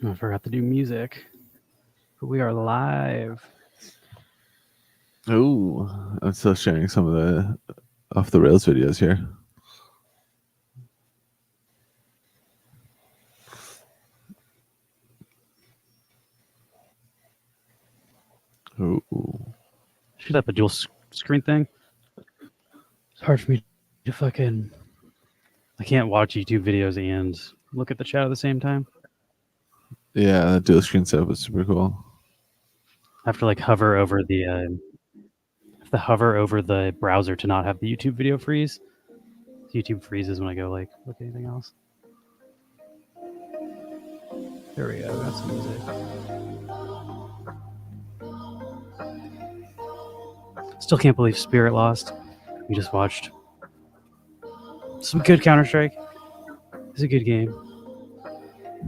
I forgot to do music, but we are live. Oh, I'm still sharing some of the off the rails videos here. Oh, Should have a dual screen thing. It's hard for me to fucking. I can't watch YouTube videos and look at the chat at the same time. yeah, that dual screen setup was super cool. I have to like hover over the. Hover over the browser to not have the YouTube video freeze. YouTube freezes when I go like look at anything else. There we go. Got some music. Still can't believe Spirit lost. We just watched some good Counter-Strike. It's a good game.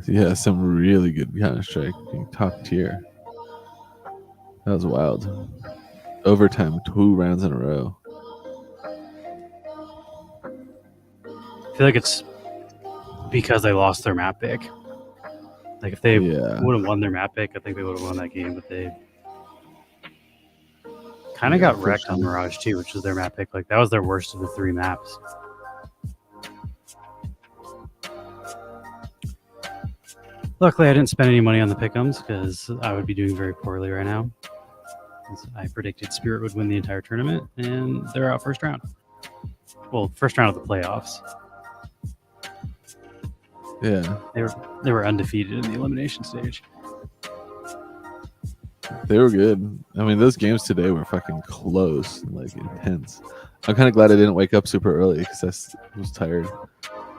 Yeah, some really good Counter-Strike, top tier. That was wild. Overtime, 2 rounds in a row. I feel like it's because they lost their map pick. Like if they would have won their map pick, I think they would have won that game. But they kind of got wrecked on Mirage 2, which was their map pick. Like that was their worst of the 3 maps. Luckily, I didn't spend any money on the pick'ems because I would be doing very poorly right now. I predicted Spirit would win the entire tournament, and they're out first round. Well, first round of the playoffs. Yeah, they were undefeated in the elimination stage. They were good. I mean, those games today were fucking close and like intense. I'm kind of glad I didn't wake up super early because I was tired.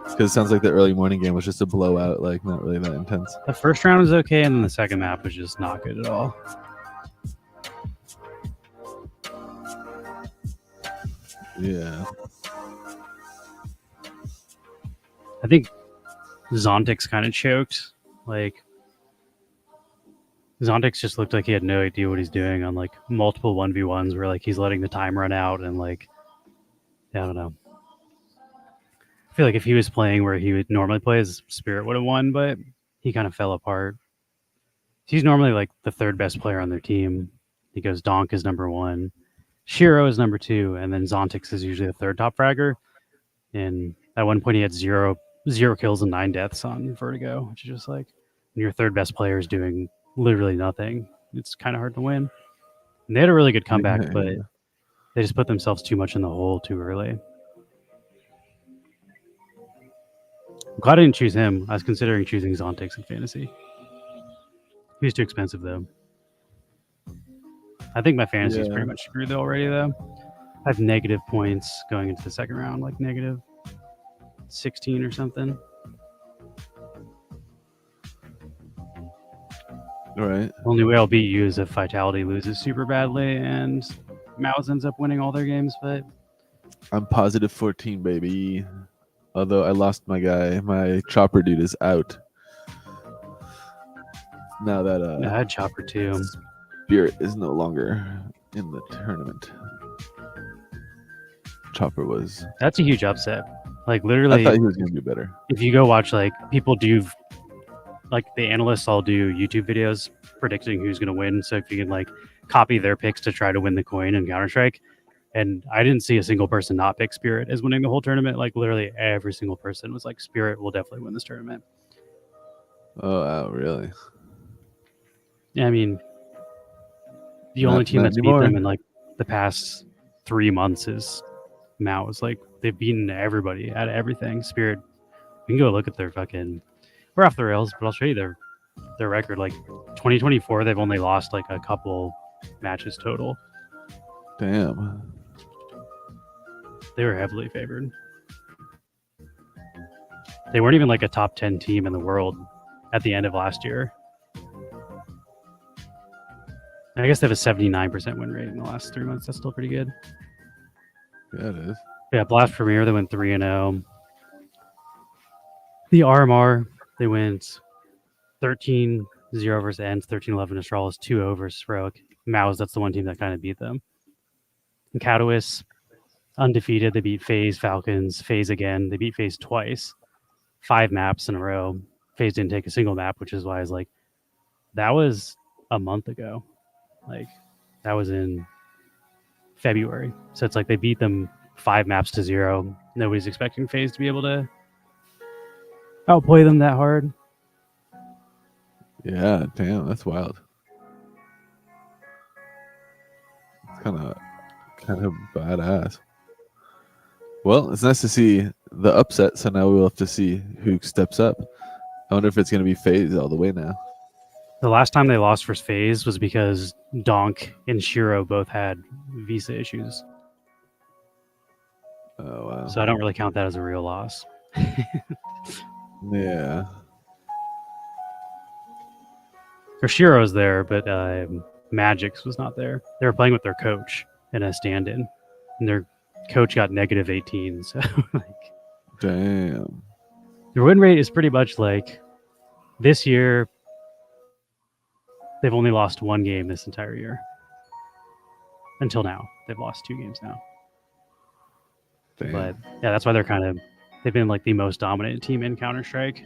Because it sounds like the early morning game was just a blowout, like not really that intense. The first round was okay, and then the second map was just not good at all. Yeah. I think Zontix kind of choked. Like, Zontix just looked like he had no idea what he's doing on like multiple 1v1s where like he's letting the time run out and like, I don't know. I feel like if he was playing where he would normally play, his Spirit would have won, but he kind of fell apart. He's normally like the third best player on their team. He goes Donk is number 1, Shiro is number 2, and then Zontix is usually the third top fragger. And at one point he had zero kills and 9 deaths on Vertigo, which is just like when your third best player is doing literally nothing, it's kind of hard to win. And they had a really good comeback, but they just put themselves too much in the hole too early. I'm glad I didn't choose him. I was considering choosing Zontix in fantasy. He's too expensive though. I think my fantasy is pretty much screwed already though. I have negative points going into the second round, like negative 16 or something. Right. Only way I'll beat you is if Vitality loses super badly and Mouse ends up winning all their games, but I'm positive 14, baby. Although I lost my guy, my Chopper dude is out. Now that I had Chopper too. Spirit is no longer in the tournament. Chopper was. That's a huge upset. Like literally, I thought he was gonna do better. If you go watch, like people do, like the analysts all do YouTube videos predicting who's gonna win. So if you can like copy their picks to try to win the coin in Counter-Strike, and I didn't see a single person not pick Spirit as winning the whole tournament. Like literally every single person was like, Spirit will definitely win this tournament. Oh wow, really? Yeah, I mean, the only team that's beat them in like the past 3 months is Mouse. Like they've beaten everybody at everything. Spirit, we can go look at their fucking. We're off the rails, but I'll show you their record. Like 2024, they've only lost like a couple matches total. Damn. They were heavily favored. They weren't even like a top 10 team in the world at the end of last year. I guess they have a 79% win rate in the last 3 months. That's still pretty good. Yeah, it is. Yeah, Blast Premier, they went 3-0. The RMR, they went 13-0 versus Ents, 13-11 Astralis, 2-0 versus Heroic. Mouse, that's the one team that kind of beat them. And Katowice, undefeated. They beat FaZe, Falcons, FaZe again. They beat FaZe twice. 5 maps in a row. FaZe didn't take a single map, which is why I was like, that was a month ago. Like, that was in February. So it's like they beat them 5 maps to 0. Nobody's expecting FaZe to be able to outplay them that hard. Yeah, damn, that's wild. It's kind of badass. Well, it's nice to see the upset. So now we'll have to see who steps up. I wonder if it's going to be FaZe all the way now. The last time they lost for FaZe was because Donk and Shiro both had visa issues. Oh wow. So I don't really count that as a real loss. Yeah. Or Shiro's there, but Magix was not there. They were playing with their coach in a stand-in, and their coach got negative 18. So like, Damn. their win rate is pretty much like this year. They've only lost 1 game this entire year. Until now, they've lost 2 games now. Damn. But yeah, that's why they've been like the most dominant team in Counter-Strike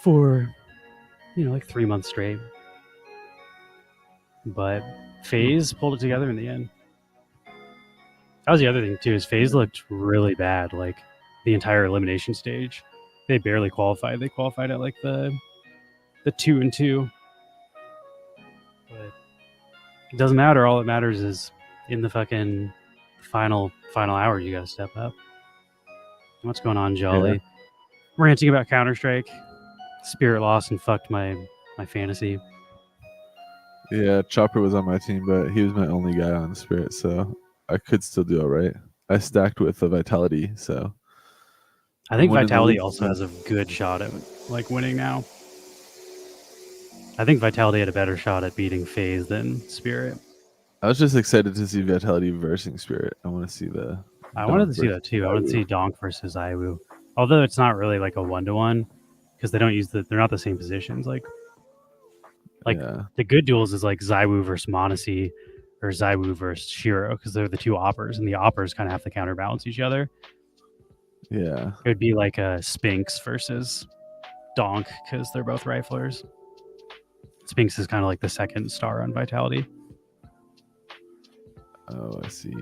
for, like 3 months straight. But FaZe pulled it together in the end. That was the other thing too, is FaZe looked really bad, like the entire elimination stage. They barely qualified. They qualified at like the 2-2. But it doesn't matter. All that matters is in the fucking final hour, you gotta step up. What's going on, Jolly? Yeah. Ranting about Counter-Strike. Spirit lost and fucked my fantasy. Yeah, Chopper was on my team, but he was my only guy on Spirit, so I could still do all right. I stacked with the Vitality, so I think winning the Vitality league. also has a good shot at like winning now. I think Vitality had a better shot at beating FaZe than Spirit. I was just excited to see Vitality versing Spirit. I want to see the. I wanted to see versus that too. I wanted to see Donk versus IWU. Although it's not really like a 1-to-1 because they don't use they're not the same positions. Like Yeah. the good duels is like ZywOo versus Monacy or ZywOo versus Shiro because they're the 2 oppers and the oppers kind of have to counterbalance each other. Yeah. It would be like a Spinks versus Donk because they're both riflers. Spinks is kind of like the second star on Vitality. Oh, I see.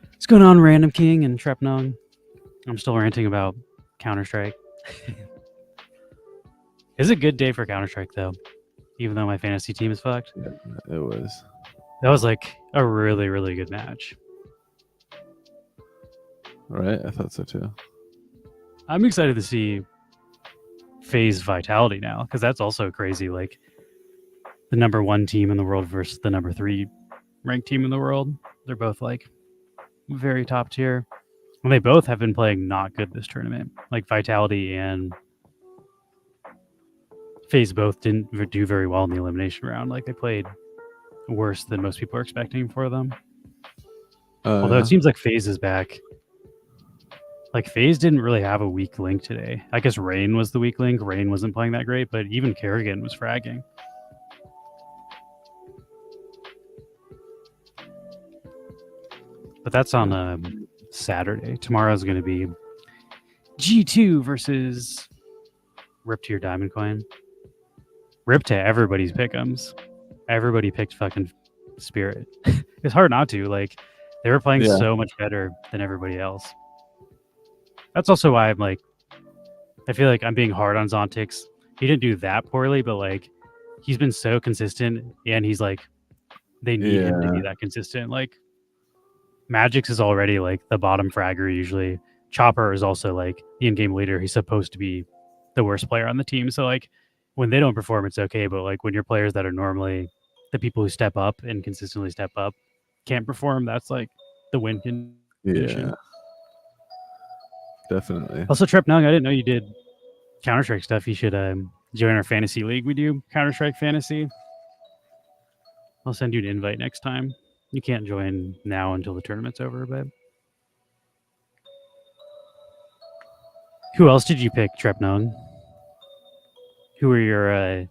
What's going on, Random King and Trepnung? I'm still ranting about Counter-Strike. It's a good day for Counter-Strike, though, even though my fantasy team is fucked. Yeah, it was. That was like a really, really good match. Right? I thought so too. I'm excited to see FaZe Vitality now because that's also crazy. Like the number 1 team in the world versus the number 3 ranked team in the world. They're both like very top tier. And they both have been playing not good this tournament. Like Vitality and FaZe both didn't do very well in the elimination round. Like they played worse than most people are expecting for them. Although it seems like FaZe is back. Like FaZe didn't really have a weak link today. I guess Rain was the weak link. Rain wasn't playing that great, but even Kerrigan was fragging. But that's on Saturday. Tomorrow's going to be G2 versus Rip to your Diamond Coin. Rip to everybody's pick'ems. Everybody picked fucking Spirit. It's hard not to. Like, they were playing so much better than everybody else. That's also why I'm like, I feel like I'm being hard on Zontix. He didn't do that poorly, but like, he's been so consistent, and he's like, they need him to be that consistent. Like, Magix is already like the bottom fragger usually. Chopper is also like the in-game leader. He's supposed to be the worst player on the team. So like, when they don't perform, it's okay. But like, when your players that are normally the people who step up and consistently step up can't perform, that's like the win condition. Yeah. Definitely. Also, Trepnung, I didn't know you did Counter-Strike stuff. You should join our fantasy league. We do Counter-Strike fantasy. I'll send you an invite next time. You can't join now until the tournament's over, but who else did you pick, Trepnung? Who were your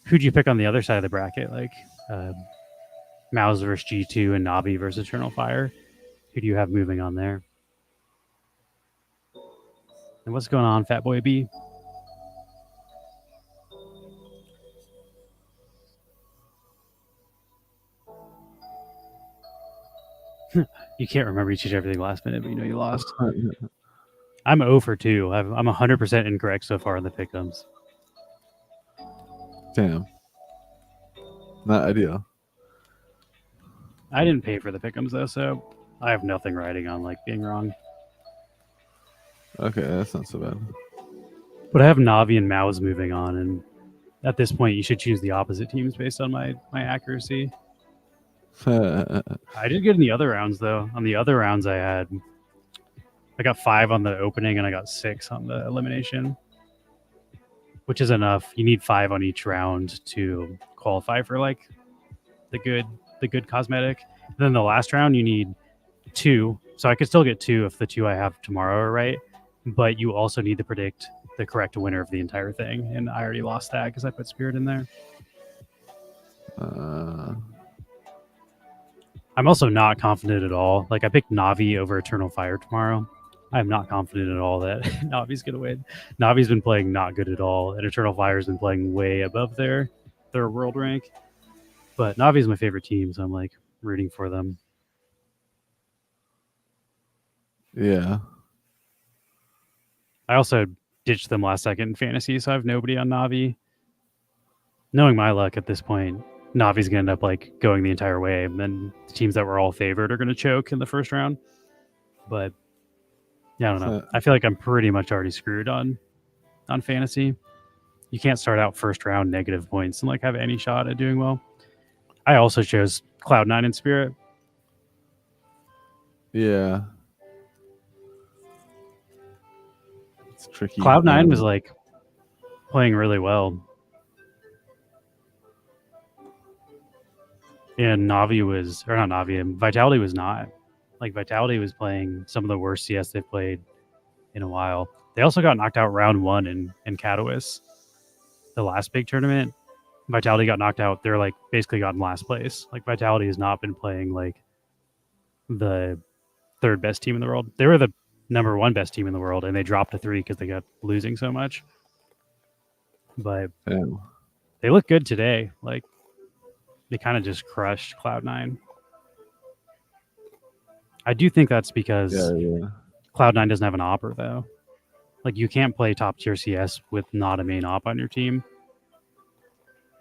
who'd you pick on the other side of the bracket? Like Mouse versus G2 and Navi versus Eternal Fire. Who do you have moving on there? And what's going on, Fat Boy B? You can't remember you changed everything last minute, but you know you lost. I'm 0 for 2. I'm 100% incorrect so far in the pick'ems. Damn. Not ideal. I didn't pay for the pick'ems though, so I have nothing riding on like being wrong. Okay, that's not so bad. But I have Navi and Mao's moving on, and at this point, you should choose the opposite teams based on my accuracy. I did good in the other rounds though. On the other rounds, I got 5 on the opening and I got 6 on the elimination, which is enough. You need 5 on each round to qualify for like the good cosmetic. And then the last round, you need 2. So I could still get 2 if the 2 I have tomorrow are right. But you also need to predict the correct winner of the entire thing, and I already lost that because I put Spirit in there. I'm also not confident at all. Like I picked Navi over Eternal Fire tomorrow. I'm not confident at all that Navi's gonna win. Navi's been playing not good at all, and Eternal Fire's been playing way above their world rank. But Navi's my favorite team, so I'm like rooting for them. Yeah. I also ditched them last second in fantasy, so I have nobody on Navi. Knowing my luck at this point, Navi's gonna end up like going the entire way, and then the teams that were all favored are gonna choke in the first round. But yeah, I don't know. I feel like I'm pretty much already screwed on fantasy. You can't start out first round negative points and like have any shot at doing well. I also chose Cloud9 and Spirit. Yeah. It's tricky. Cloud9 was like playing really well. And Navi was, or not Navi, and Vitality was not. Like Vitality was playing some of the worst CS they've played in a while. They also got knocked out round 1 in Katowice, the last big tournament. Vitality got knocked out. They're like basically got in last place. Like Vitality has not been playing like the 3rd best team in the world. They were the number 1 best team in the world, and they dropped to 3 because they got losing so much. But they look good today. Like they kind of just crushed Cloud9. I do think that's because Cloud9 doesn't have an opper though. Like you can't play top tier CS with not a main op on your team.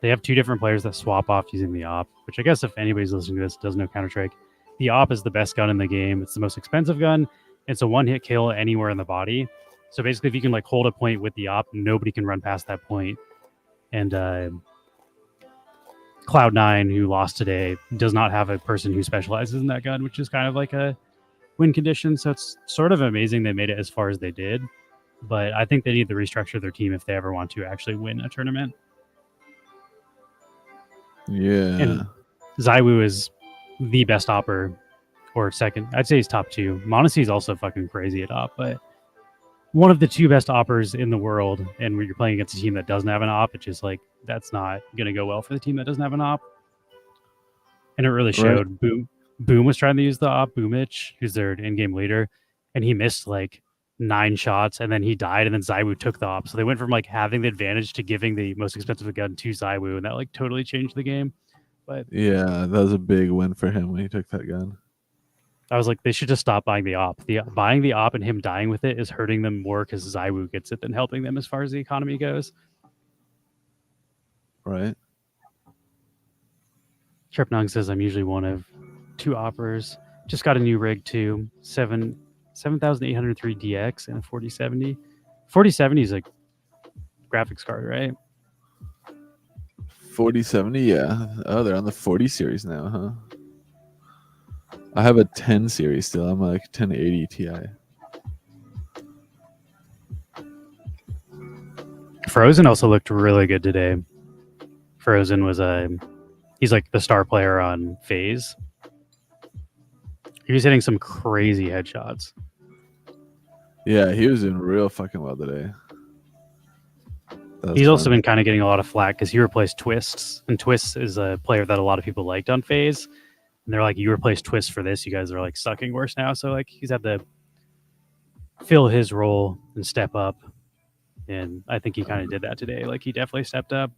They have 2 different players that swap off using the op, which I guess if anybody's listening to this doesn't know Counter-Strike, the op is the best gun in the game. It's the most expensive gun. It's a one-hit kill anywhere in the body. So basically, if you can like hold a point with the op, nobody can run past that point. And Cloud9, who lost today, does not have a person who specializes in that gun, which is kind of like a win condition. So it's sort of amazing they made it as far as they did. But I think they need to restructure their team if they ever want to actually win a tournament. Yeah. And ZywOo is the best opper, or second. I'd say he's top 2. m0NESY is also fucking crazy at op, but one of the 2 best oppers in the world. And when you're playing against a team that doesn't have an op, it's just like that's not going to go well for the team that doesn't have an op. And it really showed. Right. Boom was trying to use the op, Boomich, who's their in-game leader, and he missed like 9 shots, and then he died, and then ZywOo took the op. So they went from like having the advantage to giving the most expensive gun to ZywOo, and that like totally changed the game. But yeah, that was a big win for him when he took that gun. I was like, they should just stop buying the op. Buying the op and him dying with it is hurting them more because ZywOo gets it than helping them as far as the economy goes. Right. Tripnong says I'm usually one of 2 oppers. Just got a new rig too. 7803 DX and a 4070. 4070 is a graphics card, right? 4070, yeah. Oh, they're on the 40 series now, huh? I have a 10 series still. I'm like 1080 Ti. Frozen also looked really good today. Frozen was he's like the star player on FaZe. He was hitting some crazy headshots. Yeah, he was doing real fucking well today. He's also been kind of getting a lot of flack because he replaced Twists, and Twists is a player that a lot of people liked on FaZe. And they're like, you replaced Twist for this. You guys are like sucking worse now. So like he's had to fill his role and step up. And I think he kind of did that today. Like he definitely stepped up.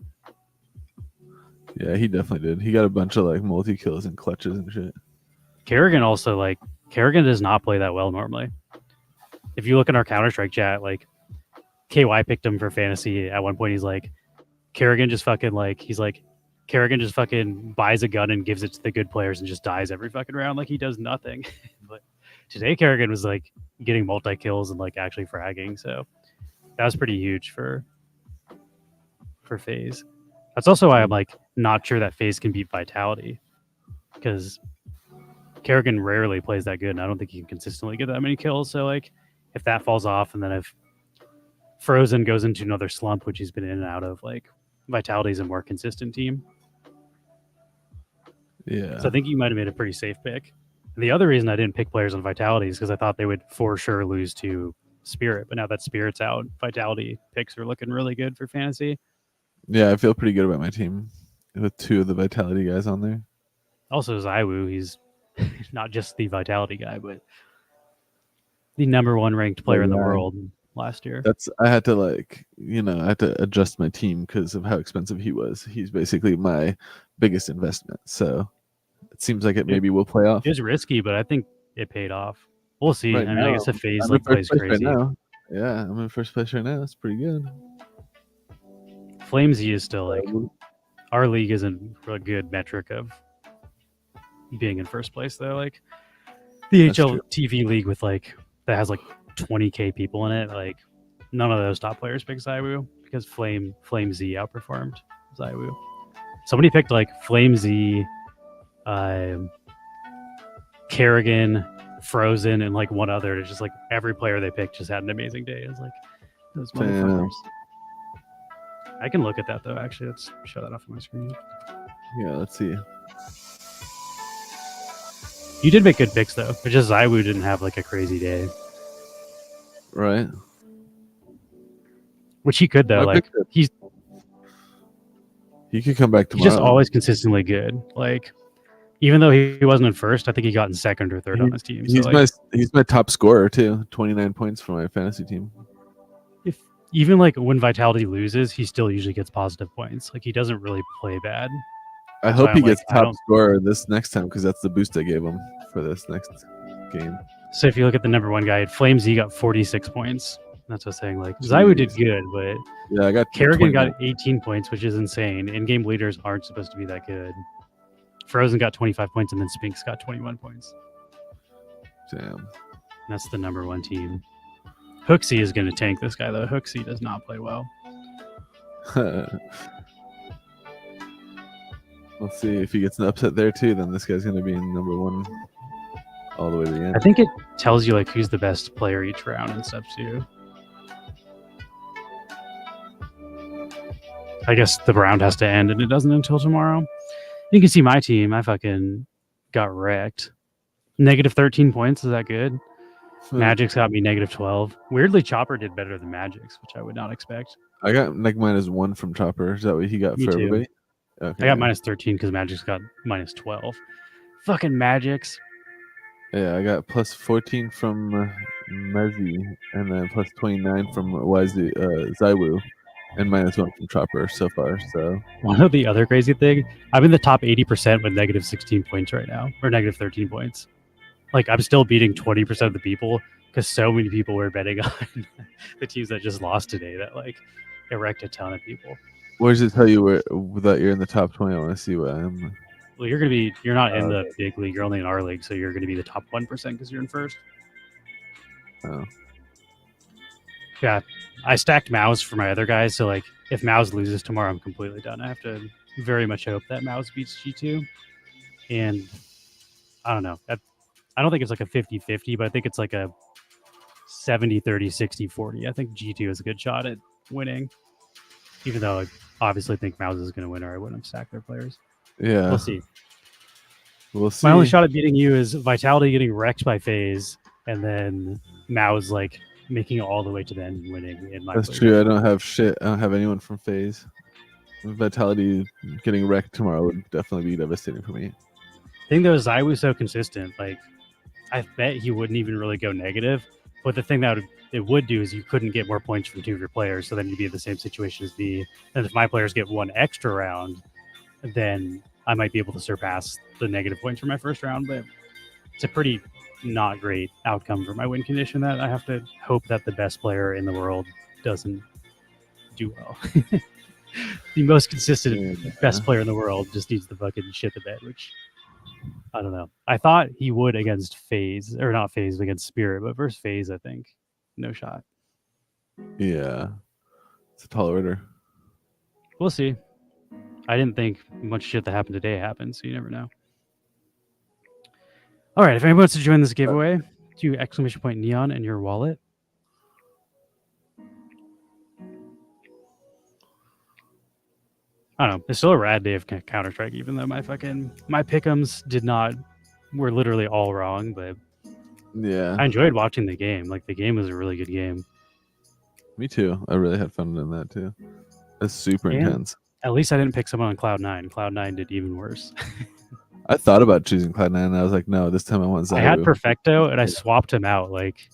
Yeah, he definitely did. He got a bunch of like multi kills and clutches and shit. Kerrigan also like Kerrigan does not play that well normally. If you look in our Counter-Strike chat, like KY picked him for fantasy at one point. He's like, Kerrigan just fucking like he's like Kerrigan just fucking buys a gun and gives it to the good players and just dies every fucking round. Like he does nothing. But today Kerrigan was like getting multi kills and like actually fragging. So that was pretty huge for FaZe. That's also why I'm like not sure that FaZe can beat Vitality, because Kerrigan rarely plays that good, and I don't think he can consistently get that many kills. So like if that falls off, and then if Frozen goes into another slump, which he's been in and out of, like Vitality's a more consistent team. Yeah. So I think you might have made a pretty safe pick. And the other reason I didn't pick players on Vitality is because I thought they would for sure lose to Spirit. But now that Spirit's out, Vitality picks are looking really good for fantasy. Yeah, I feel pretty good about my team with 2 of the Vitality guys on there. Also, ZywOo, he's not just the Vitality guy, but the number 1 ranked player in the world last year. I had to I had to adjust my team because of how expensive he was. He's basically my biggest investment. So it seems like it maybe will play off. It was risky, but I think it paid off. We'll see. Right I mean, now, I guess if FaZe I'm like in first plays place crazy. right now. Yeah, I'm in first place right now. That's pretty good. Flamesy is still like our league isn't a good metric of being in first place though. Like the That's true. HLTV league with like that has like 20k people in it. Like none of those top players picked ZywOo because Flamez outperformed ZywOo. Somebody picked like Flamez, Kerrigan, Frozen, and like one other. It's just like every player they picked just had an amazing day. It's like those motherfuckers. I can look at that though. Actually, let's show that off on my screen. Yeah, let's see. You did make good picks though. It's just ZywOo didn't have like a crazy day, Right. which he could though. I Like picked it. He could come back tomorrow. he's just always consistently good. Like even though he wasn't in first, I think he got in second or third on his team. So, He's my top scorer too. 29 points for my fantasy team. even like when Vitality loses, he still usually gets positive points. Like he doesn't really play bad. I hope I'm he like, gets top scorer this next time because that's the boost I gave him for this next game. So if you look at the number 1 guy, Flames, he got 46 points. That's what I'm saying. Like ZywOo did good, but yeah, I got Kerrigan 29. got 18 points, which is insane. In-game leaders aren't supposed to be that good. Frozen got 25 points, and then Spinks got 21 points. Damn. That's the number 1 team. Hooksy is going to tank this guy, though. Hooksy does not play well. Let's see if he gets an upset there too. Then this guy's going to be in number 1 all the way to the end. I think it tells you like who's the best player each round and stuff too. I guess the round has to end, and it doesn't until tomorrow. You can see my team. I fucking got wrecked. Negative 13 points. Is that good? Magic's got me negative 12. Weirdly, Chopper did better than Magic's, which I would not expect. I got like -1 from Chopper. Is that what he got Me for too. everybody? Okay. I got minus 13 because Magic's got minus 12. Fucking Magic's. Yeah, I got plus 14 from Mezzy, and then plus 29 from ZywOo, and -1 from Chopper so far. So One of the other crazy thing, I'm in the top 80% with negative 16 points right now, or negative 13 points. Like I'm still beating 20% of the people because so many people were betting on the teams that just lost today that like it wrecked a ton of people. where does it tell you that you're in the top 20? I want to see what I'm. Well, you're not in the big league. You're only in our league, so you're gonna be the top 1% because you're in first. Oh. Yeah, I stacked Mouse for my other guys, so like if Mouse loses tomorrow, I'm completely done. I have to very much hope that Mouse beats G2, and I don't know. I don't think it's like a 50-50, but I think it's like a 70-30, 60-40. I think G2 has a good shot at winning, even though I obviously think Mouse is going to win, or I wouldn't have stacked their players. Yeah. We'll see. We'll see. My only shot at beating you is Vitality getting wrecked by FaZe, and then Mouse like making it all the way to the end and winning. In my That's player. true. I don't have shit. I don't have anyone from FaZe. Vitality getting wrecked tomorrow would definitely be devastating for me. I think though ZywOo's so consistent. Like I bet he wouldn't even really go negative. But the thing that it would do is you couldn't get more points from two of your players, so then you'd be in the same situation as me. And if my players get one extra round, then I might be able to surpass the negative points from my first round. But it's a pretty not great outcome for my win condition that I have to hope that the best player in the world doesn't do well. The most consistent best player in the world just needs to fucking shit the bed, which I don't know. I thought he would against FaZe, or not FaZe, against Spirit, but versus FaZe, I think no shot. Yeah, it's a tall order. We'll see. I didn't think much shit that happened today happened, so you never know. All right, if anyone wants to join this giveaway, do exclamation point neon in your wallet. I don't know. It's still a rad day of Counter-Strike, even though my pick'ems were literally all wrong, but Yeah, I enjoyed watching the game. Like, the game was a really good game. me too. I really had fun in that too. It's super intense. At least I didn't pick someone on Cloud9. Cloud9 did even worse. I thought about choosing Cloud9, and I was like, no, this time I want Zyru. I had Perfecto, and I swapped him out. Like,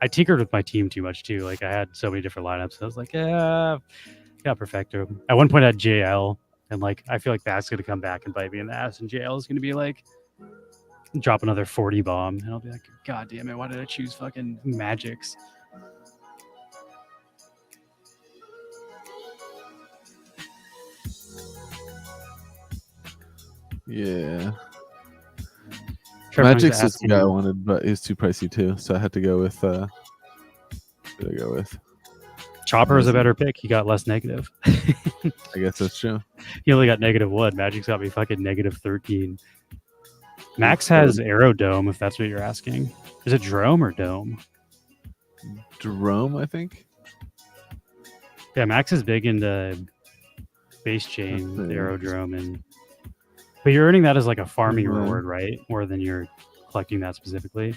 I tinkered with my team too much, too. Like, I had so many different lineups. I was like, yeah, got Perfecto. At one point, I had JL, and, like, I feel like that's going to come back and bite me in the ass, and JL is going to be, like, drop another 40 bomb, and I'll be like, God damn it, why did I choose fucking Magics? Yeah. Trevor Magic's is the guy I wanted, but he's too pricey too, so I had to go with who did I go with? Chopper is a better pick. He got less negative. I guess that's true. He only got -1. Magic's got me fucking -13. Max has Aerodome, if that's what you're asking. Is it Drome or Dome? Drome, I think. Yeah, Max is big into base chain, with Aerodrome, but you're earning that as like a farming reward, right? More than you're collecting that specifically.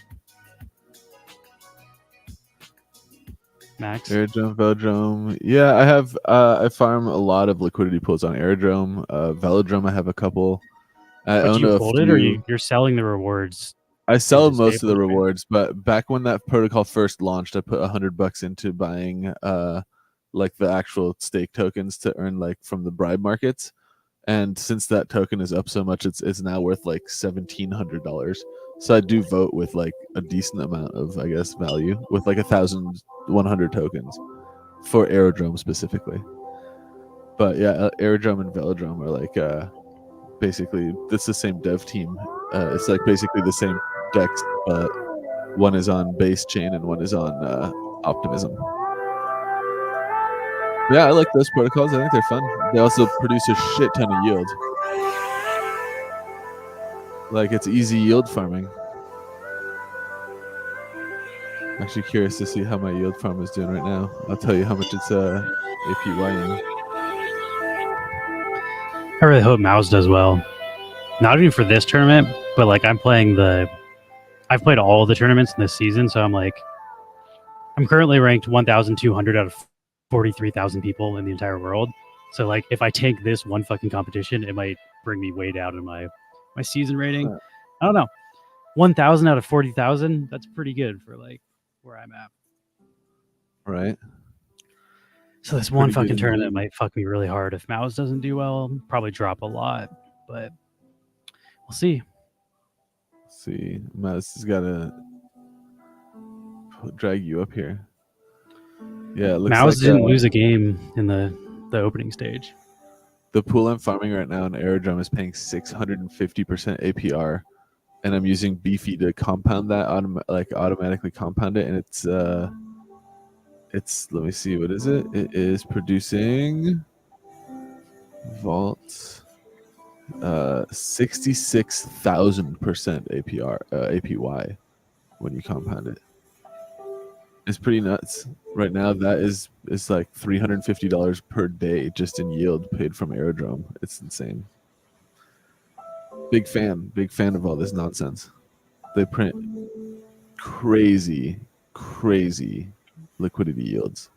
Max? Aerodrome, Velodrome. Yeah, I have I farm a lot of liquidity pools on Aerodrome. Velodrome, I have a couple. But you hold it, or you're selling the rewards? I sell most of the rewards, but back when that protocol first launched, I put $100 into buying like the actual stake tokens to earn like from the bribe markets. And since that token is up so much, it's now worth like $1,700. So I do vote with like a decent amount of, I guess, value with like 1,100 tokens for Aerodrome specifically. But yeah, Aerodrome and Velodrome are like basically it's the same dev team. It's like basically the same decks, but one is on base chain and one is on optimism. Yeah, I like those protocols. I think they're fun. They also produce a shit ton of yield. Like, it's easy yield farming. I'm actually curious to see how my yield farm is doing right now. I'll tell you how much it's APYing. I really hope Mouse does well. Not even for this tournament, but like I've played all the tournaments in this season, so I'm currently ranked 1,200 out of 43,000 people in the entire world. So like if I tank this one fucking competition, it might bring me way down in my season rating. I don't know. 1,000 out of 40,000, that's pretty good for like where I'm at. Right. So this one fucking tournament might fuck me really hard. If Mouse doesn't do well, I'll probably drop a lot, but we'll see. See, Mouse has got to drag you up here. Yeah, it looks Mouse like, didn't lose a game in the opening stage. The pool I'm farming right now in Aerodrome is paying 650% APR, and I'm using Beefy to compound that, automatically compound it, and it's let me see, what is it? It is producing Vault 66,000% APY when you compound it. It's pretty nuts. Right now, that is like $350 per day just in yield paid from Aerodrome. It's insane. Big fan of all this nonsense. They print crazy liquidity yields.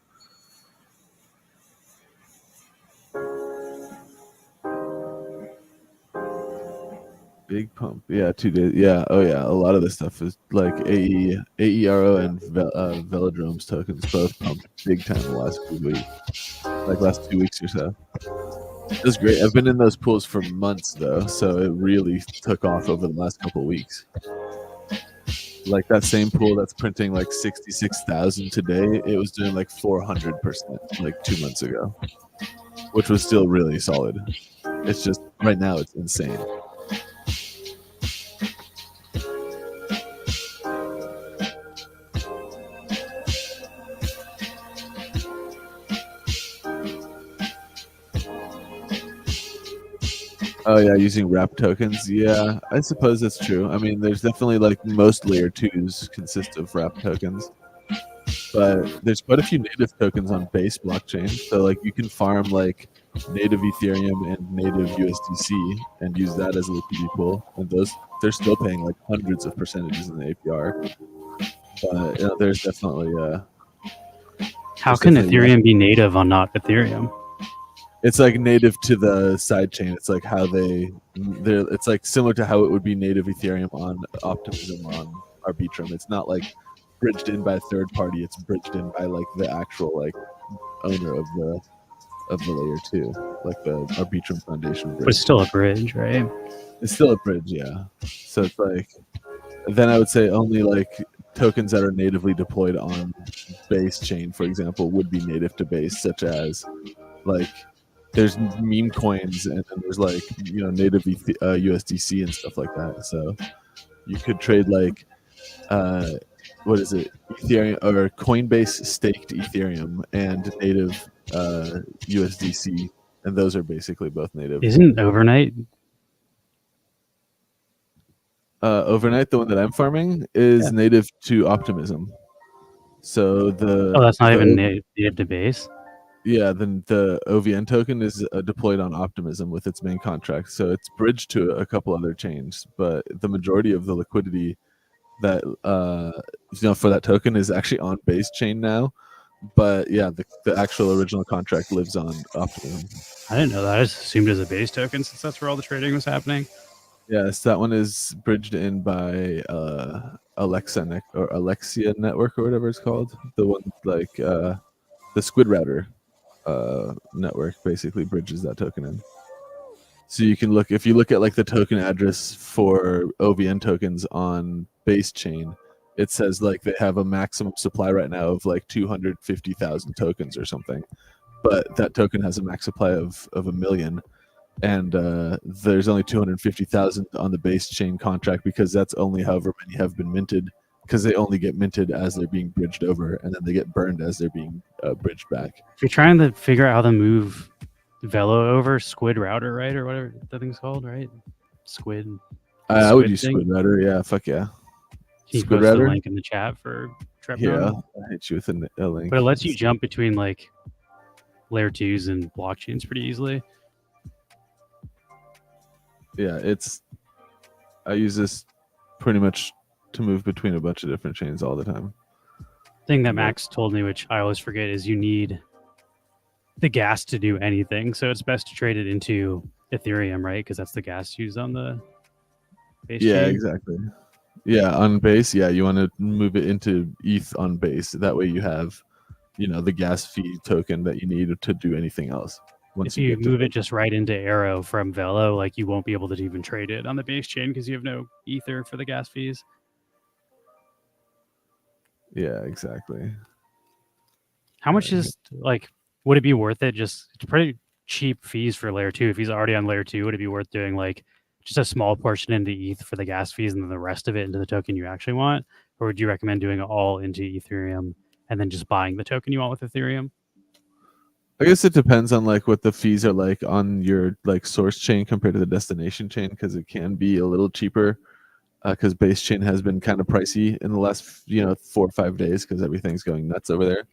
Big pump. Yeah, 2 days. Yeah. Oh yeah. A lot of this stuff is like AERO and Velodrome's tokens both pumped big time the last few weeks, like last 2 weeks or so. It was great. I've been in those pools for months though, so it really took off over the last couple of weeks. Like that same pool that's printing like 66,000 today, it was doing like 400% like 2 months ago, which was still really solid. It's just right now it's insane. Oh yeah, using wrap tokens. Yeah, I suppose that's true. I mean, there's definitely like most layer twos consist of wrap tokens, but there's quite a few native tokens on base blockchain. So like you can farm like native Ethereum and native USDC and use that as a liquidity pool, and those they're still paying like hundreds of percentages in the APR. But there's definitely How there's can definitely Ethereum be native on not Ethereum? it's like native to the side chain. It's like how they're it's like similar to how it would be native Ethereum on Optimism on Arbitrum. It's not like bridged in by a third party. It's bridged in by like the actual like owner of the layer two, like the Arbitrum Foundation But bridge. it's still a bridge, right? It's still a bridge, yeah. So it's like then I would say only like tokens that are natively deployed on base chain, for example, would be native to base, such as like there's meme coins and then there's like native USDC and stuff like that. So you could trade like what is it, Ethereum or Coinbase staked Ethereum and native USDC, and those are basically both native. Isn't overnight? Overnight, the one that I'm farming is native to Optimism. So that's not even native to base. Yeah, then the OVN token is deployed on Optimism with its main contract, so it's bridged to a couple other chains. But the majority of the liquidity that for that token is actually on base chain now. But yeah, the actual original contract lives on Optimism. I didn't know that. I just assumed it was a base token since that's where all the trading was happening. Yes, that one is bridged in by Alexia Network or whatever it's called. The one like the Squid Router network basically bridges that token in. So you can look, if you look at like the token address for OVN tokens on base chain, it says like they have a maximum supply right now of like 250,000 tokens or something, but that token has a max supply of 1 million, and there's only 250,000 on the base chain contract because that's only however many have been minted, because they only get minted as they're being bridged over, and then they get burned as they're being bridged back. If you're trying to figure out how to move Velo over, Squid Router, right, or whatever that thing's called, right? Squid. I would Squid use thing? Squid Router. Yeah, fuck yeah. Can you Squid post the Router? link in the chat for Trepnode? Yeah, I'll hit you with a link. But it lets you jump between like layer twos and blockchains pretty easily. Yeah, I use this pretty much to move between a bunch of different chains all the time. Thing that Max told me, which I always forget, is you need the gas to do anything. So it's best to trade it into Ethereum, right? Because that's the gas used on the base Yeah, chain. exactly. Yeah, on base, yeah, you want to move it into ETH on base. That way you have, the gas fee token that you need to do anything else. If you move it just right into Arrow from Velo, like you won't be able to even trade it on the base chain because you have no ether for the gas fees. Yeah, exactly. How much is like? Would it be worth it? Just it's pretty cheap fees for layer 2. If he's already on layer 2, would it be worth doing like just a small portion into ETH for the gas fees and then the rest of it into the token you actually want? Or would you recommend doing it all into Ethereum and then just buying the token you want with Ethereum? I guess it depends on like what the fees are like on your like source chain compared to the destination chain, because it can be a little cheaper because base chain has been kind of pricey in the last 4 or 5 days because everything's going nuts over there.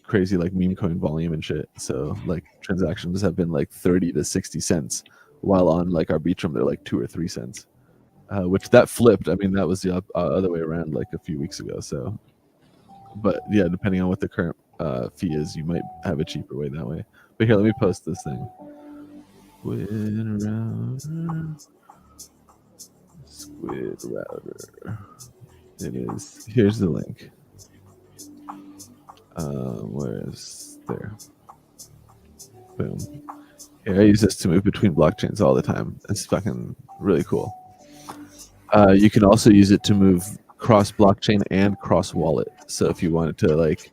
Crazy like meme coin volume and shit. So like transactions have been like 30 to 60 cents, while on like Arbitrum they're like 2 or 3 cents. Which that flipped. I mean, that was the other way around like a few weeks ago. So, but yeah, depending on what the current fee is, you might have a cheaper way that way. But here, let me post this thing. Squid router. It is. Here's the link. Where is there? Boom. Here, I use this to move between blockchains all the time. It's fucking really cool. You can also use it to move cross blockchain and cross wallet. So if you wanted to, like,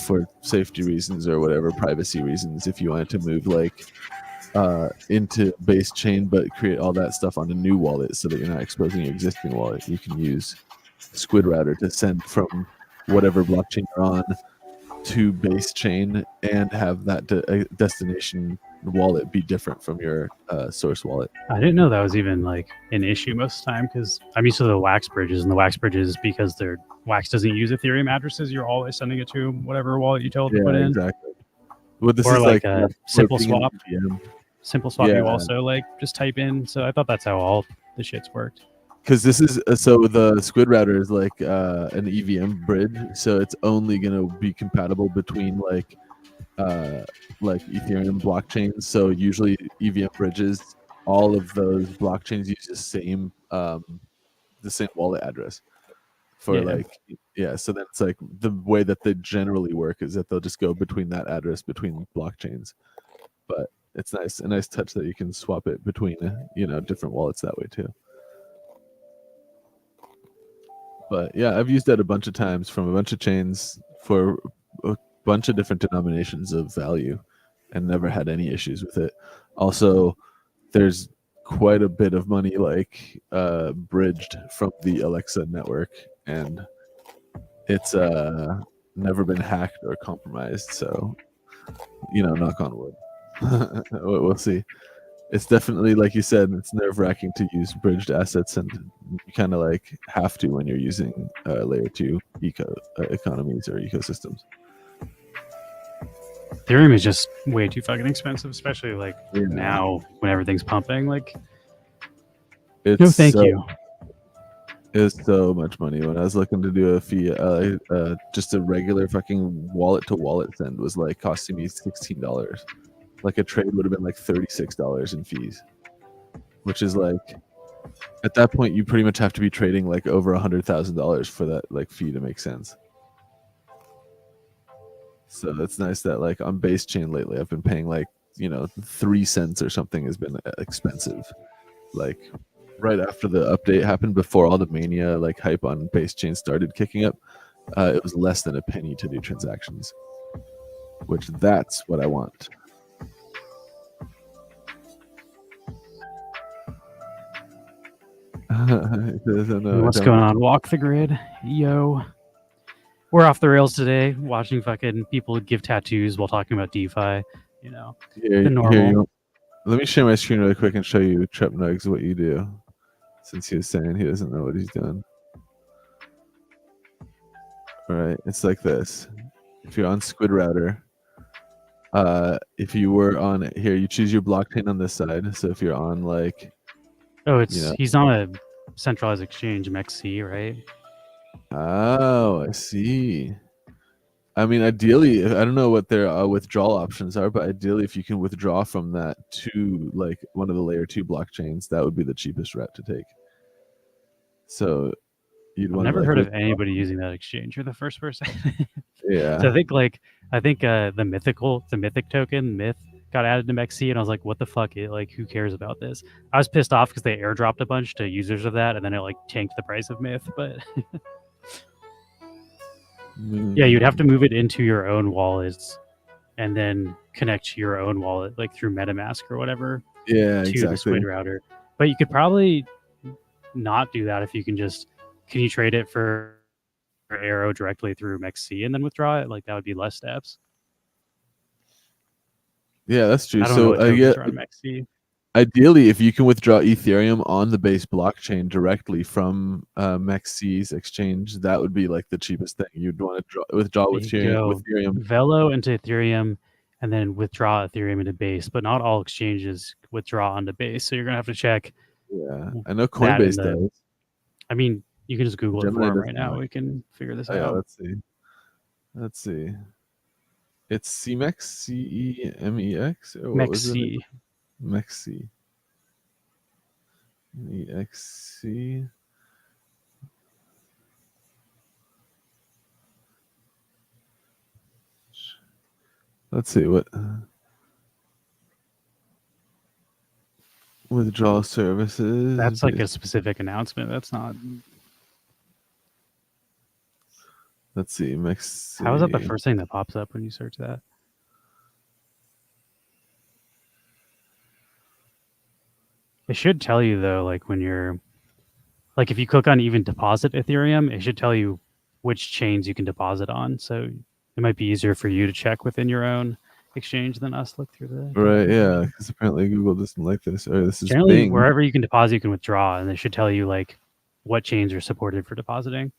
for safety reasons or whatever, privacy reasons, if you wanted to move like into base chain but create all that stuff on a new wallet so that you're not exposing your existing wallet, you can use Squid Router to send from whatever blockchain you're on to base chain and have that destination wallet be different from your source wallet. I didn't know that was even like an issue most of the time because I'm used to the Wax bridges, and the Wax bridges, because their Wax doesn't use Ethereum addresses, you're always sending it to whatever wallet you tell it to put in. Exactly. Well, this or is like a Simple Swap. EVM. Simple Swap, Yeah. you also like just type in. So I thought that's how all the shits worked. Because this is so the Squid Router is like an EVM bridge, so it's only gonna be compatible between like Ethereum blockchains. So usually EVM bridges, all of those blockchains use the same wallet address for So then it's like the way that they generally work is that they'll just go between that address between blockchains. But it's a nice touch that you can swap it between different wallets that way too. But yeah, I've used that a bunch of times from a bunch of chains for a bunch of different denominations of value and never had any issues with it. Also, there's quite a bit of money bridged from the Alexa network, and it's never been hacked or compromised. So, knock on wood. We'll see. It's definitely, like you said, it's nerve-wracking to use bridged assets, and you kind of like have to when you're using layer 2 economies or ecosystems. Ethereum is just way too fucking expensive, especially now when everything's pumping. No, thank you. It's so much money. When I was looking to do a fee, just a regular fucking wallet-to-wallet send was like costing me $16. Like a trade would have been like $36 in fees, which is like, at that point you pretty much have to be trading like over $100,000 for that like fee to make sense. So it's nice that like on base chain lately I've been paying like 3 cents or something has been expensive. Like right after the update happened, before all the mania like hype on base chain started kicking up, it was less than a penny to do transactions, which that's what I want. What's going on? Walk the grid, yo. We're off the rails today, watching fucking people give tattoos while talking about DeFi. The normal. Let me share my screen really quick and show you Trep Nugs what you do, since he was saying he doesn't know what he's doing. All right, it's like this. If you're on Squid Router, if you were on here, you choose your blockchain on this side. So if you're on he's on a centralized exchange, MEXC, right? Oh, I see. I mean, ideally, I don't know what their withdrawal options are, but ideally, if you can withdraw from that to like one of the layer 2 blockchains, that would be the cheapest route to take. So you'd want. I've never heard of anybody using that exchange. You're the first person. Yeah. So I think the Mythic token, Myth, got added to MEXC, and I was like, what the fuck? Who cares about this? I was pissed off because they airdropped a bunch to users of that, and then it tanked the price of Myth. But yeah, you'd have to move it into your own wallets and then connect your own wallet through MetaMask or whatever to the Squid Router. But you could probably not do that if you can you trade it for Arrow directly through MEXC and then withdraw it? That would be less steps. Yeah, that's true. I don't know what tokens are on MEXC. Ideally, if you can withdraw Ethereum on the base blockchain directly from MEXC's exchange, that would be like the cheapest thing. You'd want to withdraw with Ethereum. Velo into Ethereum, and then withdraw Ethereum into Base. But not all exchanges withdraw onto Base, so you're gonna have to check. Yeah, I know Coinbase does. I mean, you can just Google Gemini it for him right now. We can figure this out. Yeah, let's see. It's CMEX, CEMEX. MEXC. MEXC. EXC. Let's see what withdrawal services. That's like a specific announcement. That's not. Let's see. How is that the first thing that pops up when you search that? It should tell you though, like when you're, like if you click on even deposit Ethereum, it should tell you which chains you can deposit on. So it might be easier for you to check within your own exchange than us look through the. Right. Yeah. Because apparently Google doesn't like this. Or this is Generally, Bing. wherever you can deposit, you can withdraw, and it should tell you like what chains are supported for depositing.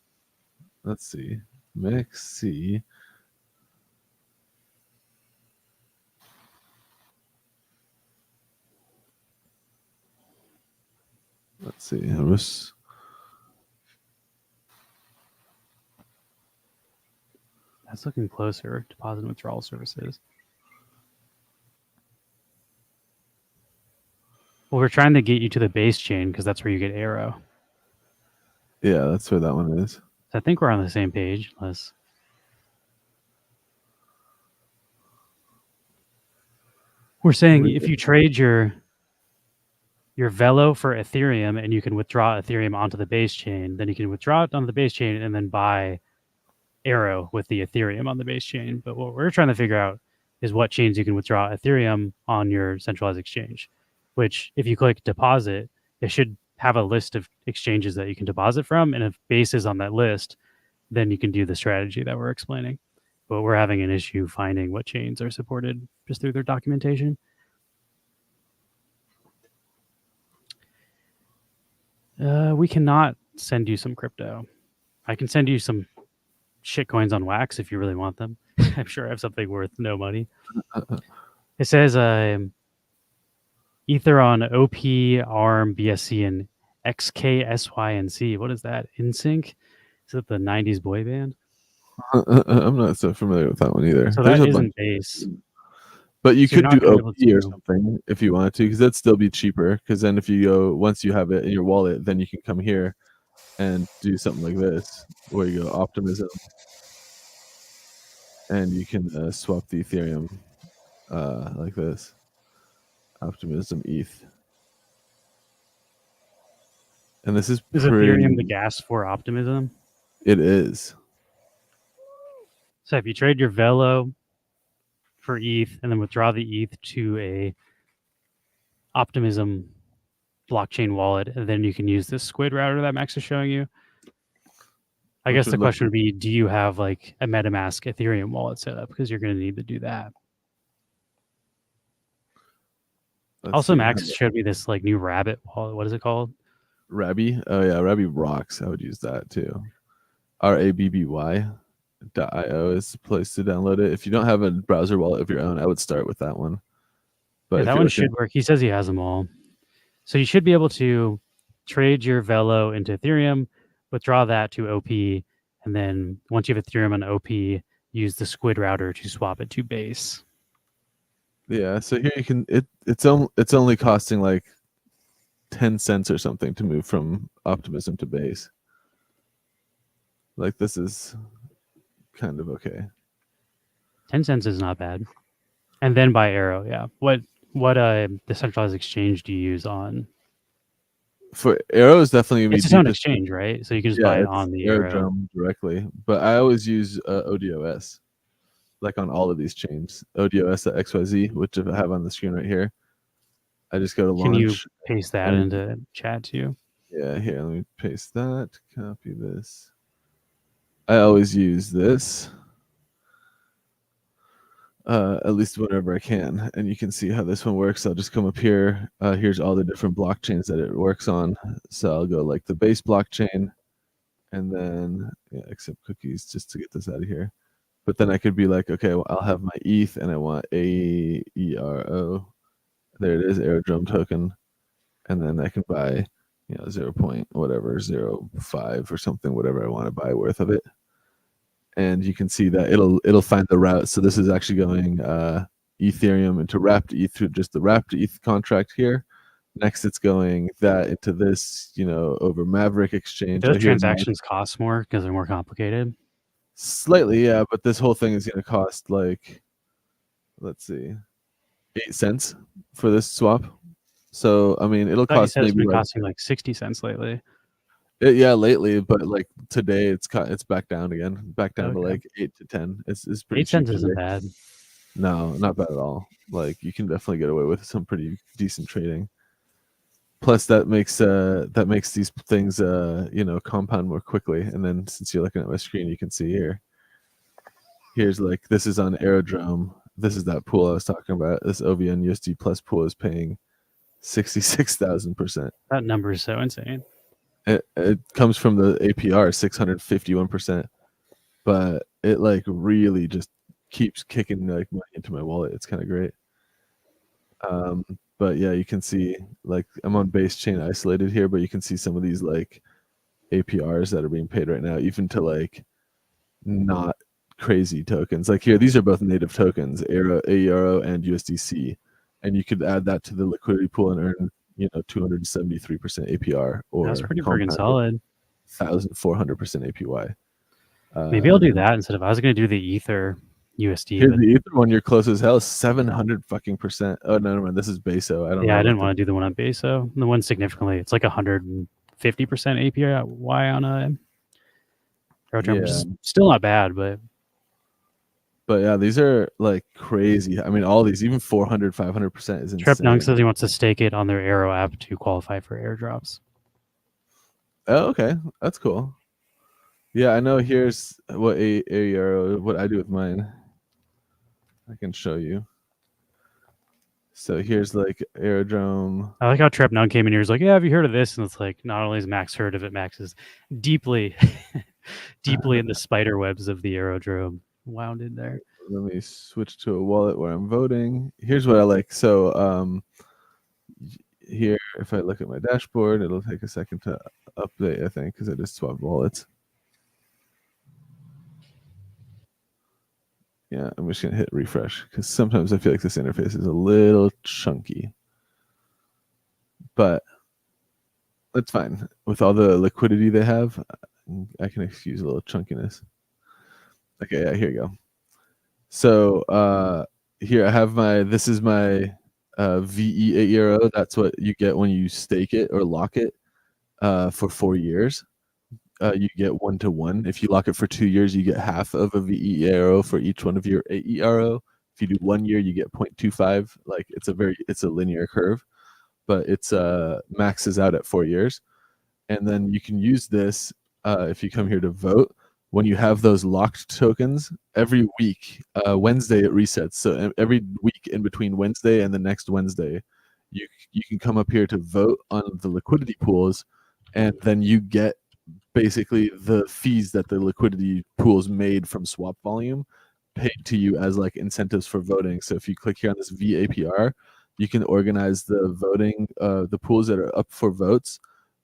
Let's see. Mexi. Let's see. That's looking closer. Deposit and withdrawal services. Well, we're trying to get you to the base chain because that's where you get Arrow. Yeah, that's where that one is. So I think we're on the same page. Unless we're saying if you trade your Velo for Ethereum and you can withdraw Ethereum onto the base chain, then you can withdraw it onto the base chain and then buy Arrow with the Ethereum on the base chain. But what we're trying to figure out is what chains you can withdraw Ethereum on your centralized exchange, which if you click deposit, it should have a list of exchanges that you can deposit from. And if base is on that list, then you can do the strategy that we're explaining. But we're having an issue finding what chains are supported just through their documentation. We cannot send you some crypto. I can send you some shit coins on Wax if you really want them. I'm sure I have something worth no money. It says Ether on OP, ARM, BSC, and XKSYNC. What is that? InSync? Is it the 90s boy band? I'm not so familiar with that one either. So There's that a isn't bunch. base. But you So you're could not do gonna be able OP or to- something if you wanted to, because that'd still be cheaper. Because then if you go, once you have it in your wallet, then you can come here and do something like this, where you go Optimism, and you can swap the Ethereum like this. Optimism ETH. And this is Ethereum the gas for Optimism? It is. So if you trade your Velo for ETH and then withdraw the ETH to a Optimism blockchain wallet, and then you can use this Squid router that Max is showing you. I guess the question would be, do you have like a MetaMask Ethereum wallet set up? Because you're going to need to do that. Also, Max showed me this like new Rabbit wallet. What is it called? Rabby? Oh yeah, Rabby rocks. I would use that too. RABBY.io is the place to download it. If you don't have a browser wallet of your own, I would start with that one. But yeah, that one should work. He says he has them all. So you should be able to trade your Velo into Ethereum, withdraw that to OP, and then once you have Ethereum on OP, use the Squid router to swap it to base. Yeah, so here you can it's only costing like 10 cents or something to move from Optimism to base. Like this is kind of okay. 10 cents is not bad. And then buy Arrow, yeah. What decentralized exchange do you use on? For Arrow is definitely it's its own exchange, right? So you can just buy it on the Arrow directly. But I always use ODOS, like on all of these chains. ODOS.xyz, which I have on the screen right here. I just go to launch. Can you paste that into chat too? Yeah, here, let me paste that. Copy this. I always use this. At least whenever I can. And you can see how this one works. I'll just come up here. Here's all the different blockchains that it works on. So I'll go like the base blockchain and then accept cookies just to get this out of here. But then I could be like, okay, well, I'll have my ETH and I want AERO. There it is, Aerodrome token. And then I can buy, 0.05 or something, whatever I want to buy worth of it. And you can see that it'll find the route. So this is actually going Ethereum into Wrapped ETH through just the Wrapped ETH contract here. Next, it's going that into this, over Maverick Do Exchange. those I hear now transactions cost more because they're more complicated? slightly, yeah, but this whole thing is going to cost like, let's see, 8 cents for this swap. So I mean, it'll I thought you cost said it's maybe been like costing like 60 cents lately. yeah, lately, but like today it's back down again, back down to Okay. like 8 to 10. It's pretty 8 cheap cents isn't today. bad. No, not bad at all. Like you can definitely get away with some pretty decent trading. Plus that makes these things compound more quickly. And then since you're looking at my screen, you can see here's like this is on Aerodrome. This is that pool I was talking about. This OVN USD Plus pool is paying 66,000%. That number is so insane. It comes from the APR 651%, but it like really just keeps kicking like money into my wallet. It's kind of great. But yeah, you can see like I'm on base chain isolated here, but you can see some of these like APRs that are being paid right now, even to like not crazy tokens. Like here, these are both native tokens, AERO and USDC, and you could add that to the liquidity pool and earn 273% APR or That's pretty friggin' compound solid. 1,400% APY. Maybe I'll do And that instead of I was going to do the Ether USD. here, But the Ether one, you're close as hell, 700 fucking percent. Oh no, never mind. This is Beso. I don't yeah, know I about didn't want to do the one on Beso. The one significantly, it's like 150% APY on a Aerodrome, which is still not bad, but But these are like crazy. I mean, all these, even 400, 500% is Trep Nung insane. says he wants to stake it on their Arrow app to qualify for airdrops. Oh, okay, that's cool. Yeah, I know. Here's what what I do with mine. I can show you. So here's like Aerodrome. I like how Trep Nung came in here. He's like, "Yeah, have you heard of this?" And it's like, not only has Max heard of it, Max is deeply, deeply in the spider webs of the Aerodrome, wound in there. Let me switch to a wallet where I'm voting. Here's what I like. So here, if I look at my dashboard, it'll take a second to update, I think, because I just swapped wallets. Yeah, I'm just gonna hit refresh because sometimes I feel like this interface is a little chunky, but that's fine. With all the liquidity they have, I can excuse a little chunkiness. Okay, yeah, here you go. So here I have this is my VE AERO. That's what you get when you stake it or lock it for 4 years. You get 1-to-1. If you lock it for 2 years, you get half of a VE AERO for each one of your AERO. If you do 1 year, you get 0.25. Like it's a linear curve, but it's maxes out at 4 years. And then you can use this if you come here to vote. When you have those locked tokens, every week, Wednesday it resets. So every week in between Wednesday and the next Wednesday, you can come up here to vote on the liquidity pools, and then you get basically the fees that the liquidity pools made from swap volume paid to you as like incentives for voting. So if you click here on this VAPR, you can organize the voting, the pools that are up for votes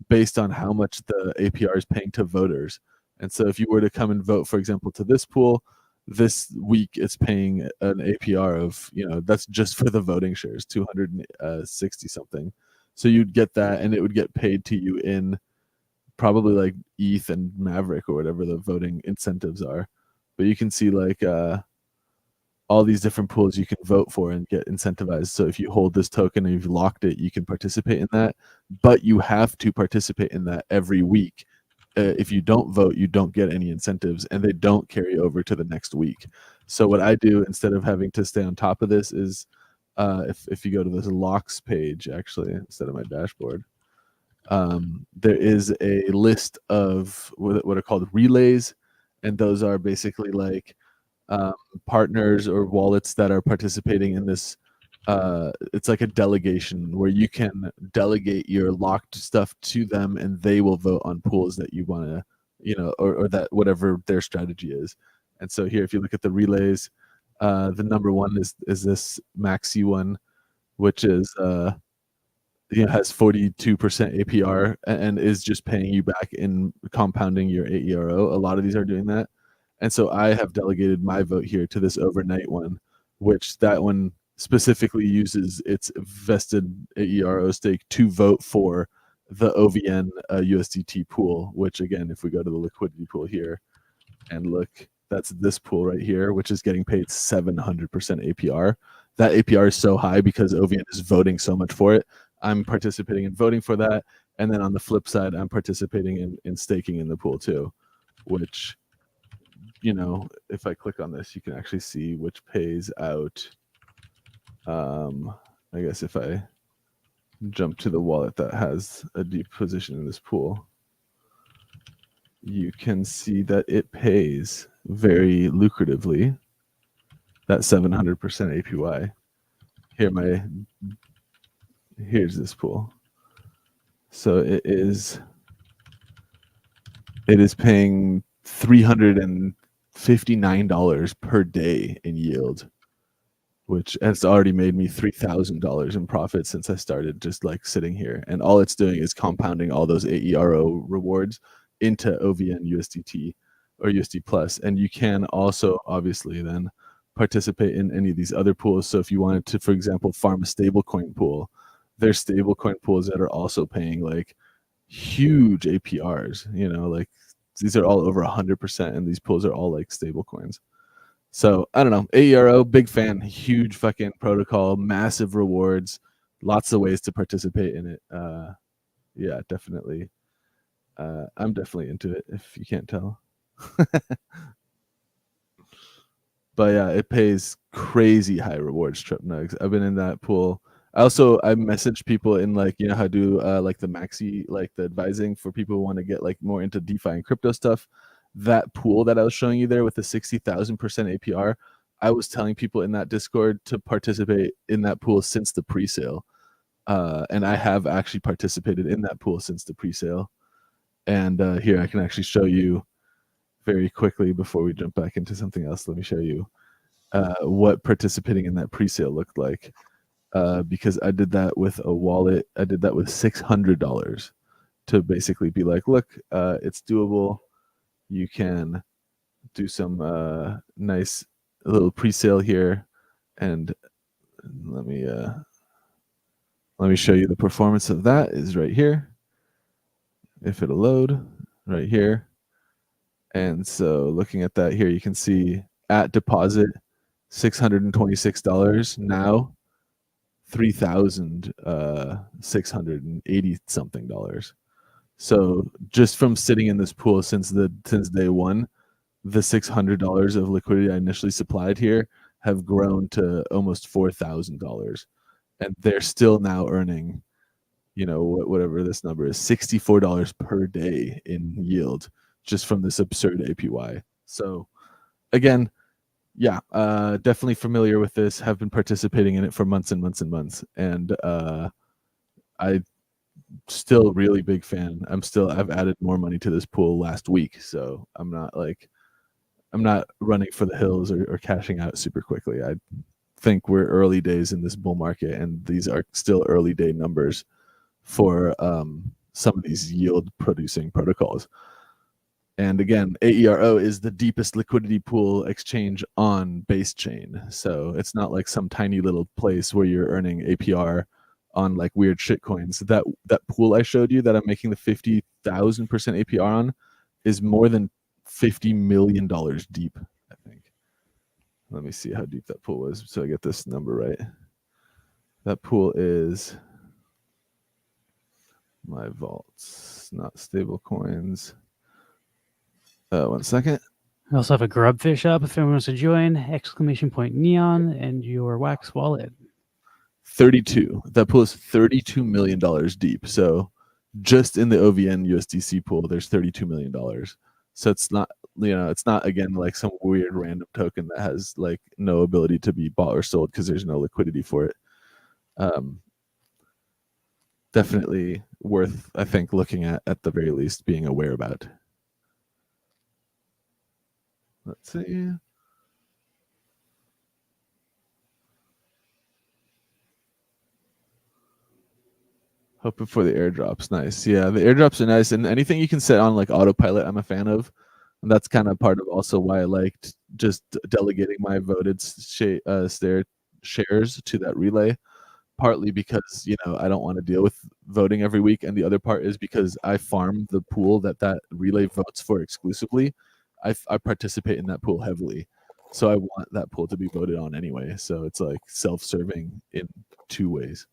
based on how much the APR is paying to voters. And so if you were to come and vote, for example, to this pool, this week it's paying an APR of, that's just for the voting shares, 260 something. So you'd get that and it would get paid to you in probably like ETH and Maverick or whatever the voting incentives are. But you can see like all these different pools you can vote for and get incentivized. So if you hold this token and you've locked it, you can participate in that, but you have to participate in that every week. If you don't vote, you don't get any incentives and they don't carry over to the next week. So what I do instead of having to stay on top of this is if you go to this locks page, actually, instead of my dashboard, there is a list of what are called relays. And those are basically like partners or wallets that are participating in this. It's like a delegation where you can delegate your locked stuff to them and they will vote on pools that you want to, or that whatever their strategy is. And so here, if you look at the relays, the number one is this Maxi one, which is has 42% APR and is just paying you back in compounding your AERO. A lot of these are doing that. And so I have delegated my vote here to this overnight one, which that one specifically uses its vested AERO stake to vote for the OVN USDT pool, which again, if we go to the liquidity pool here and look, that's this pool right here, which is getting paid 700% APR. That APR is so high because OVN is voting so much for it. I'm participating in voting for that. And then on the flip side, I'm participating in staking in the pool too, which, you know, if I click on this, you can actually see which pays out. I guess if I jump to the wallet that has a deep position in this pool, you can see that it pays very lucratively that 700% APY. Here's this pool. So it is paying $359 per day in yield, which has already made me $3,000 in profit since I started just like sitting here. And all it's doing is compounding all those AERO rewards into OVN USDT or USD Plus. And you can also obviously then participate in any of these other pools. So if you wanted to, for example, farm a stablecoin pool, there's stablecoin pools that are also paying like huge APRs, you know, like these are all over 100%, and these pools are all like stable coins. So I don't know, AERO, big fan, huge fucking protocol, massive rewards, lots of ways to participate in it. Yeah, definitely. I'm definitely into it if you can't tell. But yeah, it pays crazy high rewards, Trip Nugs. I've been in that pool. I messaged people in like, you know how to do like the maxi, like the advising for people who want to get like more into DeFi and crypto stuff. That pool that I was showing you there with the 60,000% APR, I was telling people in that Discord to participate in that pool since the pre-sale. And I have actually participated in that pool since the pre-sale. And here I can actually show you very quickly before we jump back into something else. Let me show you what participating in that pre-sale looked like. Because I did that with a wallet. I did that with $600 to basically be like, look, it's doable. You can do some nice little pre-sale here, and let me show you the performance of that is right here. If it'll load right here. And so looking at that here, you can see at deposit $626, now $3,680 something dollars. So just from sitting in this pool since day one, the $600 of liquidity I initially supplied here have grown to almost $4,000, and they're still now earning, you know, whatever this number is, $64 per day in yield just from this absurd APY. So again, yeah, definitely familiar with this, have been participating in it for months and months and months. And I still really big fan. I've added more money to this pool last week. So I'm not running for the hills or cashing out super quickly. I think we're early days in this bull market, and these are still early day numbers for some of these yield producing protocols. And again, AERO is the deepest liquidity pool exchange on base chain. So it's not like some tiny little place where you're earning APR on like weird shit coins. That pool I showed you that I'm making the 50,000% APR on is more than $50 million deep, I think. Let me see how deep that pool is so I get this number right. That pool is my vaults, not stable coins. 1 second. I also have a Grubfish up if anyone wants to join. ! Neon and your Wax wallet. 32. That pool is $32 million deep. So just in the OVN USDC pool, there's $32 million. So it's not, you know, it's not again like some weird random token that has like no ability to be bought or sold because there's no liquidity for it. Definitely worth, I think, looking at the very least, being aware about. Let's see. Hoping for the airdrops. Nice. Yeah, the airdrops are nice. And anything you can set on like autopilot, I'm a fan of. And that's kind of part of also why I liked just delegating my voted shares to that relay, partly because I don't want to deal with voting every week, and the other part is because I farm the pool that relay votes for exclusively. I participate in that pool heavily, so I want that pool to be voted on anyway. So it's like self-serving in two ways.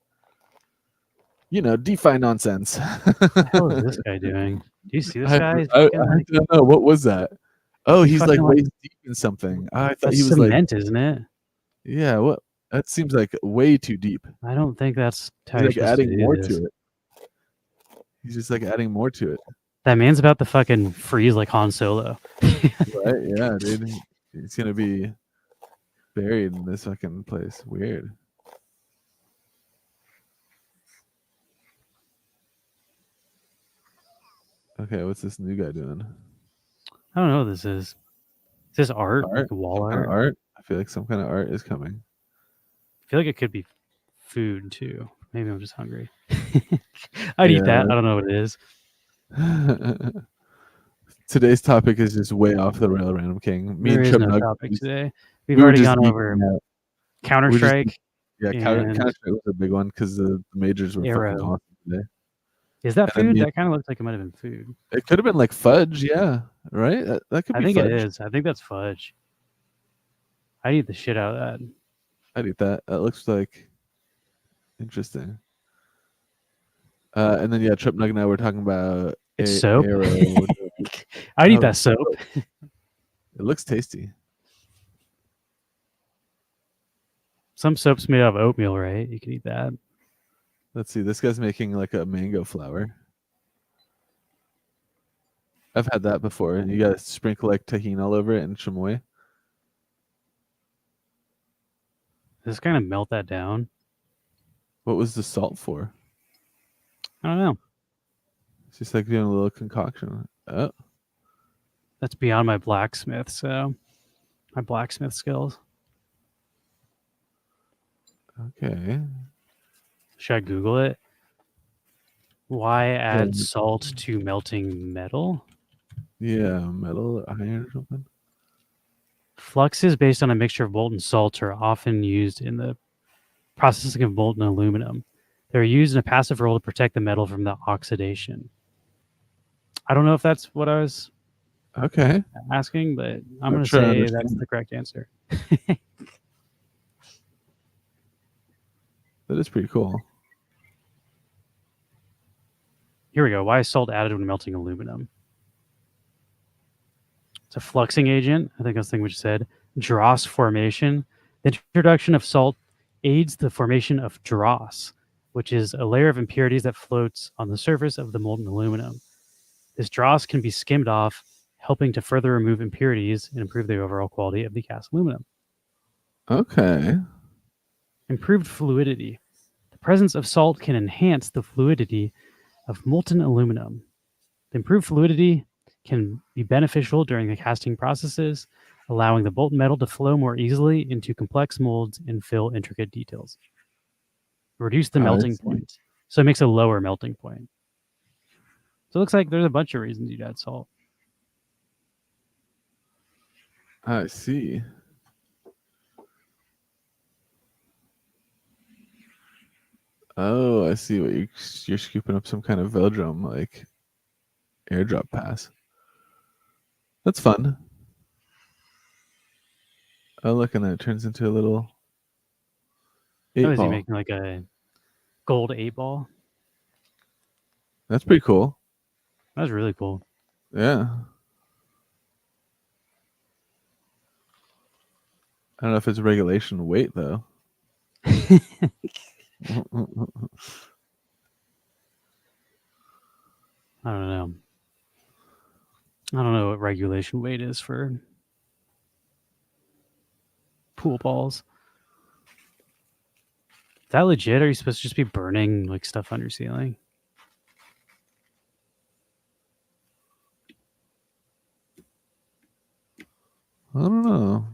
DeFi nonsense. What the hell is this guy doing? Do you see this guy? He's I fucking, like, don't know what was that. Oh, he he's like fucking, like, waist deep in something. I thought that's he was like, cement, isn't it? yeah. What? That seems like way too deep. I don't think that's how He's you're like supposed to adding do more this. to it. He's just like adding more to it. That man's about to fucking freeze like Han Solo. Right? Yeah, dude. He's gonna be buried in this fucking place. Weird. Okay, what's this new guy doing? I don't know what this is. Is this art? Like wall Some kind art? of art? I feel like some kind of art is coming. I feel like it could be food too. Maybe I'm just hungry. I'd eat that. I don't know what it is. Today's topic is just way off the rail, Random King. Me There and is Trip no Nug, topic today. we We've were already just gone geeking over out. Counter We're just Strike. Yeah, Counter Strike was a big one because the majors were fucking Arrow. awesome today. Is that And then food? That kind of looks like it might have been food. It could have been like fudge, yeah, right? That could I be think fudge. it is. I think that's fudge. I'd eat the shit out of that. I'd eat that. That looks like interesting. And then yeah, Trip Nug and I were talking about It's soap. Arrow. I'd eat that soap. It looks tasty. Some soap's made out of oatmeal, right? You can eat that. Let's see. This guy's making like a mango flour. I've had that before. You gotta sprinkle like tahini all over it and chamoy. Does this kind of melt that down? What was the salt for? I don't know. It's just like doing a little concoction. Oh, That's beyond my blacksmith, so my blacksmith skills. okay. Should I Google it? Why add salt to melting metal? Yeah, metal, iron, or something. Fluxes based on a mixture of molten salts are often used in the processing of molten aluminum. They're used in a passive role to protect the metal from the oxidation. I don't know if that's what I was asking, but I'm going to say that's the correct answer. That is pretty cool. Here we go. Why is salt added when melting aluminum? It's a fluxing agent. I think that's the thing we just said. Dross formation. The introduction of salt aids the formation of dross, which is a layer of impurities that floats on the surface of the molten aluminum. This dross can be skimmed off, helping to further remove impurities and improve the overall quality of the cast aluminum. Okay. Improved fluidity. The presence of salt can enhance the fluidity of molten aluminum. The improved fluidity can be beneficial during the casting processes, allowing the molten metal to flow more easily into complex molds and fill intricate details. Reduce the melting point. So it makes a lower melting point. So it looks like there's a bunch of reasons you'd add salt. I see. Oh, I see what you're scooping up some kind of Veldrum like airdrop pass. That's fun. Oh, look, and then it turns into a little 8 ball. Is he making like a gold 8 ball? That's pretty cool. That was really cool. Yeah. I don't know if it's regulation weight though. I don't know. I don't know what regulation weight is for pool balls. Is that legit? Are you supposed to just be burning like stuff on your ceiling? I don't know.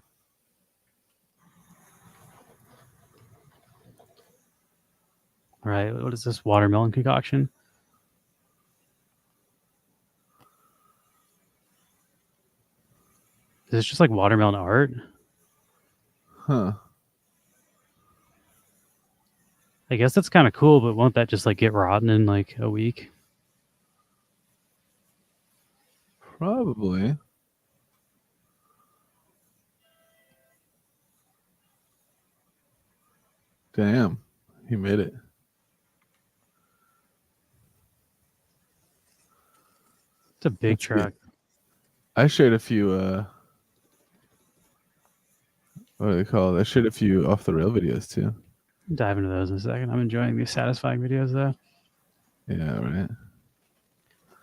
All right. What is this watermelon concoction? Is this just like watermelon art? Huh. I guess that's kind of cool, but won't that just like get rotten in like a week? Probably. Damn, he made it. It's a big That's truck. good. I shared a few. What do they call it? I shared a few off the rail videos too. Dive into those in a second. I'm enjoying these satisfying videos though. Yeah, right.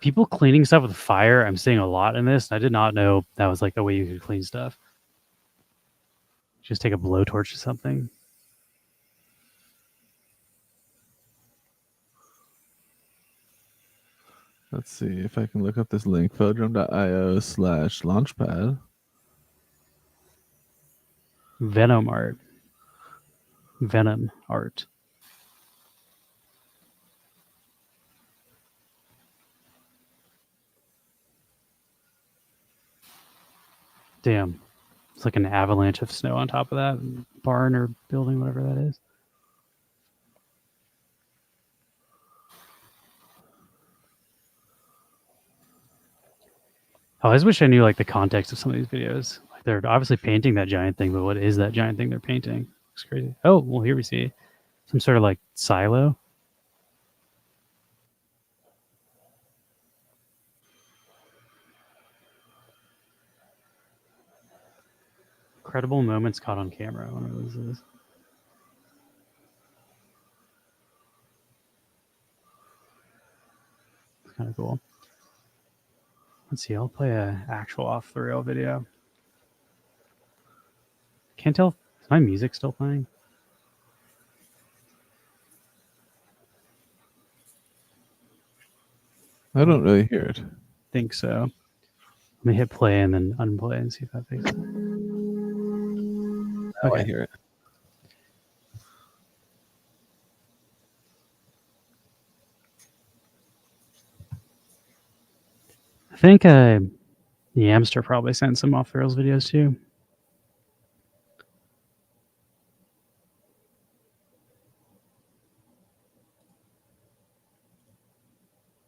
People cleaning stuff with fire. I'm seeing a lot in this. I did not know that was like the way you could clean stuff. Just take a blowtorch or something. Let's see if I can look up this link, phoedrum.io/launchpad. Venom art. Venom art. Damn. It's like an avalanche of snow on top of that barn or building, whatever that is. I always wish I knew like the context of some of these videos. Like they're obviously painting that giant thing, but what is that giant thing they're painting? It's crazy. Oh, well, here we see some sort of like silo. Incredible moments caught on camera. I wonder what this is. It's kind of cool. Let's see. I'll play a actual off the rail video. Can't tell. Is my music still playing? I don't really hear it. Think so. Let me hit play and then unplay and see if that fixes it. Now Okay. I hear it. I think Yamster probably sent some off the rails videos too.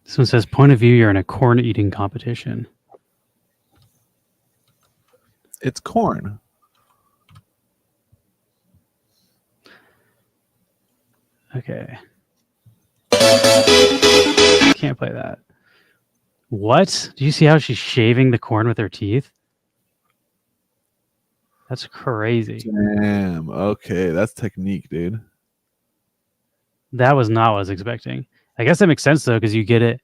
This one says, point of view, you're in a corn eating competition. It's corn. Okay. Can't play that. What? Do you see how she's shaving the corn with her teeth? That's crazy. Damn. Okay, that's technique, dude. That was not what I was expecting. I guess that makes sense though, because you get it.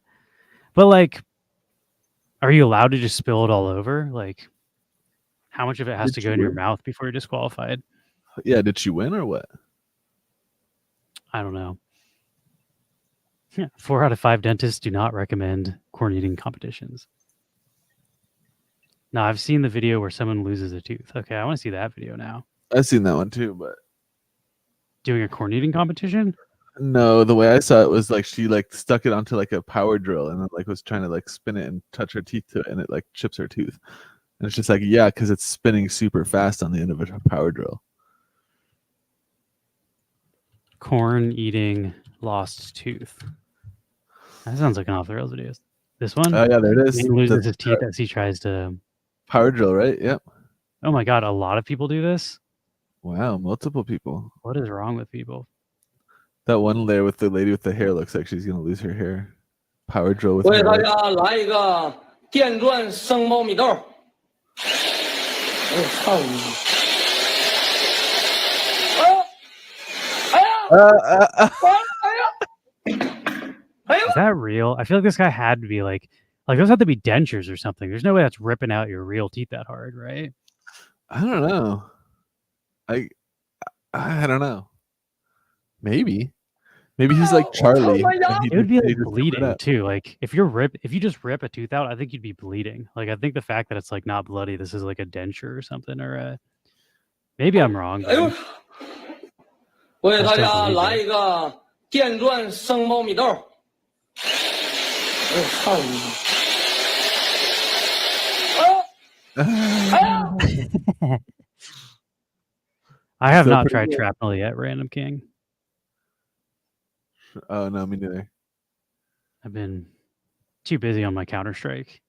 But like, are you allowed to just spill it all over? Like, how much of it has Did to go you in your win? mouth before you're disqualified? Yeah, did she win or what? I don't know. 4 out of 5 dentists do not recommend corn eating competitions. Now, I've seen the video where someone loses a tooth. Okay, I want to see that video now. I've seen that one too, but Doing a corn eating competition? no, the way I saw it was like she like stuck it onto like a power drill and then like was trying to like spin it and touch her teeth to it and it like chips her tooth. And it's just like, yeah, because it's spinning super fast on the end of a power drill. Corn eating lost tooth. That sounds like an off the rails video. This one? Oh yeah, there it is. He loses The his teeth as he tries to. power drill, right? Yep. Oh my god, a lot of people do this? Wow, multiple people. What is wrong with people? That one there with the lady with the hair looks like she's gonna lose her hair. Power drill with 为 hair. 大家来一个电钻生苞米豆。我操你！哎呀！哎呀！ Is that real? I feel like this guy had to be like those have to be dentures or something. There's no way that's ripping out your real teeth that hard, right? I don't know. I don't know. Maybe he's like Charlie. and he It would be just- he like just covered bleeding up. too. Like if you just rip a tooth out, I think you'd be bleeding. Like I think the fact that it's like not bloody, this is like a denture or something, or a maybe I'm wrong. 哎呦 but！ 为大家来一个电钻生苞米豆。我操你！哎呀！ I have Still not pretty tried good. shrapnel yet, Random King. Oh no, me neither. I've been too busy on my Counter-Strike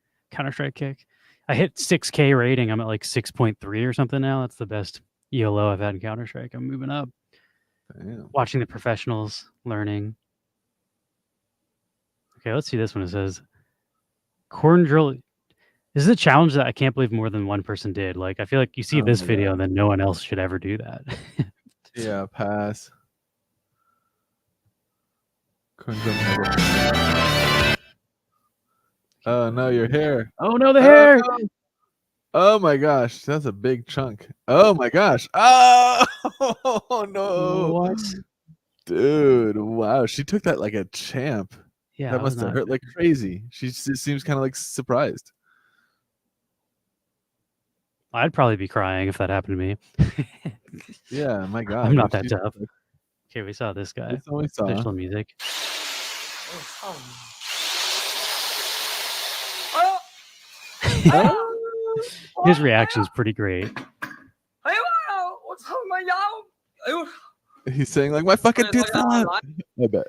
kick. I hit 6K rating. I'm at like 6.3 or something now. That's the best ELO I've had in Counter-Strike. I'm moving up. Damn. Watching the professionals, learning. Okay, let's see this one. It says, corn drill. This is a challenge that I can't believe more than one person did. Like, I feel like you see Oh this my video God. and then no one else should ever do that. Yeah, pass. Corn drill never- Oh no, your hair. Oh no, the hair! Oh, oh my gosh, that's a big chunk. Oh my gosh. Oh no. What? Dude, wow. She took that like a champ. Yeah, That I was must have not. hurt like crazy. She just seems kind of like surprised. I'd probably be crying if that happened to me. Yeah, my God. I'm not dude, that she's- tough. Okay, we saw this guy. That's all we saw. Official music. Oh, His reaction's pretty great. 哎呀妈呀！我操他妈牙！哎呦！ he's saying like my fucking 哎 tooth 大 fell 家 out. 来， I bet.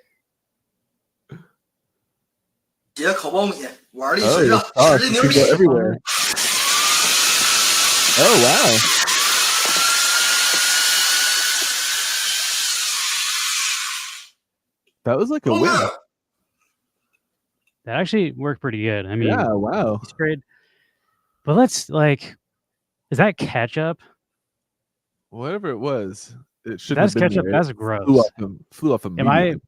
姐烤苞米，碗里 Oh, 水 the 上， sauce 使劲 you 牛 can 逼 go！everywhere. Oh wow. That was like a 龙 win. 哥， That actually worked pretty good. I mean, Yeah, wow. he sprayed. But let's like, is that ketchup? Whatever it was, it shouldn't That's have been ketchup. there. That's It gross. flew off Am immediately.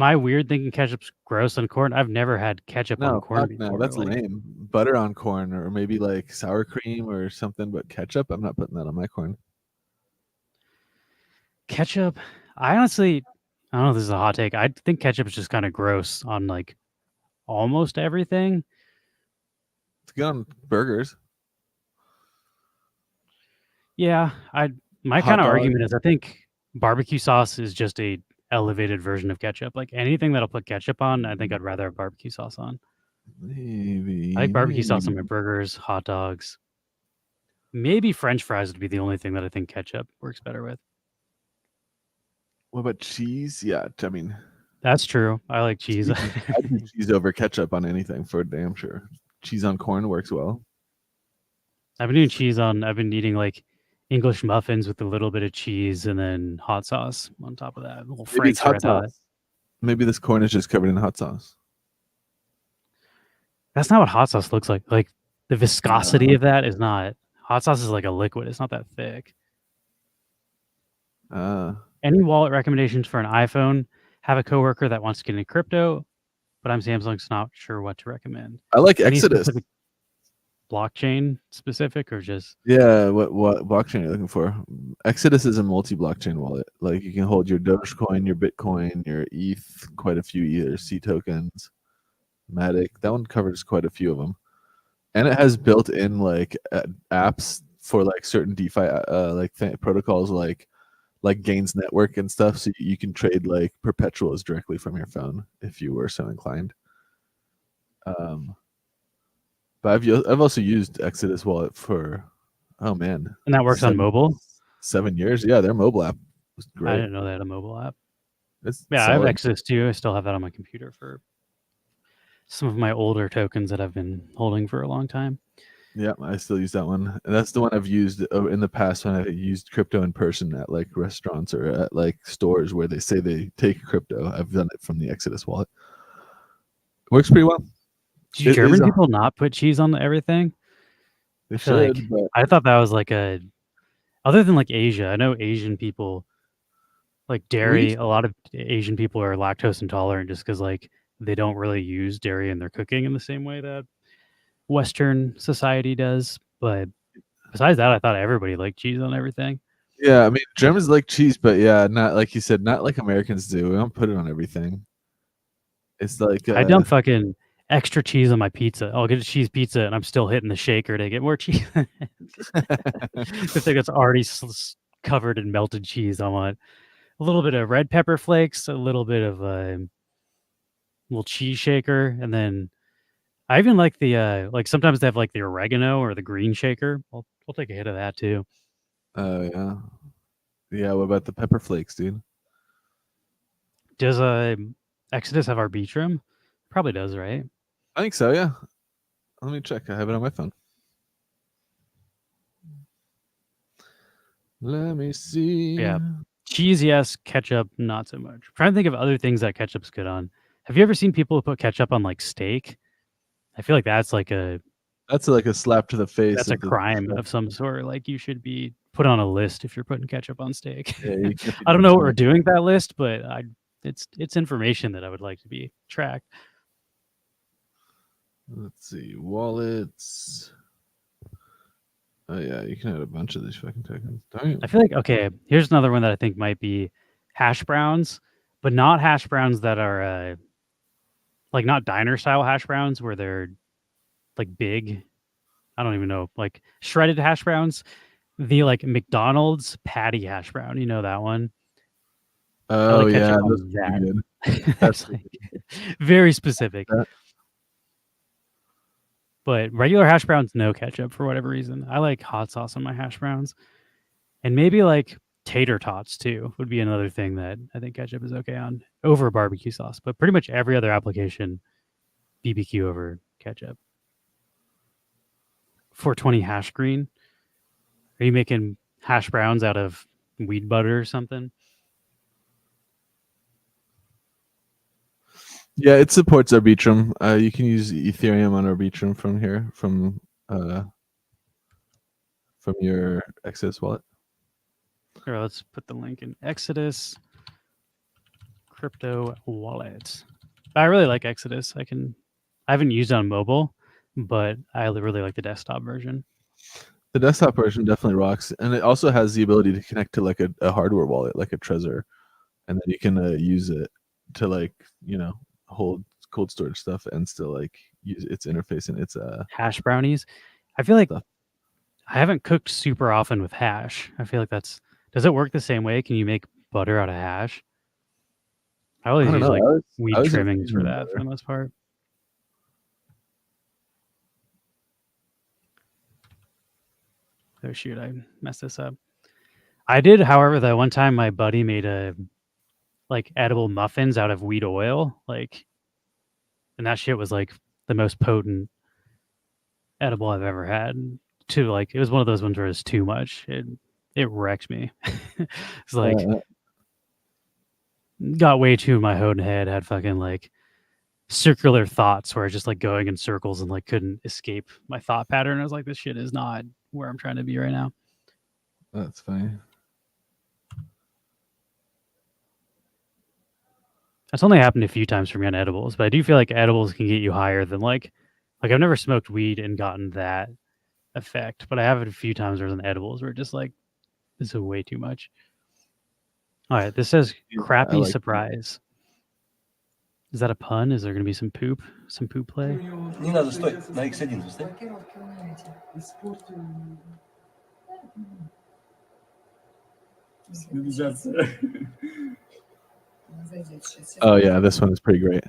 I weird thinking ketchup's gross on corn? I've never had ketchup on No, corn fuck before. no, that's like, lame. Butter on corn, or maybe like sour cream or something, but ketchup, I'm not putting that on my corn. ketchup. I honestly, I don't know if this is a hot take. I think ketchup is just kind of gross on like almost everything. It's good on burgers. Yeah, my Hot kind of dog. argument is I think barbecue sauce is just a elevated version of ketchup. Like anything that'll put ketchup on, I think I'd rather have barbecue sauce on. Maybe. I like barbecue sauce on my maybe. burgers, hot dogs. Maybe French fries would be the only thing that I think ketchup works better with. What about cheese? Yeah, I mean, That's true. I like cheese. I'd do cheese over ketchup on anything for damn sure. Cheese on corn works well. I've been eating like English muffins with a little bit of cheese and then hot sauce on top of that. A little Maybe it's Frankfurt hot hot. sauce. Maybe this corn is just covered in hot sauce. That's not what hot sauce looks like. Like the viscosity of that is not. Hot sauce is like a liquid. It's not that thick. Any wallet recommendations for an iPhone? Have a coworker that wants to get into crypto, but I'm Samsung's not sure what to recommend. I like Any Exodus. specific blockchain specific or just Yeah, what blockchain are you looking for? Exodus is a multi-blockchain wallet. Like you can hold your Dogecoin, your Bitcoin, your ETH, quite a few ERC tokens, Matic. That one covers quite a few of them, and it has built-in like apps for like certain DeFi protocols like Gains Network and stuff, so you can trade like perpetuals directly from your phone if you were so inclined. But I've also used Exodus Wallet for, oh man, and that works on mobile? 7 years. Yeah, their mobile app was I great. didn't know they had a mobile app. It's Yeah, I have solid. Exodus too. I still have that on my computer for some of my older tokens that I've been holding for a long time. Yeah, I still use that one. And that's the one I've used in the past when I used crypto in person at like restaurants or at like stores where they say they take crypto. I've done it from the Exodus wallet. Works pretty well. Do you It German is a- people not put cheese on everything? They feel should, like- but I thought that was like other than like Asia, I know Asian people like dairy. A lot of Asian people are lactose intolerant just because like they don't really use dairy in their cooking in the same way that Western society does. But besides that, I thought everybody liked cheese on everything. yeah, I mean Germans like cheese, but yeah, not like you said, not like Americans do. We don't put it on everything. It's like I dump fucking extra cheese on my pizza. I'll get a cheese pizza and I'm still hitting the shaker to get more cheese. If it gets already covered in melted cheese, I want a little bit of red pepper flakes, a little bit of little cheese shaker, and then I even like the like sometimes they have like the oregano or the green shaker. I'll take a hit of that too. Oh yeah. Yeah, what about the pepper flakes, dude? Does Exodus have Arbitrum? Probably does, right? I think so. Yeah. Let me check. I have it on my phone. Let me see. Yeah. Cheese, yes. Ketchup, not so much. I'm trying to think of other things that ketchup's good on. Have you ever seen people put ketchup on like steak? I feel like that's like That's like a slap to the face. that's a of the crime stuff. of some sort. Like you should be put on a list if you're putting ketchup on steak. Yeah, you can't be I don't doing know what too we're much. doing with that list, but it's information that I would like to be tracked. Let's see. Wallets. Oh yeah, you can add a bunch of these fucking tokens. Darn. I feel like okay, here's another one that I think might be hash browns, but not hash browns that are like not diner style hash browns where they're like big. I don't even know, like shredded hash browns. The like McDonald's patty hash brown, you know that one. Oh like yeah, ketchup on those are that. pretty good. That's That's like very specific. That. But regular hash browns, no ketchup for whatever reason. I like hot sauce on my hash browns, and maybe like tater tots too would be another thing that I think ketchup is okay on over barbecue sauce. But pretty much every other application, BBQ over ketchup. 420 hash green. Are you making hash browns out of weed butter or something? Yeah, it supports Arbitrum. You can use Ethereum on Arbitrum from here, from your Exodus wallet. Here, let's put the link in Exodus crypto wallet. I really like Exodus. I haven't used it on mobile, but I really like the desktop version. The desktop version definitely rocks, and it also has the ability to connect to like a hardware wallet, like a Trezor, and then you can use it to like hold cold storage stuff and still like use its interface and its hash brownies. I feel like stuff. I haven't cooked super often with hash. I feel like does it work the same way? Can you make butter out of hash? I always use like weed trimmings for that for the most part. Oh shoot, I messed this up. I did, however, that one time my buddy made like edible muffins out of wheat oil, like, and that shit was like the most potent edible I've ever had. Too, like, it was one of those ones where it's too much. It wrecked me. It's like got way too in my own head. Had fucking like circular thoughts where I was just like going in circles and like couldn't escape my thought pattern. I was like, this shit is not where I'm trying to be right now. That's fine. That's only happened a few times for me on edibles, but I do feel like edibles can get you higher than like I've never smoked weed and gotten that effect, but I have it a few times where it's on edibles where just like this is way too much. All right, this says crappy like surprise. Is that a pun? Is there going to be some poop play? Не надо, стой, на X1 стой. Oh yeah, this one is pretty great.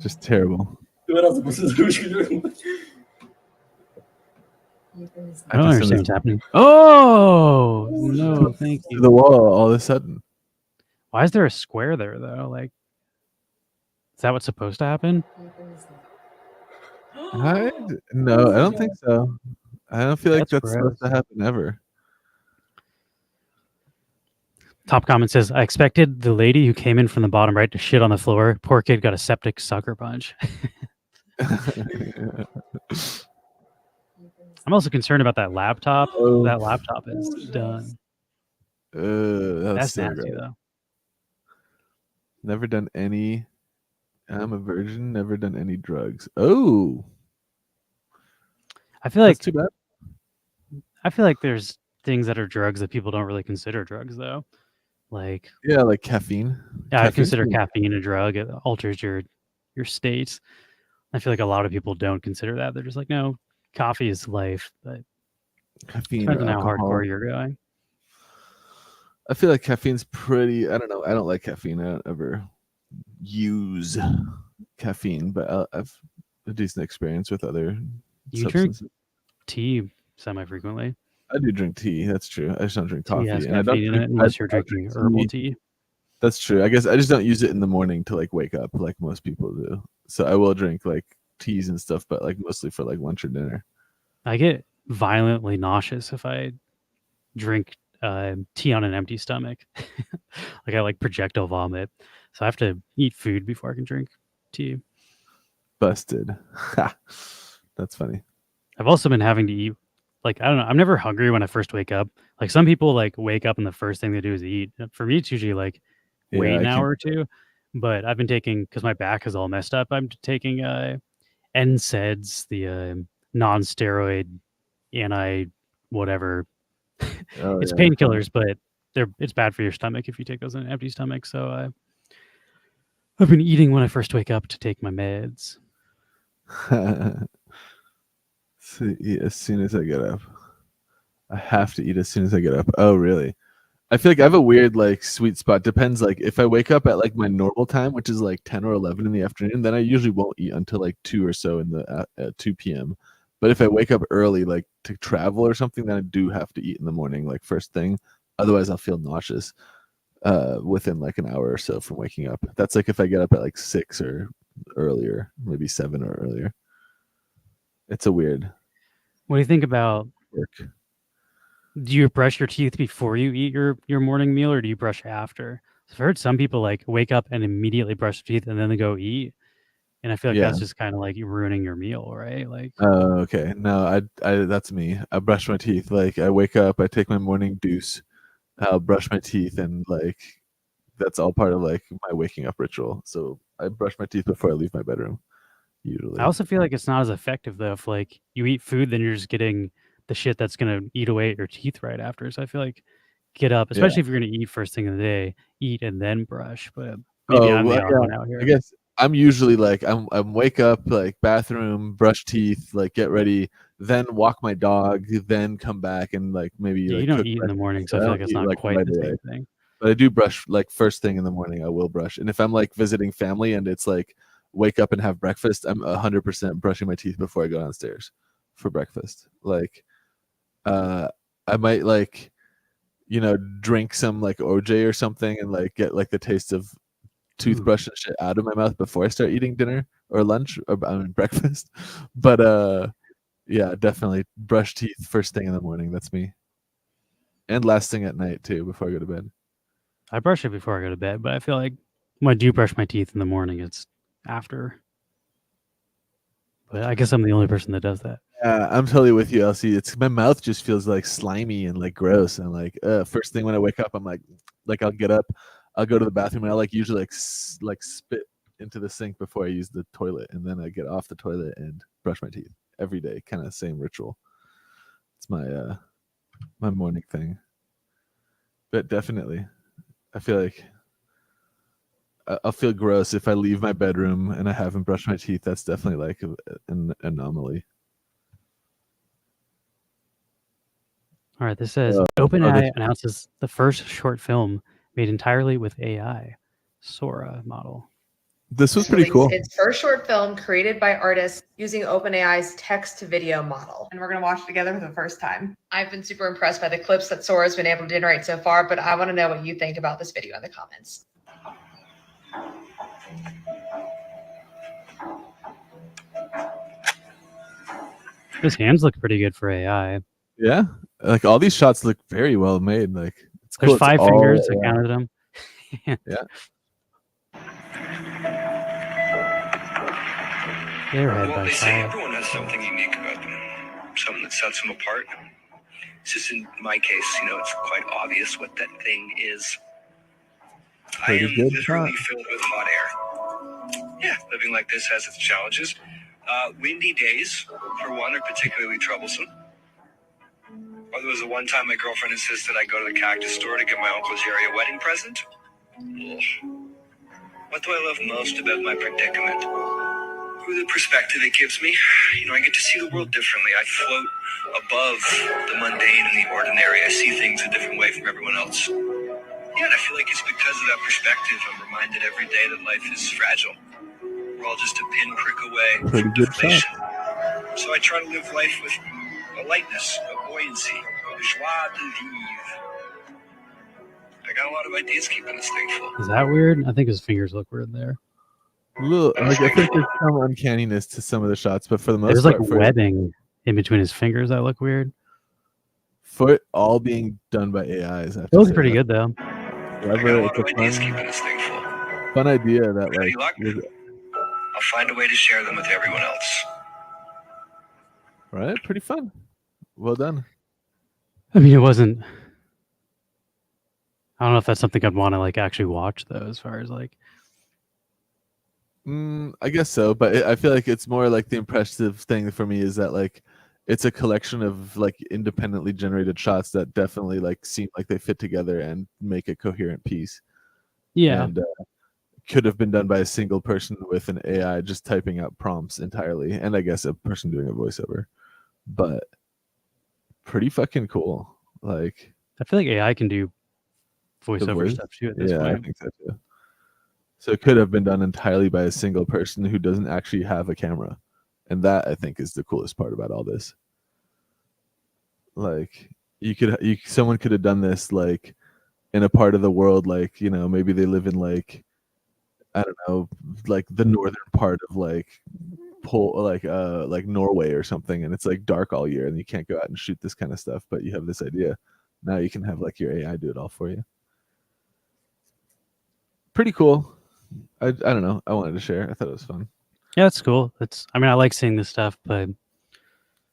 Just terrible. I don't understand what's happening. Oh no, thank To you. the wall all of a sudden. Why is there a square there though? Like, is that what's supposed to happen? No, I don't think so. I don't feel like that's supposed to happen ever. Top comment says, I expected the lady who came in from the bottom right to shit on the floor. Poor kid got a septic sucker punch. I'm also concerned about that laptop. Oh. That laptop is done. That's so nasty great. though. Never done any. I'm a virgin. Never done any drugs. Oh, I feel like that's too bad. I feel like there's things that are drugs that people don't really consider drugs though. Like Yeah, like caffeine. I consider caffeine a drug. It alters your states. I feel like a lot of people don't consider that. They're just like, no, coffee is life. But caffeine depends on how alcohol. hardcore you're going. I feel like caffeine's pretty. I don't know. I don't like caffeine. I don't ever use caffeine, but I've a decent experience with other substances. Drink tea semi-frequently. I do drink tea. That's true. I just don't drink Tea coffee. has And I don't caffeine in it drink, unless you're drinking herbal tea. That's true. I guess I just don't use it in the morning to like wake up like most people do. So I will drink like teas and stuff, but like mostly for like lunch or dinner. I get violently nauseous if I drink tea on an empty stomach. Like I like projectile vomit, so I have to eat food before I can drink tea. Busted. That's funny. I've also been having to eat, like, I don't know, I'm never hungry when I first wake up. Like some people like wake up and the first thing they do is eat. For me, it's usually like wait Yeah, an I hour or two. But I've been taking, because my back is all messed up, I'm taking NSAIDs, the non-steroid anti whatever. Oh, It's yeah. painkillers, but it's bad for your stomach if you take those on an empty stomach. So I've been eating when I first wake up to take my meds. So eat as soon as I get up. I have to eat as soon as I get up. Oh, really? I feel like I have a weird like sweet spot. Depends. Like if I wake up at like my normal time, which is like 10 or 11 in the afternoon, then I usually won't eat until like 2 or so in the 2 p.m. But if I wake up early, like to travel or something, then I do have to eat in the morning, like first thing. Otherwise, I'll feel nauseous within like an hour or so from waking up. That's like if I get up at like 6 or earlier, maybe 7 or earlier. It's a weird What do you think about, work. do you brush your teeth before you eat your morning meal, or do you brush after? I've heard some people like wake up and immediately brush their teeth and then they go eat. And I feel like Yeah. that's just kind of like you ruining your meal, right? Like, Oh, okay. No, I that's me. I brush my teeth. Like I wake up, I take my morning deuce, I'll brush my teeth, and like that's all part of like my waking up ritual. So I brush my teeth before I leave my bedroom, usually. I also feel like it's not as effective though if like you eat food, then you're just getting the shit that's gonna eat away at your teeth right after. So I feel like get up, Yeah. especially if you're gonna eat first thing of the day, eat and then brush. But maybe Oh, I'm the well, odd yeah. one out here. I guess I'm usually like I'm wake up, like bathroom, brush teeth, like get ready, then walk my dog, then come back and like maybe Yeah, like you don't cook eat in the breakfast. morning, so I I feel don't like it's eat not like quite right the away. same thing. But I do brush like first thing in the morning. I will brush, and if I'm like visiting family and it's like wake up and have breakfast, I'm 100% brushing my teeth before I go downstairs for breakfast. Like, I might like, drink some like OJ or something and like get like the taste of toothbrush and shit out of my mouth before I start eating dinner or lunch or breakfast. But yeah, definitely brush teeth first thing in the morning. That's me. And last thing at night too, before I go to bed. I brush it before I go to bed, but I feel like when I do brush my teeth in the morning, it's after. But I guess I'm the only person that does that. Yeah, I'm totally with you, Elsie. It's my mouth just feels like slimy and like gross, and like first thing when I wake up, I'm like I'll get up, I'll go to the bathroom, and I like usually like spit into the sink before I use the toilet, and then I get off the toilet and brush my teeth every day. Kind of same ritual. It's my my morning thing. But definitely, I feel like I'll feel gross if I leave my bedroom and I haven't brushed my teeth. That's definitely like an anomaly. All right, this says OpenAI announces the first short film made entirely with AI, Sora model. This was pretty cool. Its first short film created by artists using OpenAI's text-to-video model. And we're going to watch it together for the first time. I've been super impressed by the clips that Sora's been able to generate so far, but I want to know what you think about this video in the comments. His hands look pretty good for AI. Yeah, like all these shots look very well made. Like it's cool. There's 5 fingers. I counted them. Yeah. Airhead Well, by they say Saw. everyone has something unique about them, something that sets them apart. It's just in my case, it's quite obvious what that thing is. I am literally filled with hot air. Yeah, living like this has its challenges. Windy days, for one, are particularly troublesome. Or there was the one time my girlfriend insisted I go to the cactus store to get my Uncle Jerry a wedding present. Ugh. What do I love most about my predicament? The perspective it gives me. I get to see the world differently. I float above the mundane and the ordinary. I see things a different way from everyone else. Yeah, and I feel like it's because of that perspective I'm reminded every day that life is fragile. We're all just a pinprick away from deflation. So I try to live life with a lightness, a buoyancy, a joie de vivre. I got a lot of ideas keeping this thing full. Is that weird? I think his fingers look weird there. Little, like, I think there's some uncanniness to some of the shots, but for the most There's like part, webbing in between his fingers that look weird. for it all being done by AIs, It looks pretty good though. I got a However, lot of it's ideas a keeping this thing full. fun idea that Any like luck? was, I'll find a way to share them with everyone else. right, pretty fun. Well done. I mean, it wasn't. I don't know if that's something I'd want to like actually watch though, as far as like. I guess so, but I feel like it's more like the impressive thing for me is that like it's a collection of like independently generated shots that definitely like seem like they fit together and make a coherent piece. Yeah, And could have been done by a single person with an AI just typing out prompts entirely, and I guess a person doing a voiceover. But pretty fucking cool. Like I feel like AI can do voiceover voice? stuff too at this yeah, I point. think so too. So it could have been done entirely by a single person who doesn't actually have a camera. And that I think is the coolest part about all this. Like someone could have done this like in a part of the world, like, you know, maybe they live in like, I don't know, like the northern part of like Norway or something, and it's like dark all year and you can't go out and shoot this kind of stuff, but you have this idea. Now you can have like your AI do it all for you. Pretty cool. I don't know. I wanted to share. I thought it was fun. Yeah, it's cool. I mean, I like seeing this stuff, but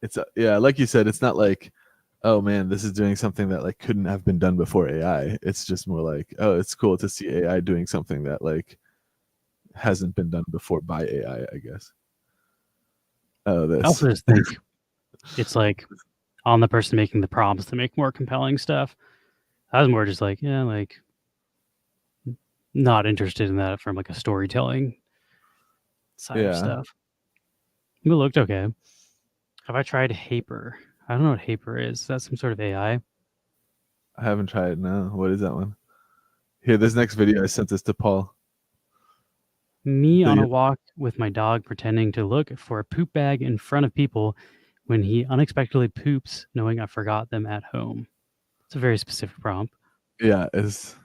It's yeah, like you said, it's not like, oh man, this is doing something that like couldn't have been done before AI. It's just more like, oh, it's cool to see AI doing something that like hasn't been done before by AI, I guess. Oh, I this. also just think it's like on the person making the prompts to make more compelling stuff. I was more just like, yeah, like not interested in that from like a storytelling side of Yeah. stuff. It looked okay. Have I tried Haper? I don't know what Haper is. Is that some sort of AI? I haven't tried. No, what is that one? Here, this next video I sent this to Paul. Me So on a you- walk with my dog pretending to look for a poop bag in front of people when he unexpectedly poops, knowing I forgot them at home. It's a very specific prompt. Yeah, it's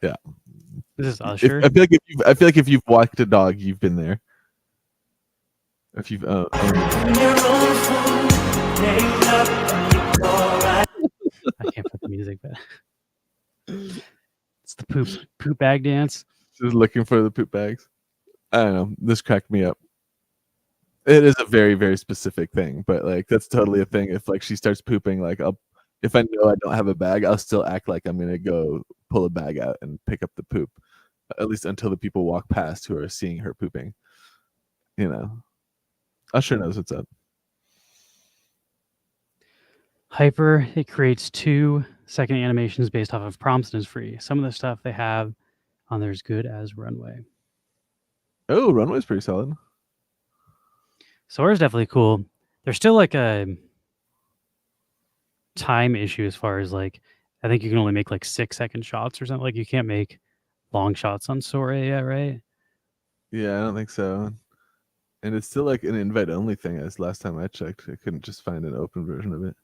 This is Usher. I feel like if you've walked a dog, you've been there. If you've I can't put the music back. It's the poop bag dance. just looking for the poop bags. I don't know. This cracked me up. It is a very, very specific thing, but like that's totally a thing. If like she starts pooping, like if I know I don't have a bag, I'll still act like I'm gonna go pull a bag out and pick up the poop, at least until the people walk past who are seeing her pooping. You know, Usher knows what's up. Hyper, it creates 2-second animations based off of prompts and is free. Some of the stuff they have on there is good as Runway. Oh, Runway's pretty solid. Sora's definitely cool. There's still like a time issue as far as like, I think you can only make like 6-second shots or something. Like you can't make long shots on Sora yet, right? Yeah, I don't think so. And it's still like an invite only thing. As last time I checked, I couldn't just find an open version of it.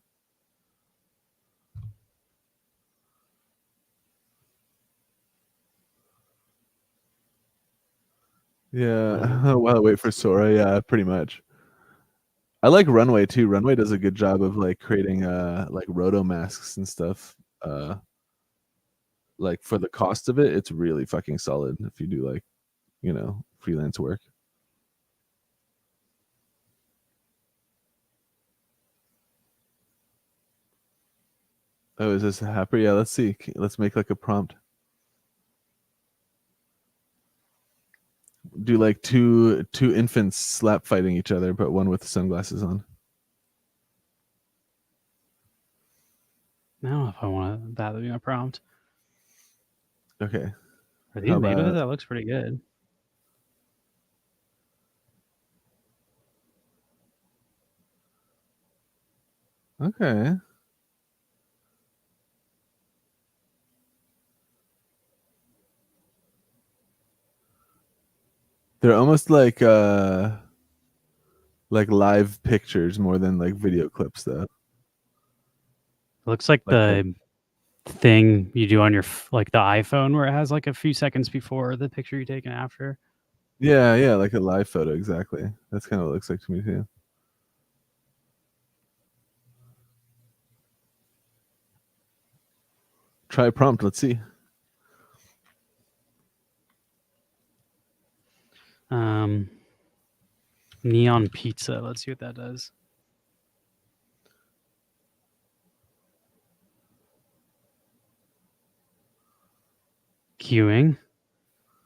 Yeah, while I wait for Sora, yeah, pretty much. I like Runway too. Runway does a good job of like creating like roto masks and stuff. Like for the cost of it, it's really fucking solid if you do like, you know, freelance work. Oh, is this a happer? Yeah, let's see. Let's make like a prompt. Do like two infants slap fighting each other, but one with sunglasses on. I don't know if I want that to be my prompt. Okay. Are these How made with it? about- That looks pretty good. Okay. They're almost like live pictures more than like video clips though. It looks like Like the thing you do on your like the iPhone where it has like a few seconds before the picture you take and after. Yeah, like a live photo, exactly. That's kind of what it looks like to me too. Try prompt, let's see. Neon pizza. Let's see what that does. Queuing.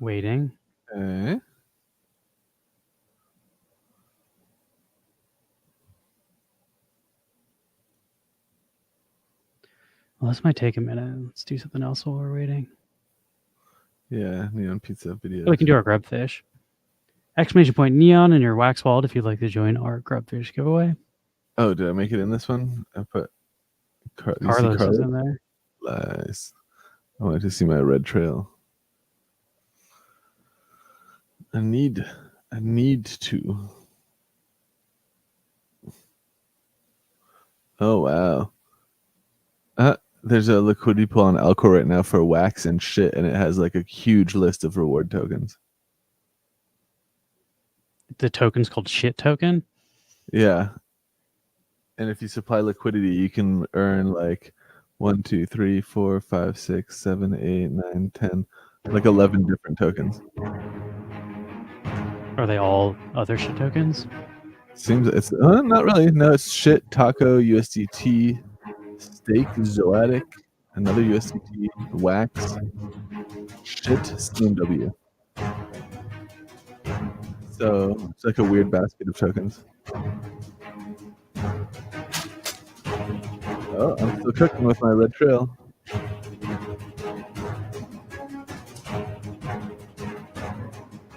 Waiting. Okay. Well, this might take a minute. Let's do something else while we're waiting. Yeah, neon pizza video. We can do our grubfish. Exclamation point neon in your wax wallet if you'd like to join our grubfish giveaway. Oh, did I make it in this one? I put Carlos is in there. Nice. I wanted to see my red trail. I need to. Oh wow. There's a liquidity pool on Alcor right now for wax and shit, and it has like a huge list of reward tokens. The token's called shit token. Yeah. And if you supply liquidity, you can earn like 1, 2, 3, 4, 5, 6, 7, 8, 9, 10, like 11 different tokens. Are they all other shit tokens? Seems it's not really. No, it's shit, taco, USDT, steak, Zoatic, another USDT, wax, shit, CMW. So it's like a weird basket of tokens. Oh, I'm still cooking with my red trail.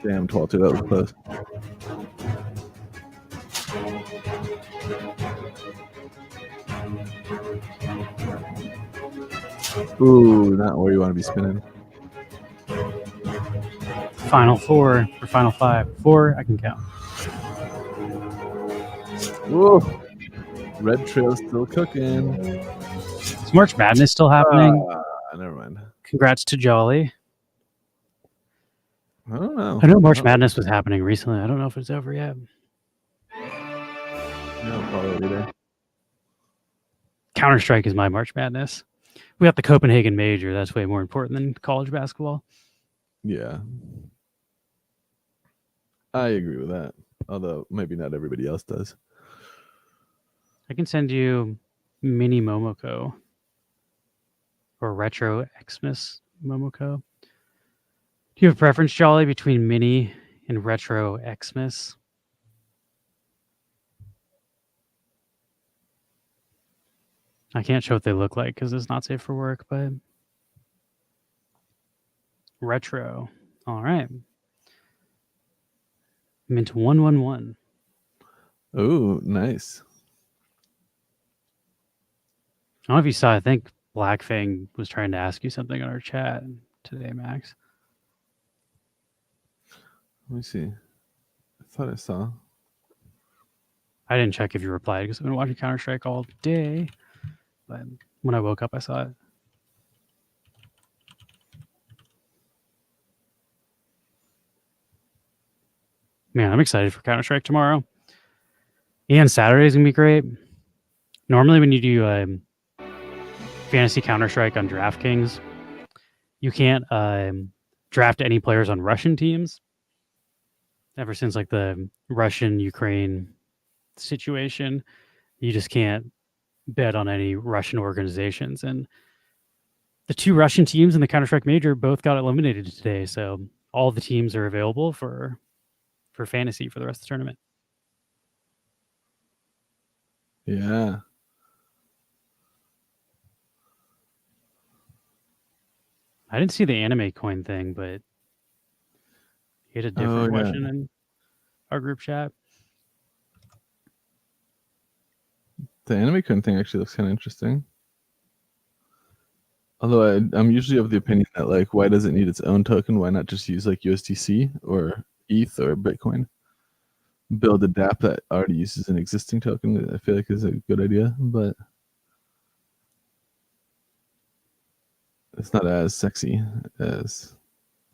Damn, Twalter, that was close. Ooh, not where you want to be spinning. Final 4 or final 5. 4, I can count. Whoa. Red trail still cooking. Is March Madness still happening? Never mind. Congrats to Jolly. I don't know. I know March Madness was happening recently. I don't know if it's over yet. No, probably there. Counter-Strike is my March Madness. We got the Copenhagen Major. That's way more important than college basketball. Yeah. I agree with that. Although maybe not everybody else does. I can send you Mini Momoko or Retro Xmas Momoko. Do you have a preference, Jolly, between Mini and Retro Xmas? I can't show what they look like because it's not safe for work, but retro. All right. Mint 111. Oh, nice. I don't know if you saw, I think Black Fang was trying to ask you something on our chat today, Max. Let me see. I thought I saw. I didn't check if you replied because I've been watching Counter-Strike all day. But when I woke up, I saw it. Man, I'm excited for Counter-Strike tomorrow. And Saturday is going to be great. Normally when you do fantasy Counter-Strike on DraftKings, you can't draft any players on Russian teams. Ever since like the Russian-Ukraine situation, you just can't bet on any Russian organizations. And the 2 Russian teams in the Counter-Strike Major both got eliminated today. So all the teams are available for fantasy for the rest of the tournament. Yeah. I didn't see the anime coin thing, but you had a different question in our group chat. The anime coin thing actually looks kind of interesting. Although I'm usually of the opinion that, like, why does it need its own token? Why not just use like USDC or ETH or Bitcoin? Build a DApp that already uses an existing token. I feel like is a good idea, but it's not as sexy as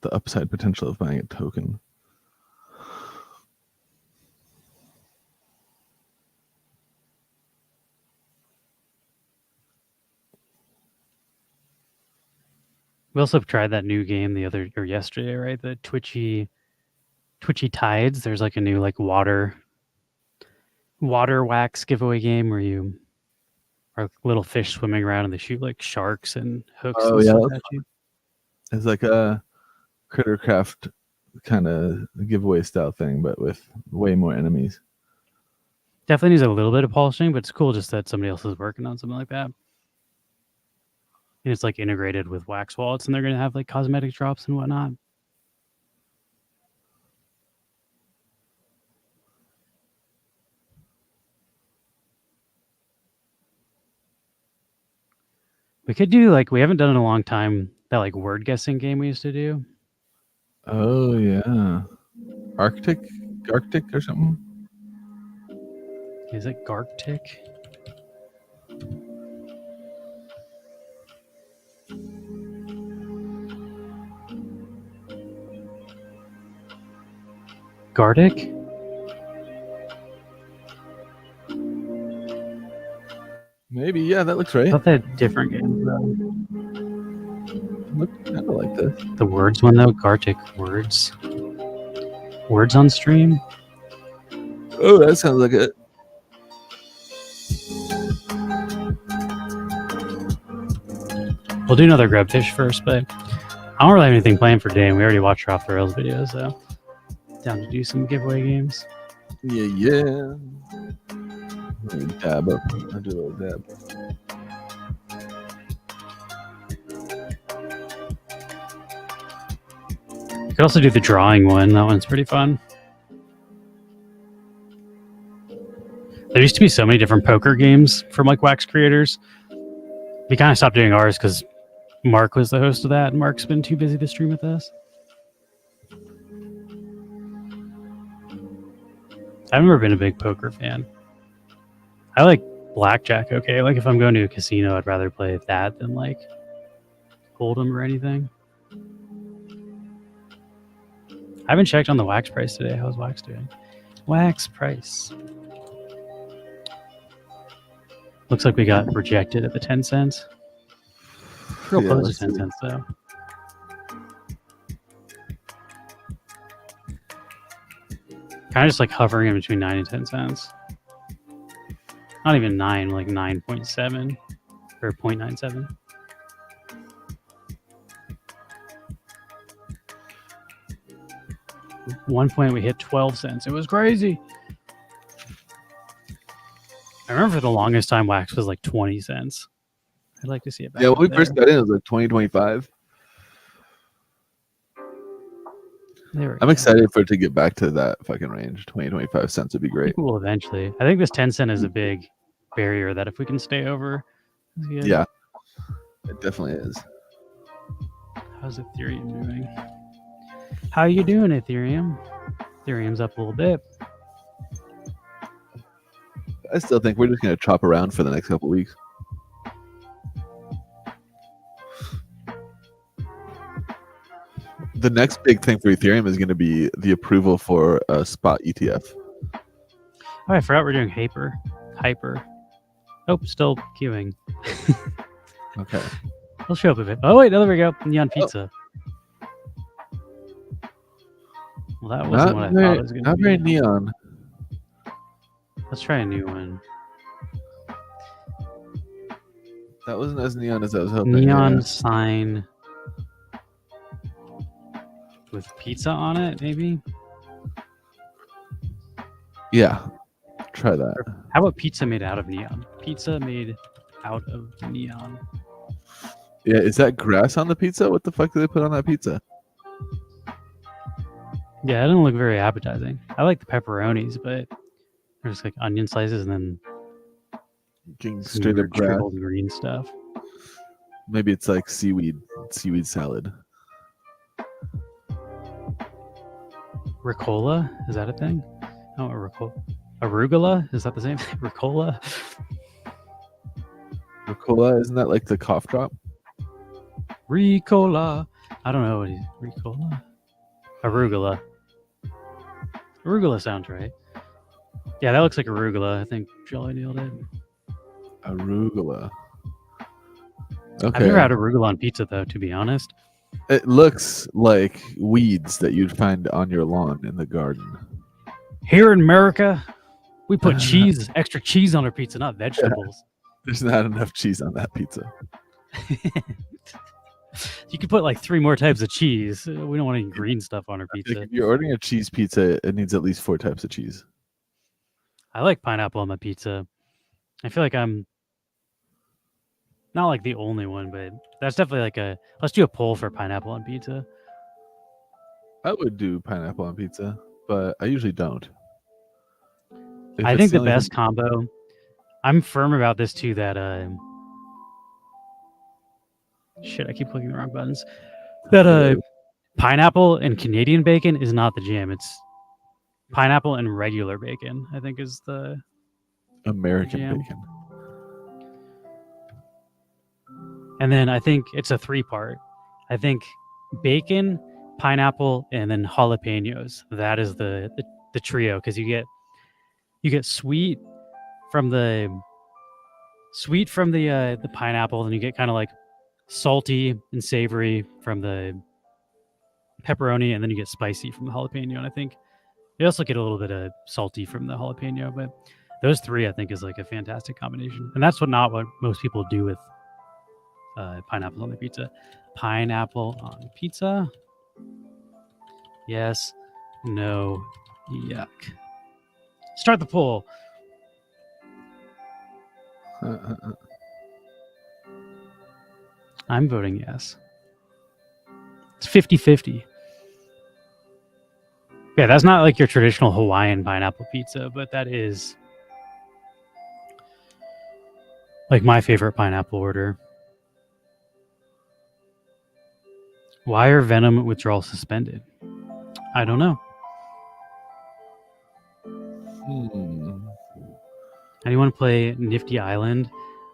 the upside potential of buying a token. We also tried that new game yesterday, right? The Twitchy Tides. There's like a new like water wax giveaway game where you are little fish swimming around and they shoot like sharks and hooks Oh and yeah, stuff at you. it's like a Crittercraft kind of giveaway style thing, but with way more enemies. Definitely needs a little bit of polishing, but it's cool just that somebody else is working on something like that. And it's like integrated with wax wallets, and they're going to have like cosmetic drops and whatnot. We could do like, we haven't done in a long time, that like word guessing game we used to do. Oh yeah, Arctic or something. Is it Garctic? Gardic? Maybe, yeah, that looks I right. thought they had different games though. Look kind of like this. The words one though, Gartic words. Words on stream? Oh, that sounds like it. We'll do another Grubfish first, but I don't really have anything planned for today, and we already watched our Off the Rails video, so down to do some giveaway games. Yeah. Let me dab up. I'll do a little dab. You could also do the drawing one. That one's pretty fun. There used to be so many different poker games from like Wax creators. We kind of stopped doing ours because Mark was the host of that, and Mark's been too busy to stream with us. I've never been a big poker fan. I like blackjack, okay? Like if I'm going to a casino, I'd rather play that than like Hold'em or anything. I haven't checked on the Wax price today. How's Wax doing? Wax price. Looks like we got rejected at the 10 cents. Real Yeah, close let's to 10 see. cents though. Kind of just like hovering in between 9 and 10 cents. Not even 9, like 9.7 or 0.97. One point we hit 12 cents. It was crazy. I remember for the longest time Wax was like 20 cents. I'd like to see it back. Yeah, when we up first there. got in, it was like 2025. There we I'm go. excited for it to get back to that fucking range. 20-25 cents would be I great. think we'll eventually. I think this 10 cent is a big barrier that if we can stay over, is good. Yeah, it definitely is. How's Ethereum doing? How you doing, Ethereum? Ethereum's up a little bit. I still think we're just going to chop around for the next couple weeks. The next big thing for Ethereum is going to be the approval for a spot ETF. Oh, I forgot we're doing Hyper. Oh, still queuing. Okay. We'll show up a bit. Oh, wait, there we go. Neon Pizza. Well, that wasn't what I thought it was going to Not be. very neon. Let's try a new one. That wasn't as neon as I was hoping. Neon yeah. sign with pizza on it, maybe? Yeah. Try that. How about pizza made out of neon? Pizza made out of neon. Yeah, is that grass on the pizza? What the fuck did they put on that pizza? Yeah, it doesn't look very appetizing. I like the pepperonis, but there's like onion slices and then Fucking some straight up weird grass. trickled green stuff. Maybe it's like seaweed salad. Ricola? Is that a thing? Oh, arugula? Is that the same? Ricola? Ricola, isn't that like the cough drop? Ricola. I don't know what he's Ricola. Arugula. Arugula sounds right. Yeah, that looks like arugula. I think Jolly nailed it. Arugula. I've Okay. never had arugula on pizza though, to be honest. It looks like weeds that you'd find on your lawn in the garden. Here in America, we put cheese, extra cheese on our pizza, not vegetables. There's not enough cheese on that pizza. You could put like 3 more types of cheese. We don't want any green stuff on our Like, pizza. if you're ordering a cheese pizza, it needs at least 4 types of cheese. I like pineapple on my pizza. I feel like I'm not like the only one, but that's definitely like a. Let's do a poll for pineapple on pizza. I would do pineapple on pizza, but I usually don't. If I it's think the only best thing- combo. I'm firm about this too. That shit, I keep clicking the wrong buttons. That pineapple and Canadian bacon is not the jam. It's pineapple and regular bacon. I think is the American jam. bacon. And then I think it's a 3-part. I think bacon, pineapple, and then jalapenos. That is the trio because you get sweet from the pineapple, and you get kind of like salty and savory from the pepperoni, and then you get spicy from the jalapeno. And I think you also get a little bit of salty from the jalapeno, but those 3 I think is like a fantastic combination, and that's not what most people do with pineapple on the pizza. Pineapple on pizza? Yes. No. Yuck. Start the poll. I'm voting yes. It's 50-50. Yeah, that's not like your traditional Hawaiian pineapple pizza, but that is like my favorite pineapple order. Why are Venom withdrawals suspended? I don't know. Anyone play Nifty Island,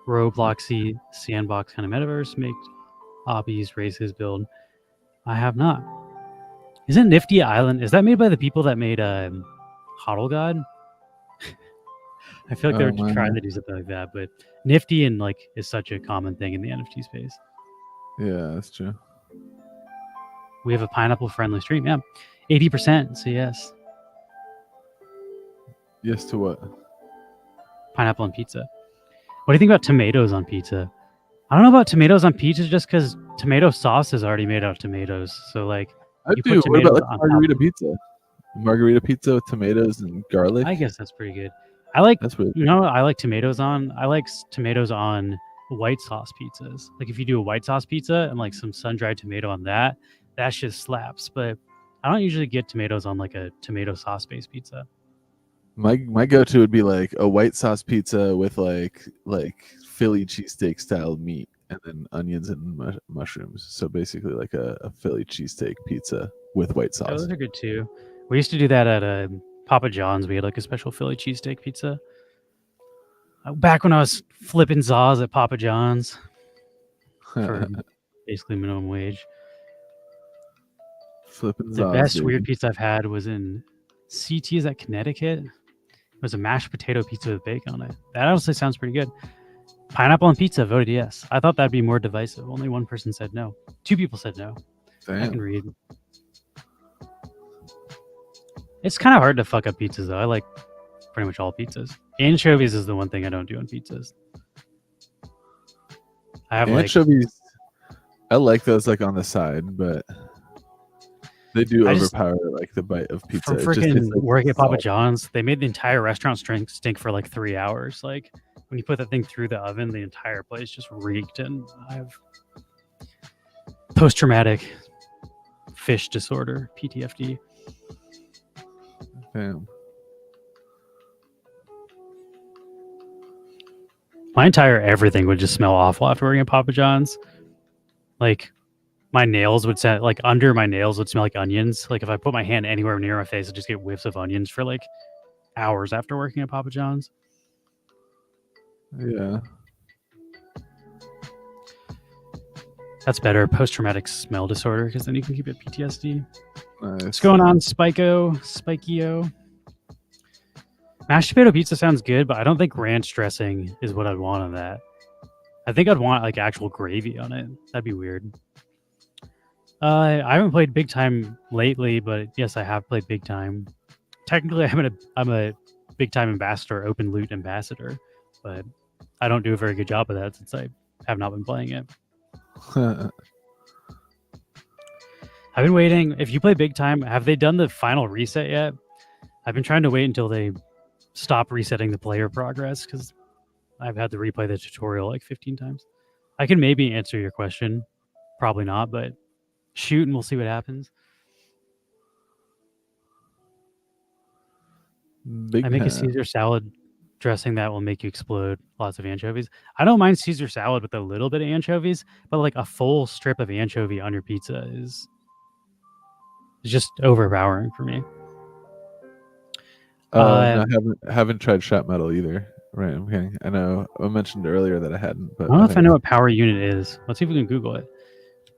Robloxy, sandbox kind of metaverse, make obbies, races, build? I have not. Isn't Nifty Island, is that made by the people that made Hodl God? I feel like they were trying to do something like that, but Nifty and like is such a common thing in the NFT space. Yeah, that's true. We have a pineapple friendly stream. Yeah. 80%. So yes. Yes to what? Pineapple on pizza. What do you think about tomatoes on pizza? I don't know about tomatoes on pizza just because tomato sauce is already made out of tomatoes. So like I you do. put What about tomatoes like on margarita pizza? Margarita pizza with tomatoes and garlic. I guess that's pretty good. I like That's really you know what I like tomatoes on? I like tomatoes on white sauce pizzas. Like if you do a white sauce pizza and like some sun-dried tomato on that shit slaps. But I don't usually get tomatoes on like a tomato sauce based pizza. my go-to would be like a white sauce pizza with like Philly cheesesteak style meat and then onions and mushrooms. So basically like a Philly cheesesteak pizza with white Oh, sauce. those are good too. We used to do that at Papa John's. We had like a special Philly cheesesteak pizza. Back when I was flipping zaws at Papa John's for basically minimum wage. Flipping The zaws, best baby. weird pizza I've had was in CT. Is that Connecticut? It was a mashed potato pizza with bacon on it. That honestly sounds pretty good. Pineapple on pizza voted yes. I thought that'd be more divisive. Only one person said no. 2 people said no. I can Damn. read. It's kind of hard to fuck up pizzas though. I like pretty much all pizzas. Anchovies is the one thing I don't do on pizzas. I have like Anchovies. I like those like on the side, but they do I just- overpower like the bite of pizza. from It just freaking tastes like working at Papa salt. John's. They made the entire restaurant stink for like 3 hours. Like when you put that thing through the oven, the entire place just reeked, and I have post-traumatic fish disorder (PTFD). Damn. My entire everything would just smell awful after working at Papa John's. Like my nails would sound like under my nails would smell like onions. Like if I put my hand anywhere near my face, I'd just get whiffs of onions for like hours after working at Papa John's. Yeah. That's better. Post-traumatic smell disorder, because then you can keep it PTSD. Nice. What's going on, Spikio? Mashed potato pizza sounds good, but I don't think ranch dressing is what I'd want on that. I think I'd want like actual gravy on it. That'd be weird. I haven't played Big Time lately, but yes, I have played Big Time. Technically, I'm a Big Time ambassador, open loot ambassador, but I don't do a very good job of that since I have not been playing it. I've been waiting. If you play Big Time, have they done the final reset yet? I've been trying to wait until they stop resetting the player progress because I've had to replay the tutorial like 15 times. I can maybe answer your question. Probably not, but shoot and we'll see what happens. I make a Caesar salad dressing that will make you explode. Lots of anchovies. I don't mind Caesar salad with a little bit of anchovies, but like a full strip of anchovy on your pizza is just overpowering for me. No, I haven't tried Shot Metal either. Right, I'm kidding. I know I mentioned earlier that I hadn't, but I don't know if I know what power unit is. Let's see if we can Google it.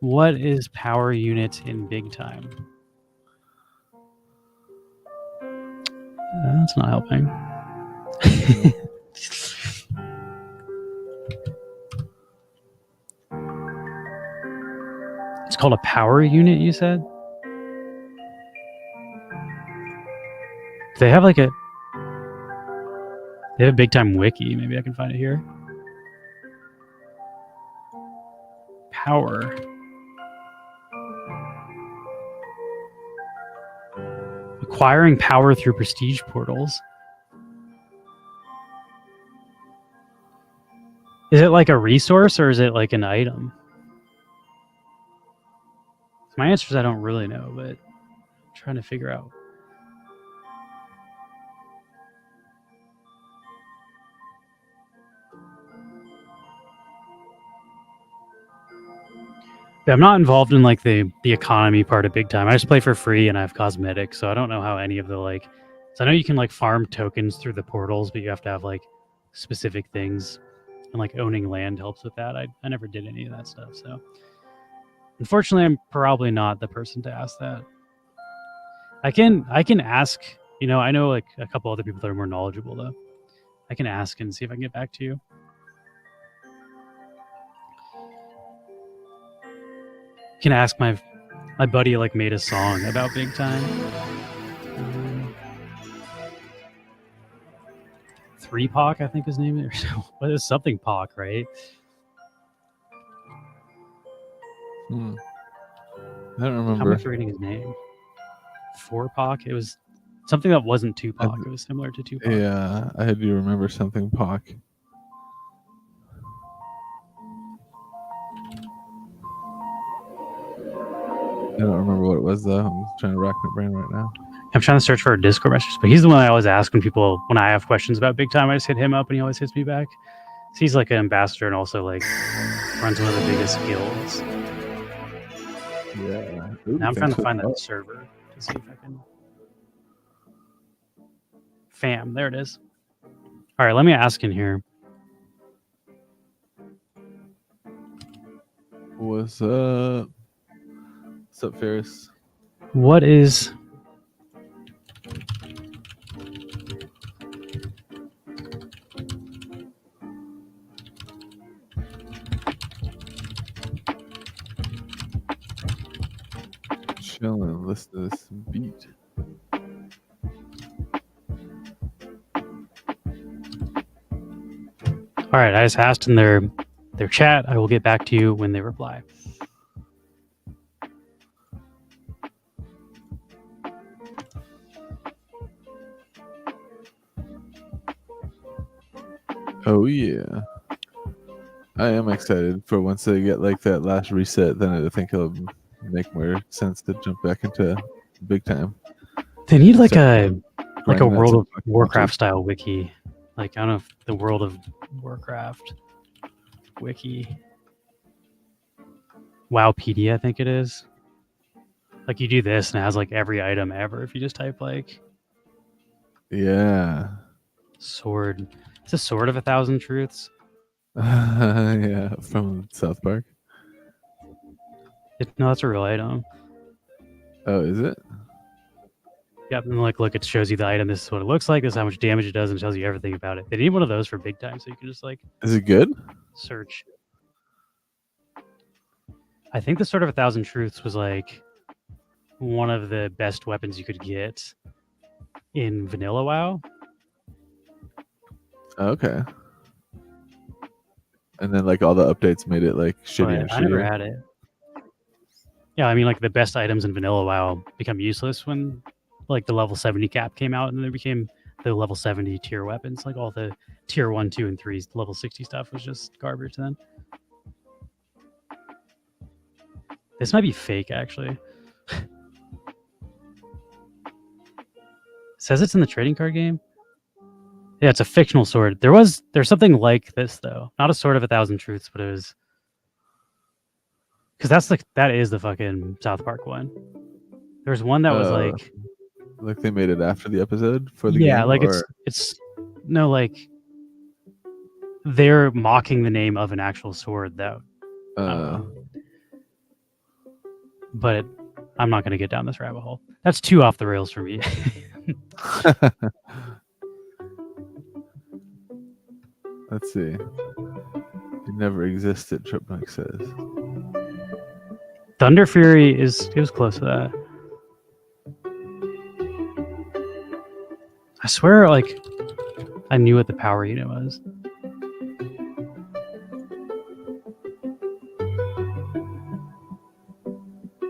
What is power unit in Big Time? That's not helping. It's called a power unit, you said? They have like a Big Time wiki. Maybe I can find it here. Power. Acquiring power through prestige portals. Is it like a resource or is it like an item? My answer is I don't really know, but I'm trying to figure out. Yeah, I'm not involved in like the economy part of Big Time. I just play for free and I have cosmetics, so I don't know how any of the like. So I know you can like farm tokens through the portals, but you have to have like specific things, and like owning land helps with that. I never did any of that stuff, so unfortunately, I'm probably not the person to ask that. I can ask. You know, I know like a couple other people that are more knowledgeable though. I can ask and see if I can get back to you. Can ask my buddy like made a song about Big Time. 3Pac, I think his name is. What is something Pac, right? I don't How remember. am I forgetting his name? 4Pac. It was something that wasn't Tupac. It was similar to Tupac. Yeah, I do remember something Pac. I don't remember what it was though. I'm trying to rack my brain right now. I'm trying to search for a Discord message, but he's the one I always ask when I have questions about Big Time. I just hit him up and he always hits me back. So he's like an ambassador and also like runs one of the biggest guilds. Yeah. Now I'm trying to find that server to see if I can. Fam, there it is. All right, let me ask in here. What's up? What's up, Ferris? What is Chilling. Listen to this beat. All right, I just asked in their chat. I will get back to you when they reply. Oh yeah. I am excited for once they get like that last reset, then I think it'll make more sense to jump back into Big Time. They need like a grind that World of some Warcraft style wiki. Like I don't know if the World of Warcraft wiki. Wowpedia, I think it is. Like you do this and it has like every item ever if you just type like Yeah. sword. It's a sword of 1,000 truths. Yeah, from South Park. No, that's a real item. Oh, is it? Yep, and like, look, it shows you the item. This is what it looks like. This is how much damage it does, and tells you everything about it. They need one of those for big time, so you can just like Is it good? search. I think the Sword of 1,000 Truths was like one of the best weapons you could get in vanilla WoW. Okay. And then like all the updates made it like shitty and But I never shittier. had it. Yeah, I mean, like the best items in vanilla WoW become useless when like the level 70 cap came out, and they became the level 70 tier weapons. Like all the tier 1, 2, and 3 level 60 stuff was just garbage then. This might be fake, actually. Says it's in the trading card game. Yeah, it's a fictional sword. There's something like this though. Not a Sword of 1,000 Truths, but it was because that is the fucking South Park one. There's one that was like they made it after the episode for the yeah, game, like or... it's no, like they're mocking the name of an actual sword though. But I'm not going to get down this rabbit hole. That's too off the rails for me. Let's see. It never existed, Tripmunk says. Thunder Fury it was close to that. I swear, like, I knew what the power unit was.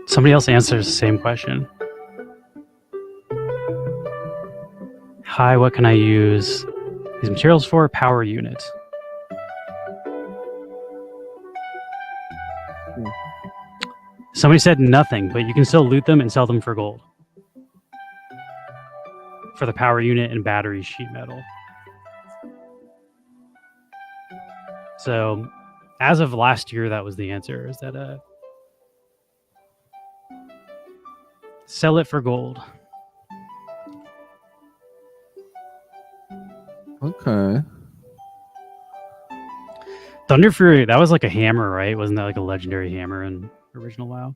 Somebody else answers the same question. Hi, what can I use these materials for? Power unit. Somebody said nothing, but you can still loot them and sell them for gold. For the power unit and battery sheet metal. So, as of last year, that was the answer, is that sell it for gold. Okay. Thunder Fury, that was like a hammer, right? Wasn't that like a legendary hammer in original WoW?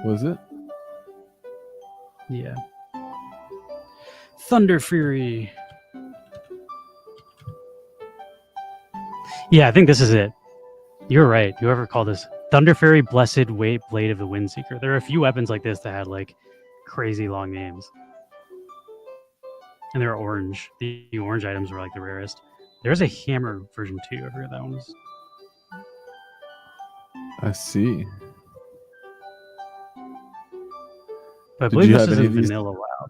Was it? Yeah. Thunder Fury. Yeah, I think this is it. You're right. Whoever called this Thunder Fury, Blessed Weight, Blade of the Windseeker. There are a few weapons like this that had like crazy long names. And they're orange. The orange items were like the rarest. There's a hammer version too. I forgot that one was. I see. But I Did believe you this have is any in of these- vanilla WoW.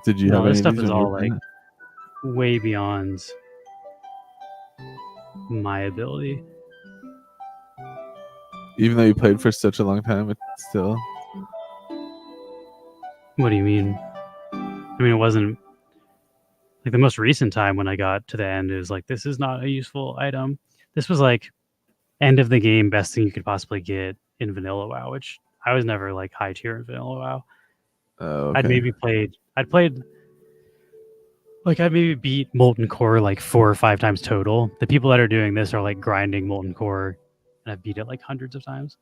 Did you No, have this any stuff of these is when you all were like playing it? way beyond my ability. Even though you played for such a long time, it's still... What do you mean? I mean, it wasn't like the most recent time when I got to the end. It was like, this is not a useful item. This was like end of the game, best thing you could possibly get in vanilla WoW, which I was never like high tier in vanilla WoW. Oh, okay. I'd maybe beat Molten Core like 4 or 5 times total. The people that are doing this are like grinding Molten Core, and I've beat it like hundreds of times.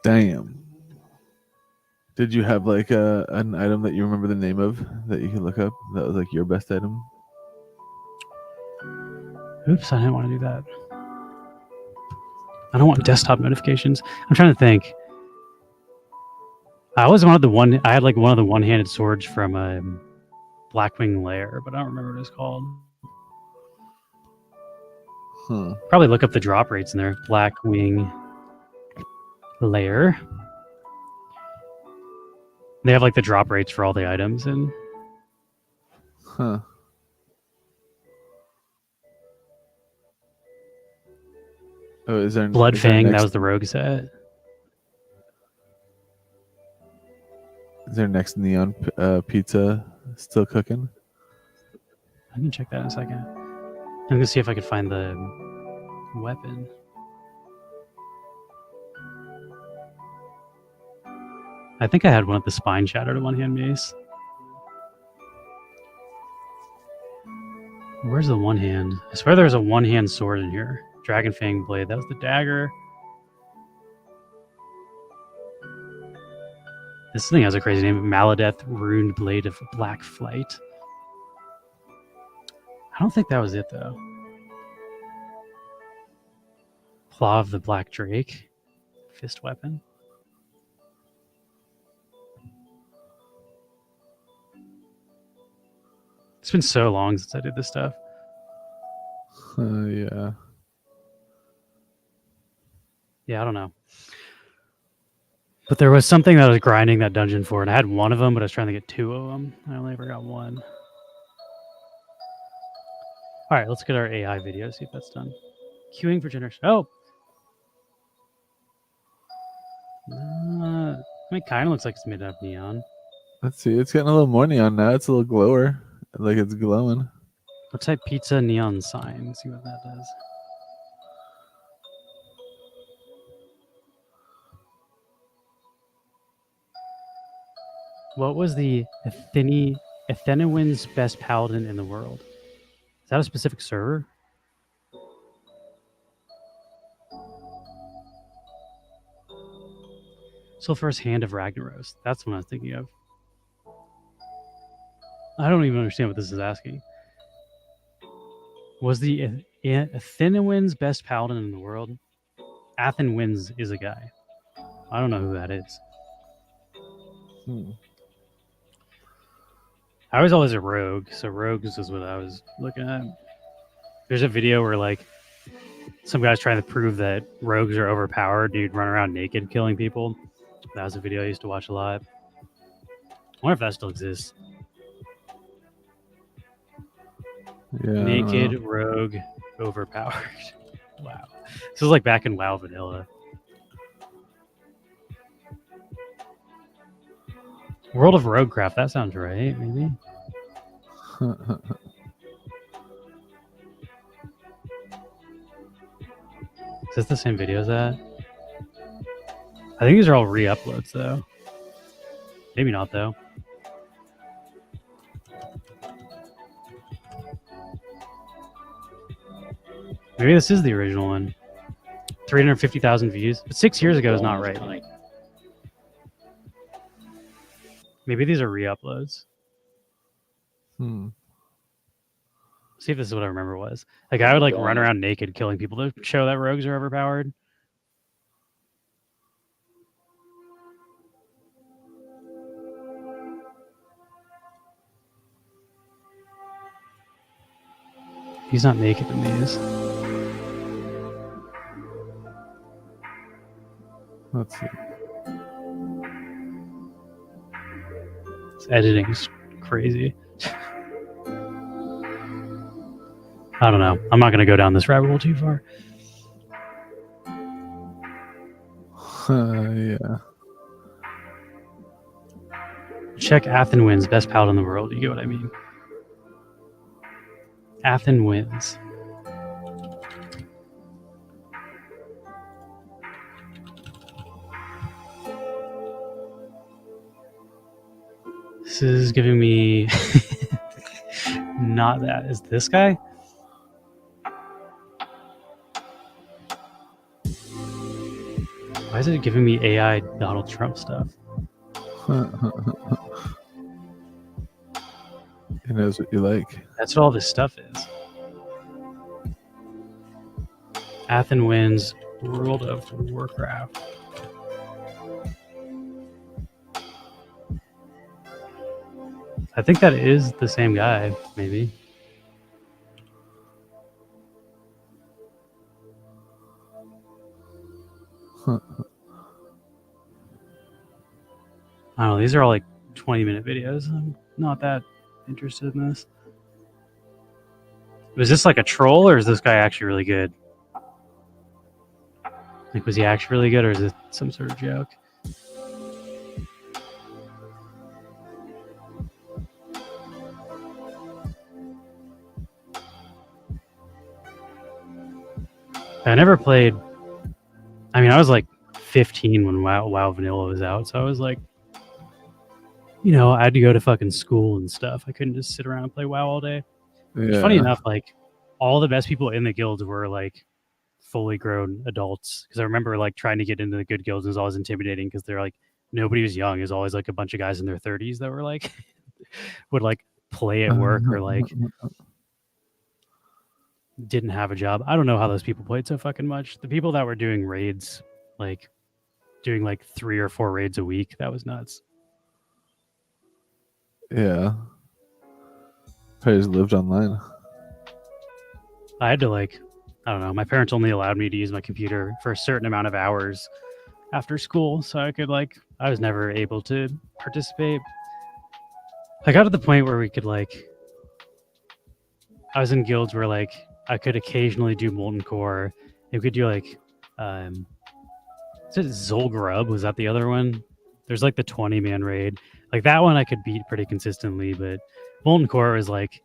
Damn. Did you have like an item that you remember the name of that you can look up that was like your best item? Oops, I didn't want to do that. I don't want desktop notifications. I'm trying to think. I had like one of the one-handed swords from Blackwing Lair, but I don't remember what it's called. Probably look up the drop rates in there. Blackwing Lair. They have like the drop rates for all the items and Huh. Oh, is there Blood is there Fang, that next- was the rogue set. Is there next neon pizza still cooking? I can check that in a second. I'm gonna see if I can find the weapon. I think I had one of the spine shattered one-hand mace. Where's the one hand? I swear there was a one hand sword in here. Dragon Fang Blade. That was the dagger. This thing has a crazy name. Maladeth Runed Blade of Black Flight. I don't think that was it, though. Claw of the Black Drake. Fist weapon. It's been so long since I did this stuff. Yeah. Yeah, I don't know. But there was something that I was grinding that dungeon for, and I had one of them, but I was trying to get two of them. I only ever got one. All right, let's get our AI video, see if that's done. Queuing for generation. Oh! It kind of looks like it's made out of neon. Let's see. It's getting a little more neon now. It's a little glower. Like it's glowing. Let's type pizza neon sign, see what that does. What was the Athenowin's best paladin in the world? Is that a specific server? Sulphurous Hand of Ragnaros. That's what I was thinking of. I don't even understand what this is asking. Was the Athenowin's best paladin in the world? Athenwins is a guy. I don't know who that is. I was always a rogue, so rogues is what I was looking at. There's a video where like some guy's trying to prove that rogues are overpowered. Dude, run around naked killing people. That was a video I used to watch a lot. I wonder if that still exists. Yeah. Naked rogue overpowered. Wow. This is like back in WoW Vanilla. World of Roguecraft, that sounds right, maybe. Is this the same video as that? I think these are all re-uploads, though. Maybe not, though. Maybe this is the original one. 350,000 views. But 6 years ago is not right. Like, maybe these are re-uploads. See if this is what I remember was. Like, I would like run around naked killing people to show that rogues are overpowered. He's not naked in these. Let's see. This editing is crazy. I don't know. I'm not going to go down this rabbit hole too far. Yeah. Check Athenwin's best paladin in the world. You get what I mean? Athenwins. This is giving me not that. Is this guy? Why is it giving me AI Donald Trump stuff? He knows what you like. That's what all this stuff is. Athenwin's World of Warcraft. I think that is the same guy, maybe. I don't know, these are all like 20-minute videos. I'm not that interested in this. Was this like a troll, or is this guy actually really good? Like, was he actually really good, or is it some sort of joke? I never played. I mean, I was like 15 when WoW Vanilla was out, so I was like, you know, I had to go to fucking school and stuff. I couldn't just sit around and play WoW all day. Funny enough, like all the best people in the guilds were like fully grown adults. Because I remember like trying to get into the good guilds was always intimidating because they're like nobody was young. It was always like a bunch of guys in their 30s that were like would like play at work or like didn't have a job. I don't know how those people played so fucking much. The people that were doing raids, like doing like 3 or 4 raids a week, that was nuts. Yeah. Probably just lived online. I had to like, I don't know. My parents only allowed me to use my computer for a certain amount of hours after school, so I could like, I was never able to participate. I got to the point where we could like, I was in guilds where like I could occasionally do Molten Core. We could do like, is it Zolgrub? Was that the other one? There's like the 20-man raid. Like that one I could beat pretty consistently, but Molten Core was like,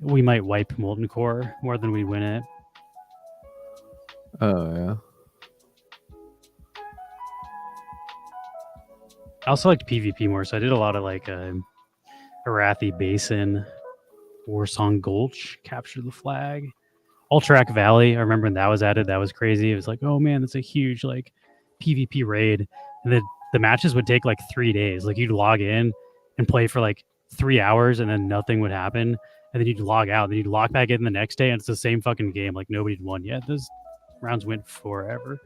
we might wipe Molten Core more than we win it. Oh, yeah. I also liked PvP more, so I did a lot of like Arathi Basin, Warsong Gulch, Capture the Flag, Ultrac Valley. I remember when that was added, that was crazy. It was like, oh man, that's a huge like PvP raid. And the matches would take like 3 days. Like you'd log in and play for like 3 hours and then nothing would happen. And then you'd log out, and then you'd log back in the next day, and it's the same fucking game. Like nobody'd won yet. Those rounds went forever.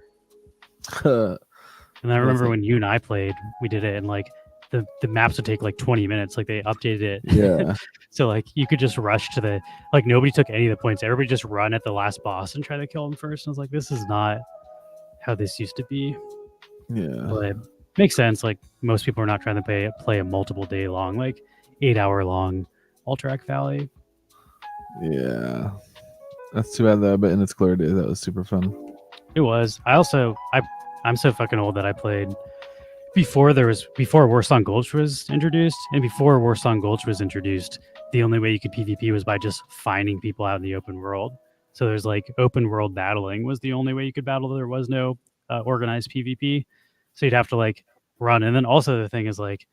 And I remember when you and I played, we did it, and like the maps would take like 20 minutes. Like they updated it. Yeah. So like you could just rush to the, like nobody took any of the points. Everybody just run at the last boss and try to kill him first. And I was like, this is not how this used to be. Yeah. But it makes sense. Like most people are not trying to play a multiple day long, like 8-hour long Ultrac Valley. Yeah. That's too bad though, but in its glory days, that was super fun. It was. I'm so fucking old that I played before Warsong Gulch was introduced, and before Warsong Gulch was introduced, the only way you could PvP was by just finding people out in the open world. So there's like open world battling was the only way you could battle. There was no organized PvP, so you'd have to like run. And then also the thing is like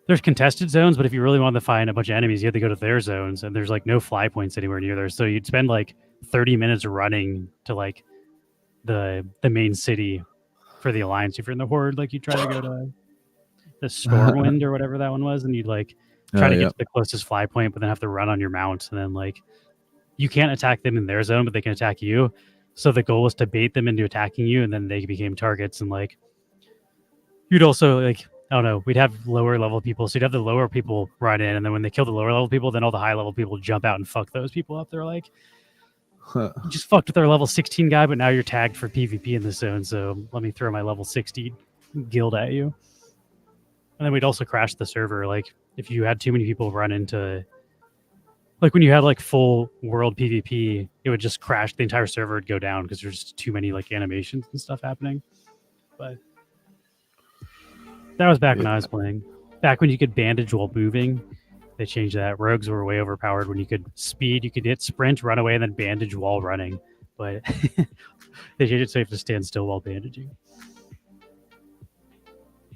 there's contested zones, but if you really wanted to find a bunch of enemies, you had to go to their zones, and there's like no fly points anywhere near there. So you'd spend like 30 minutes running to like the main city for the Alliance. If you're in the Horde, like you try to go to the Stormwind or whatever that one was, and you'd like try to get to the closest fly point, but then have to run on your mount, and then like you can't attack them in their zone, but they can attack you. So the goal was to bait them into attacking you, and then they became targets. And like you'd also like, I don't know, we'd have lower level people, so you'd have the lower people run in, and then when they kill the lower level people, then all the high level people jump out and fuck those people up. They're like, you just fucked with our level 16 guy, but now you're tagged for PvP in this zone, so let me throw my level 60 guild at you. And then we'd also crash the server. Like if you had too many people run into, like when you had like full world PvP, it would just crash. The entire server would go down because there's just too many like animations and stuff happening. But that was back when I was playing. Back when you could bandage while moving. They changed that. Rogues were way overpowered when you could speed. You could hit sprint, run away, and then bandage while running. But they changed it so you have to stand still while bandaging.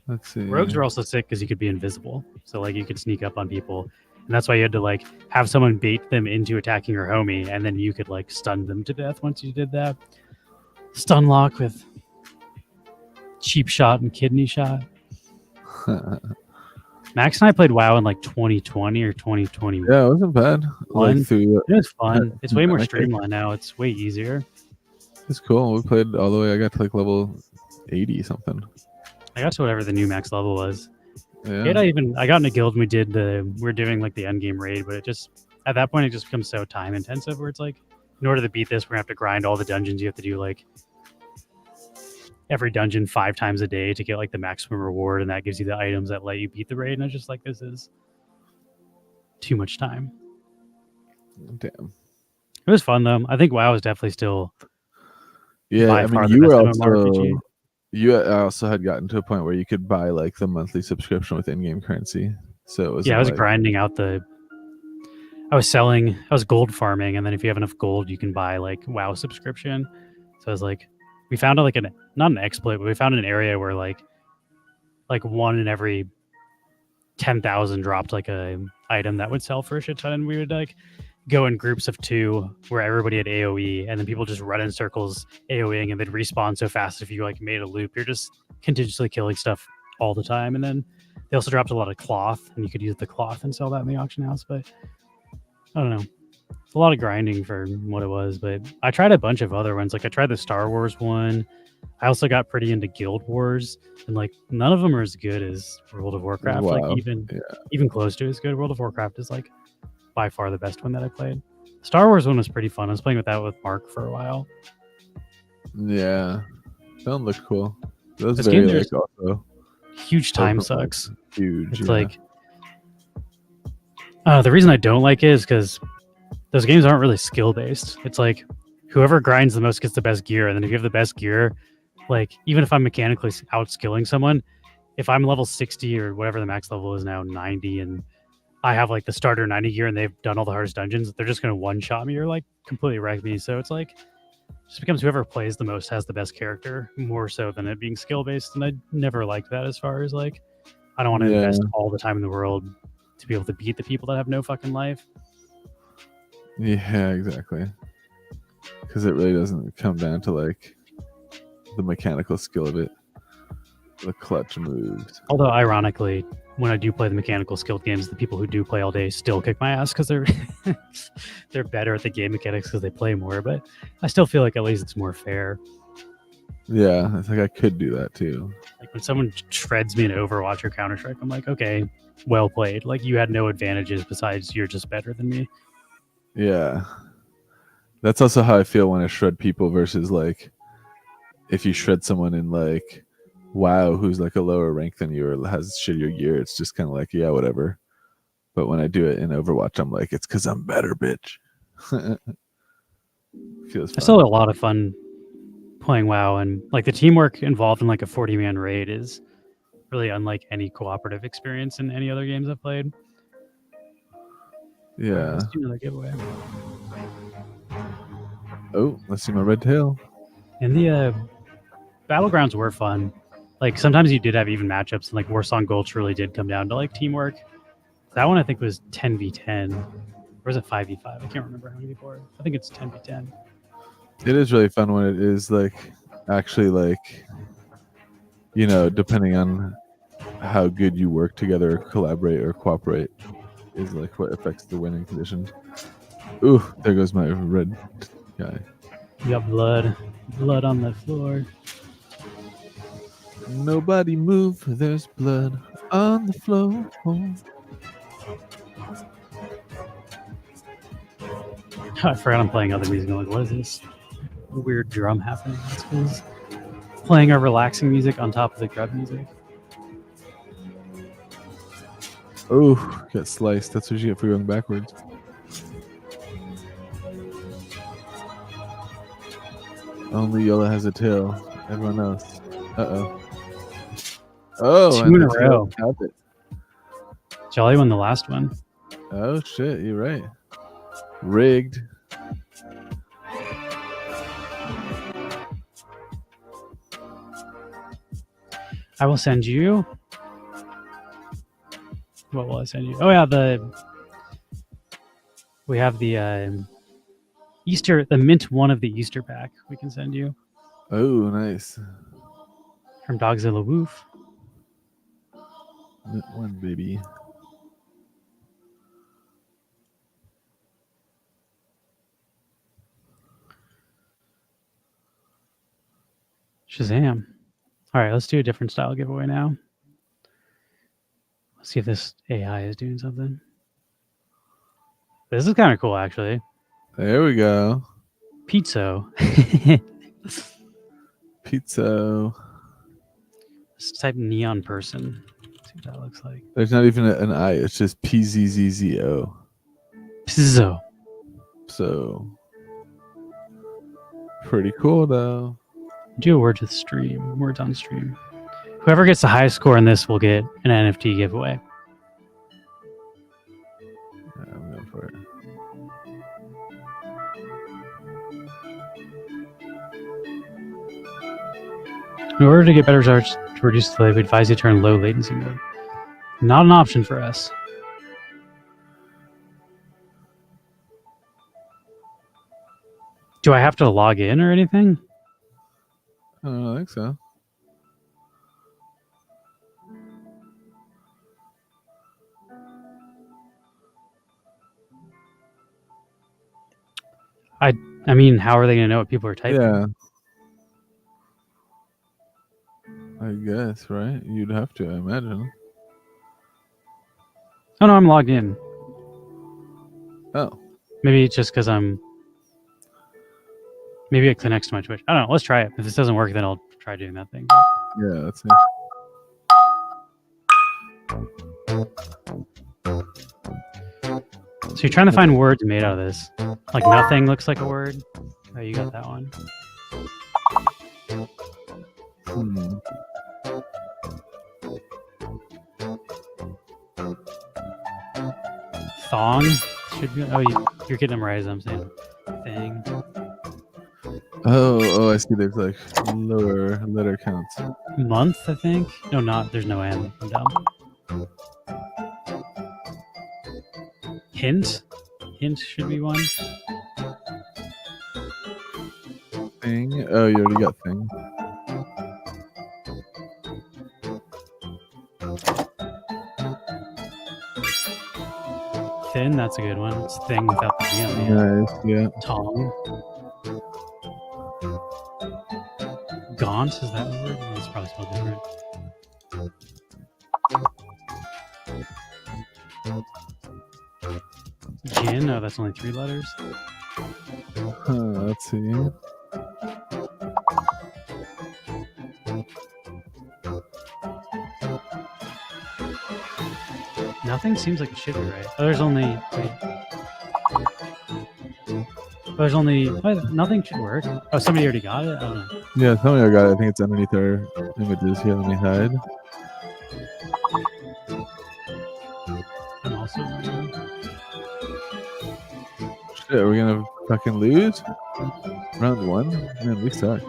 Let's see. Rogues were also sick because you could be invisible. So like you could sneak up on people. And that's why you had to like have someone bait them into attacking your homie, and then you could like stun them to death once you did that. Stun lock with cheap shot and kidney shot. Max and I played WoW in like 2020 or 2021. Yeah, it wasn't bad. Like it was fun. It's way more streamlined now. It's way easier. It's cool. We played all the way. I got to like level 80 something. I got to whatever the new max level was. Yeah. I got in a guild and we're doing like the end game raid, but it just at that point it just becomes so time intensive where it's like in order to beat this, we're gonna have to grind all the dungeons. You have to do like every dungeon 5 times a day to get like the maximum reward, and that gives you the items that let you beat the raid. And I was just like, this is too much time. Damn. It was fun though. I think WoW is definitely still I mean, you also had gotten to a point where you could buy like the monthly subscription with in-game currency. So it was I was grinding out I was gold farming, and then if you have enough gold, you can buy like WoW subscription. So I was like, we found like not an exploit, but we found an area where like one in every 10,000 dropped like a item that would sell for a shit ton, and we would like go in groups of 2 where everybody had AoE, and then people just run in circles AoEing, and they'd respawn so fast if you like made a loop. You're just continuously killing stuff all the time. And then they also dropped a lot of cloth, and you could use the cloth and sell that in the auction house. But I don't know. It's a lot of grinding for what it was, but I tried a bunch of other ones. Like I tried the Star Wars one. I also got pretty into Guild Wars, and like none of them are as good as World of Warcraft. Wow. Like even close to as good. World of Warcraft is like by far the best one that I played. Star Wars one was pretty fun. I was playing with that with Mark for a while. Yeah, that one looked cool. That was This very game, like also Huge time overpowered. sucks. Huge. It's like the reason I don't like it is because those games aren't really skill based. It's like whoever grinds the most gets the best gear, and then if you have the best gear, like even if I'm mechanically out skilling someone, if I'm level 60 or whatever the max level is now, 90, and I have like the starter 90 gear and they've done all the hardest dungeons, they're just gonna one shot me or like completely wreck me. So it's like just becomes whoever plays the most has the best character more so than it being skill based, and I never liked that. As far as like I don't want to Yeah. invest all the time in the world to be able to beat the people that have no fucking life. Yeah, exactly. Because it really doesn't come down to like the mechanical skill of it, the clutch moves. Although ironically, when I do play the mechanical skilled games, the people who do play all day still kick my ass because they're they're better at the game mechanics because they play more. But I still feel like at least it's more fair. Yeah, I think I could do that too. Like when someone shreds me in Overwatch or Counter Strike, I'm like, okay, well played. Like you had no advantages besides you're just better than me. Yeah, that's also how I feel when I shred people versus like if you shred someone in like WoW who's like a lower rank than you or has shittier gear. It's just kind of like, yeah, whatever. But when I do it in Overwatch, I'm like, it's because I'm better, bitch. Feels I fun. still had a lot of fun playing WoW, and like the teamwork involved in like a 40-man raid is really unlike any cooperative experience in any other games I've played. Yeah. Let's do another giveaway. Oh, let's see my red tail. And the battlegrounds were fun. Like sometimes you did have even matchups, and like Warsong Gulch really did come down to like teamwork. That one I think was 10v10, or was it 5v5? I can't remember how many people were. I think it's 10v10. It is really fun when it is like actually like, you know, depending on how good you work together, or collaborate or cooperate, is like what affects the winning conditions. Ooh, there goes my red guy. You got blood on the floor. Nobody move, there's blood on the floor. I forgot I'm playing other music. I'm like, what is this weird drum happening? It's 'cause playing our relaxing music on top of the grub music. Oh, got sliced. That's what you get for going backwards. Only Yola has a tail. Everyone else. Uh-oh. Oh, Two and in a the tail row. got it. Jolly won the last one. Oh shit, you're right. Rigged. I will send you. What will I send you? Oh yeah, we have the Easter, the mint one of the Easter pack. We can send you Oh, nice. from Dogzilla Woof. That one, baby. Shazam! All right, let's do a different style giveaway now. Let's see if this AI is doing something. This is kind of cool, actually. There we go. Pizza. Pizza. Let's type neon person. See what that looks like. There's not even an I. It's just PZZZO. Pizzo. So pretty cool though. Do a word to the stream. Words on stream. Whoever gets the highest score in this will get an NFT giveaway. Yeah, I'm going for it. In order to get better results to reduce delay, we advise you to turn low latency mode. Not an option for us. Do I have to log in or anything? I don't think so. I mean, how are they going to know what people are typing? Yeah. I guess, right? You'd have to, I imagine. Oh no, I'm logged in. Oh. Maybe it's just because maybe it connects to my Twitch. I don't know. Let's try it. If this doesn't work, then I'll try doing that thing. Yeah, that's it. So you're trying to find words made out of this. Like nothing looks like a word. Oh, you got that one. Hmm. Thong should be. Oh, you're getting them right as I'm saying. Thing. Oh, I see. There's like lower letter counts. Month, I think. No, not. There's no N. I'm dumb. Hint. Hint should be one. Thing. Oh, you already got thing. Thin. That's a good one. It's thing without the D on the end. Nice. Yeah. Tong. Gaunt, is that a word? No, it's probably spelled different. Gin? Oh, that's only 3 letters. Let's see. Nothing seems like it should be right. Oh, there's only... Wait. Oh, there's only... What? Nothing should work. Oh, somebody already got it? I don't know. Yeah, tell me I got it. I think it's underneath our images here. Let me hide. I'm also... Shit, are we gonna fucking lose? Round 1? Man, we suck.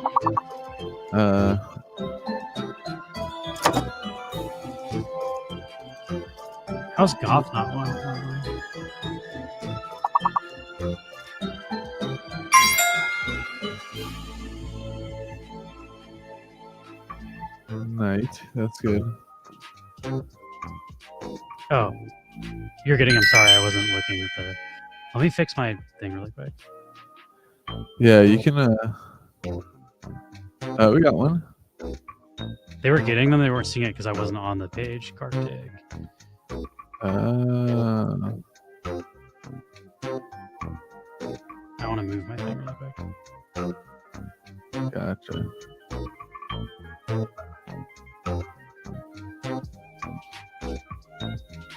How's Goth not one? Night. That's good. Oh. You're getting... I'm sorry, I wasn't looking at the... Let me fix my thing really quick. Yeah, you can. We got one. They were getting them, they weren't seeing it because I wasn't on the page. Cartig. I want to move my thing really quick. Gotcha.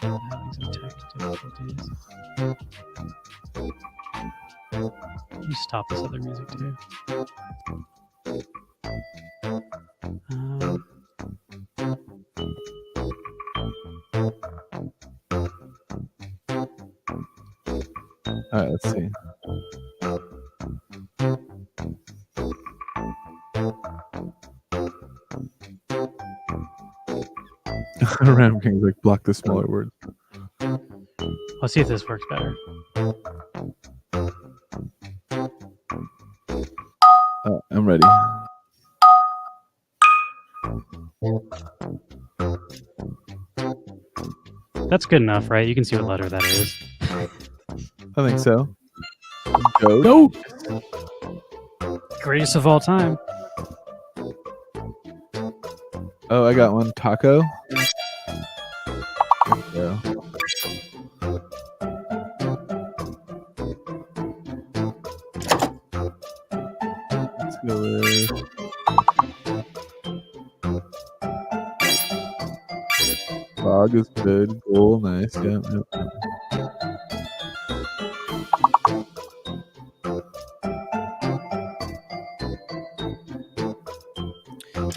I'm having some tech difficulties. Let me stop this other music too. All right, let's see. Ram King's like block the smaller words. I'll see if this works better. I'm ready. That's good enough, right? You can see what letter that is. I think so. Go. Greatest of all time. Oh, I got one. Taco. Yeah. Let's go with... Fog is good. Goal, nice. Yeah.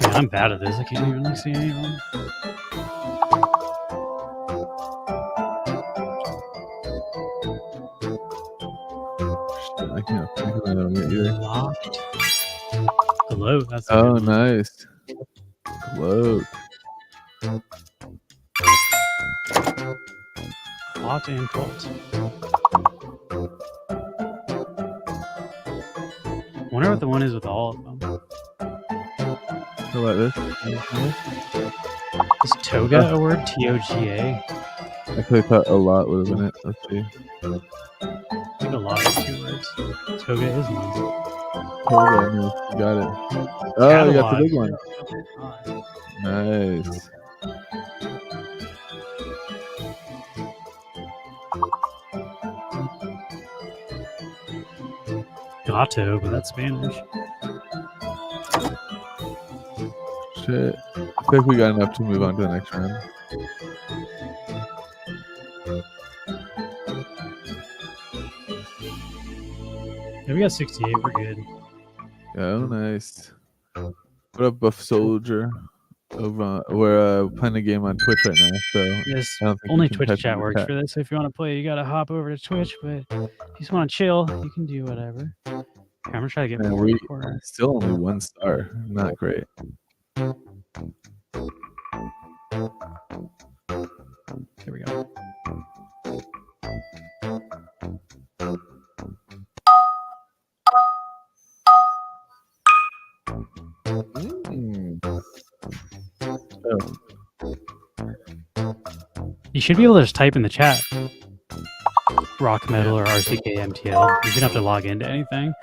Man, I'm bad at this. I can't even see any of them. I can't think of that either. Locked. Hello. That's Oh, nice. Gloat. Locked and Colt. wonder what the one is with all of them. How about this? Is toga a word? Toga? I could have thought a lot would have been it. Let's see. I think a lot of 2 words. Toga is one. Toga, no, you got it. Oh, you got the big one. Nice. Gato, but that's Spanish. Shit. I think we got enough to move on to the next round. Yeah, we got 68. We're good. Oh, nice. What up, Buff Soldier? Over we're playing a game on Twitch right now, so Yes, I don't think only we can Twitch type in chat the works for this. So if you want to play, you gotta hop over to Twitch. But if you just want to chill, you can do whatever. Here, I'm gonna try to get Man, more we recorder. still only 1 star. Not great. Here we go. Oh, You should be able to just type in the chat rock metal or RCK MTL. You shouldn't have to log into anything.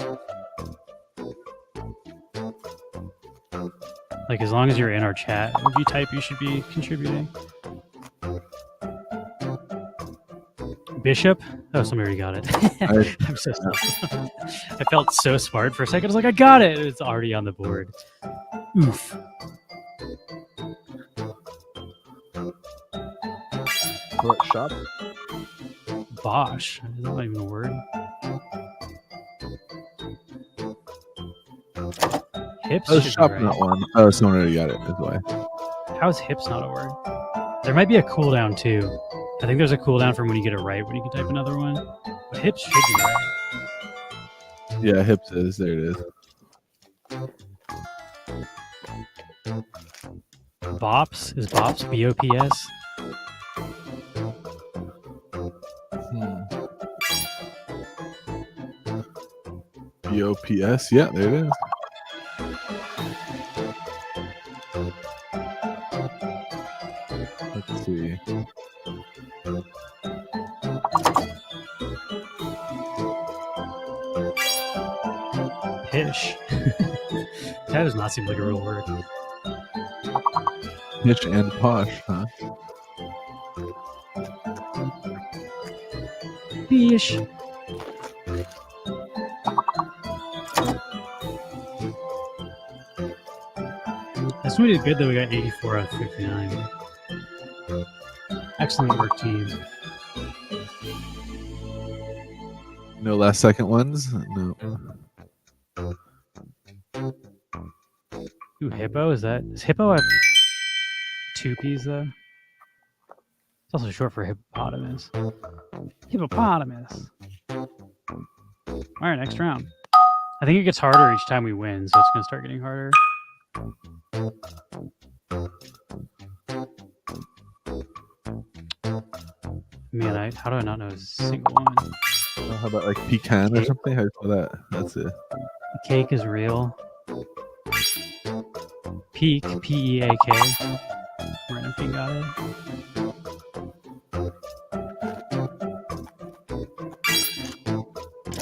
Like, as long as you're in our chat, if you type, you should be contributing. Bishop? Oh, somebody already got it. I'm so sorry. I felt so smart for a second. I was like, I got it. It's already on the board. Oof. what shop? Bosch. Is that not even a word? Hips? Oh, should be shop, right. not one. Oh, someone already got it. That's why. How's hips not a word? There might be a cooldown too. I think there's a cooldown from when you get it right when you can type another one. But hips should be right. Yeah, hips is. There it is. Bops? Is Bops B-O-P-S? BOPS. Yeah, there it is. Let's see. Pish. That does not seem like a real word. Hitch and posh, huh? Pish. That's what we did good though. We got 84 out of 59. Excellent work, team. No last second ones? No. Ooh, hippo? Does hippo have 2 P's though? It's also short for hippopotamus. Hippopotamus. Alright, next round. I think it gets harder each time we win, so it's gonna start getting harder. Man, how do I not know a single one? How about like pecan or something? How do you spell that? That's it. Cake is real. Peak, P-E-A-K. Random Ping got it.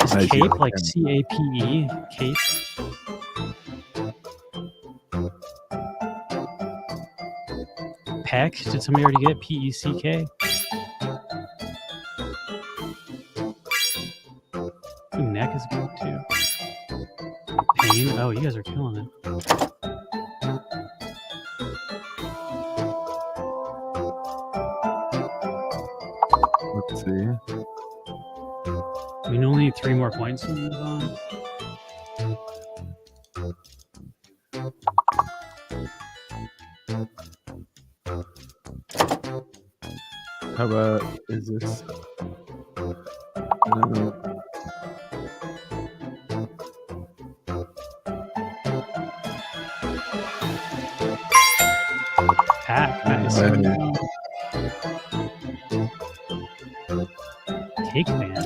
Is Nice, cape yeah. like C-A-P-E? Cape? Peck? Did somebody already get P-E-C-K? Ooh, neck is good too. Pain? Oh, you guys are killing it. Let's see. We only need 3 more points to move on. How about is this? No. Pack, nice. Right. Cake man.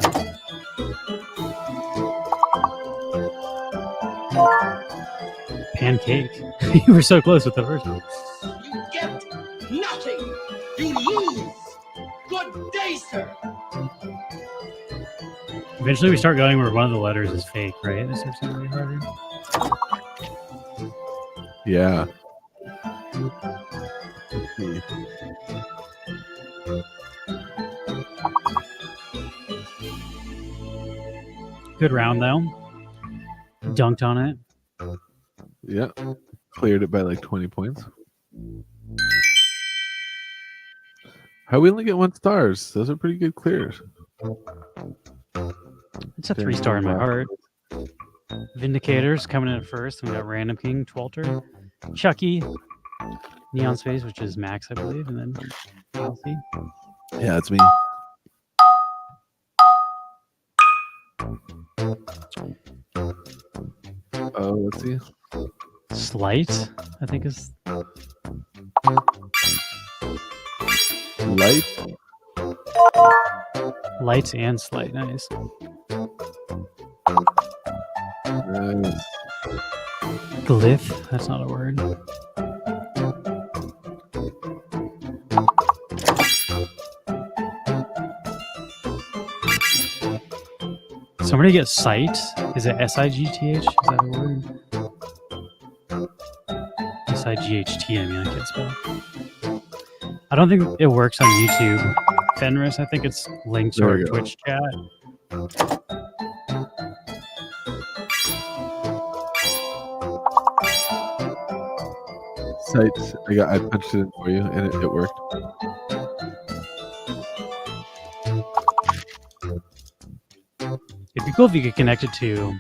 and Cake. You were so close with the first one. You get nothing. You lose. Good day, sir. Eventually, we start going where one of the letters is fake, right? This starts getting really harder. Yeah. Let's see. Good round though. Dunked on it. Yeah. Cleared it by like 20 points. How we only get 1 stars? Those are pretty good clears. It's a 3-star in my heart. Vindicators coming in at first. We got Random King, Twalter, Chucky, Neon Space, which is Max, I believe, and then Healthy. Yeah, it's me. Oh, let's see. Slight, I think is Light. Lights and Slight. Nice. Nice. Glyph, that's not a word. Somebody get Sight. Is it S-I-G-T-H? Is that a word? S-I-G-H-T, I mean, I can't spell. I don't think it works on YouTube. Fenris, I think it's linked to There our we go. Twitch chat. Sight. I punched it in for you, and it worked. It'd be cool if you could connect it to.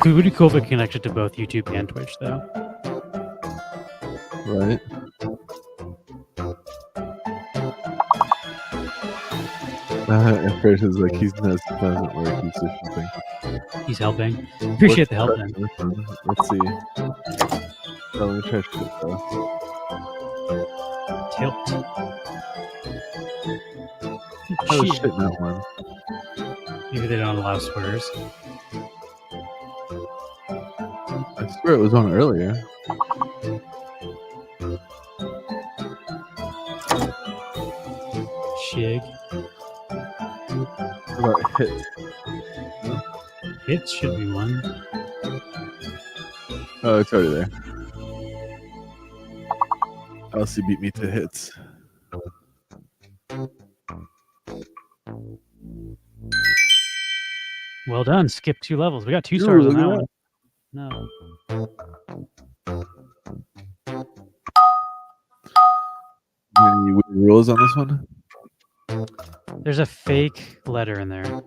It would be cool if it connected to both YouTube and Twitch, though. Right. At first, it's like he's not doesn't work. He's just something. He's helping. Appreciate the help, then. Let's see. Oh, let me try shit though. Tilt. Oh Shit. shit, not one. Maybe they don't allow swears. I swear it was on earlier. Shig. What about hit? Hits should be one. Oh, it's already there. Elsie beat me to hits. Well done. Skip 2 levels. We got 2 Ooh, stars on look that at one. No. Any weird rules on this one? There's a fake letter in there.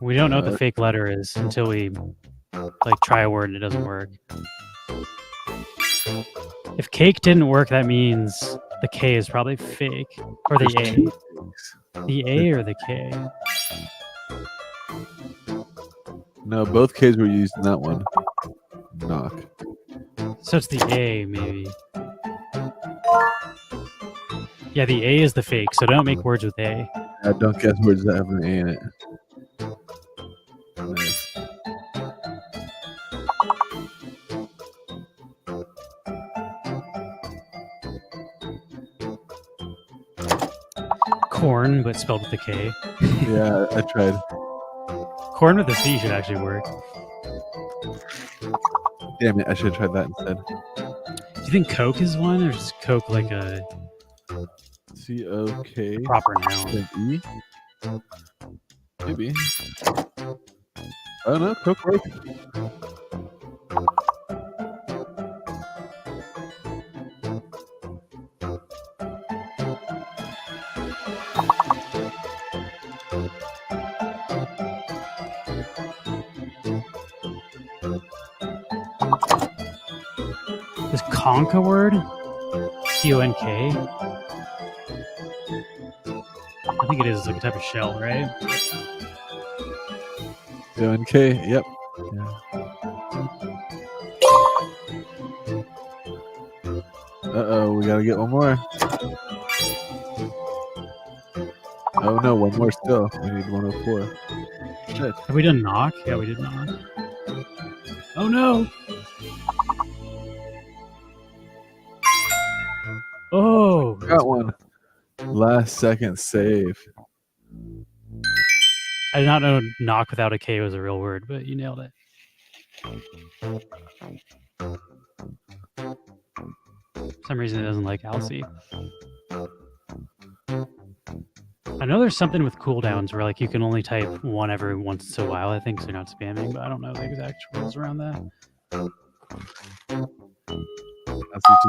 We don't know what the fake letter is until we like try a word and it doesn't work. If cake didn't work, that means the K is probably fake. Or the A. The A or the K. No, both K's were used in that one. Knock. So it's the A, maybe. Yeah, the A is the fake, so don't make words with A. Don't guess words that have an A in it. Nice. Corn, but spelled with a K. Yeah, I tried. Corn with a C should actually work. Damn it, I should have tried that instead. Do you think Coke is one, or is Coke like a C-O-K. proper noun? E? Maybe. Oh no, Coke works. Is conch a word? C-O-N-K? I think it is like a type of shell, right? C-O-N-K, yep. Yeah. Uh-oh, we gotta get one more. Oh no, one more still. We need 104. shit. Have we done knock? Yeah, we did knock. Oh no! Oh! Got one. Last second save. I did not know knock without a K was a real word, but you nailed it. For some reason it doesn't like Alcy. I know there's something with cooldowns where like you can only type one every once in a while, I think, so you're not spamming, but I don't know the exact rules around that. That's just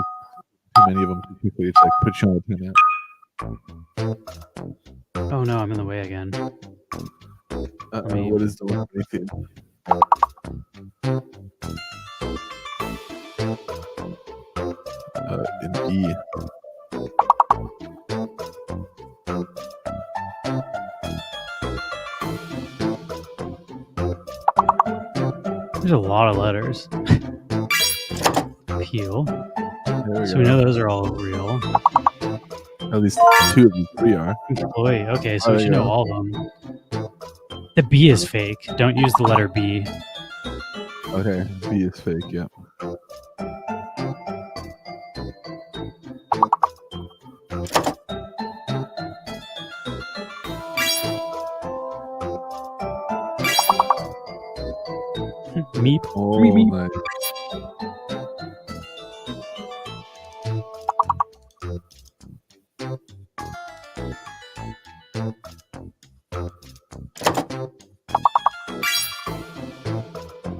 too many of them too quickly. It's like put you on a timeout. Oh no, I'm in the way again. What is the one beneath it? An E. There's a lot of letters. Peel. There So we know those are all real. At least 2 of these 3 are. Employee. Okay, so Oh, we there should you know go. all of them. The B is fake. Don't use the letter B. Okay, B is fake, yeah. Meep. Oh, Meep, meep. nice.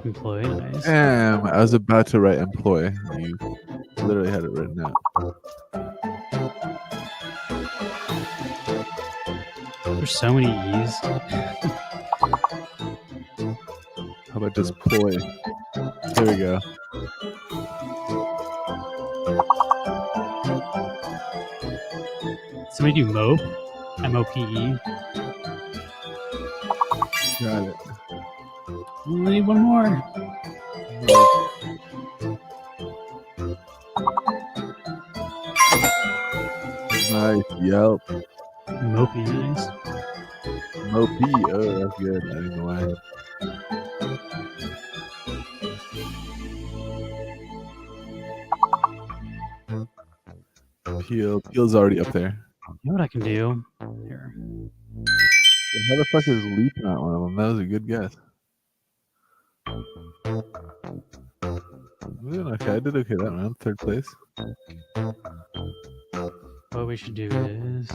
Employee. Nice. Damn, I was about to write employee. You literally had it written out. There's so many E's. How about just ploy? There we go. Somebody do mope. M-O-P-E. Got it. We need one more. Nice. Yelp. Mopey, nice. Mopey. Oh, that's good. I didn't know why. Peel's already up there. You know what I can do? Here. How the fuck is Leap not one of them? That was a good guess. I'm doing okay. I did okay that round. 3rd place. What we should do is...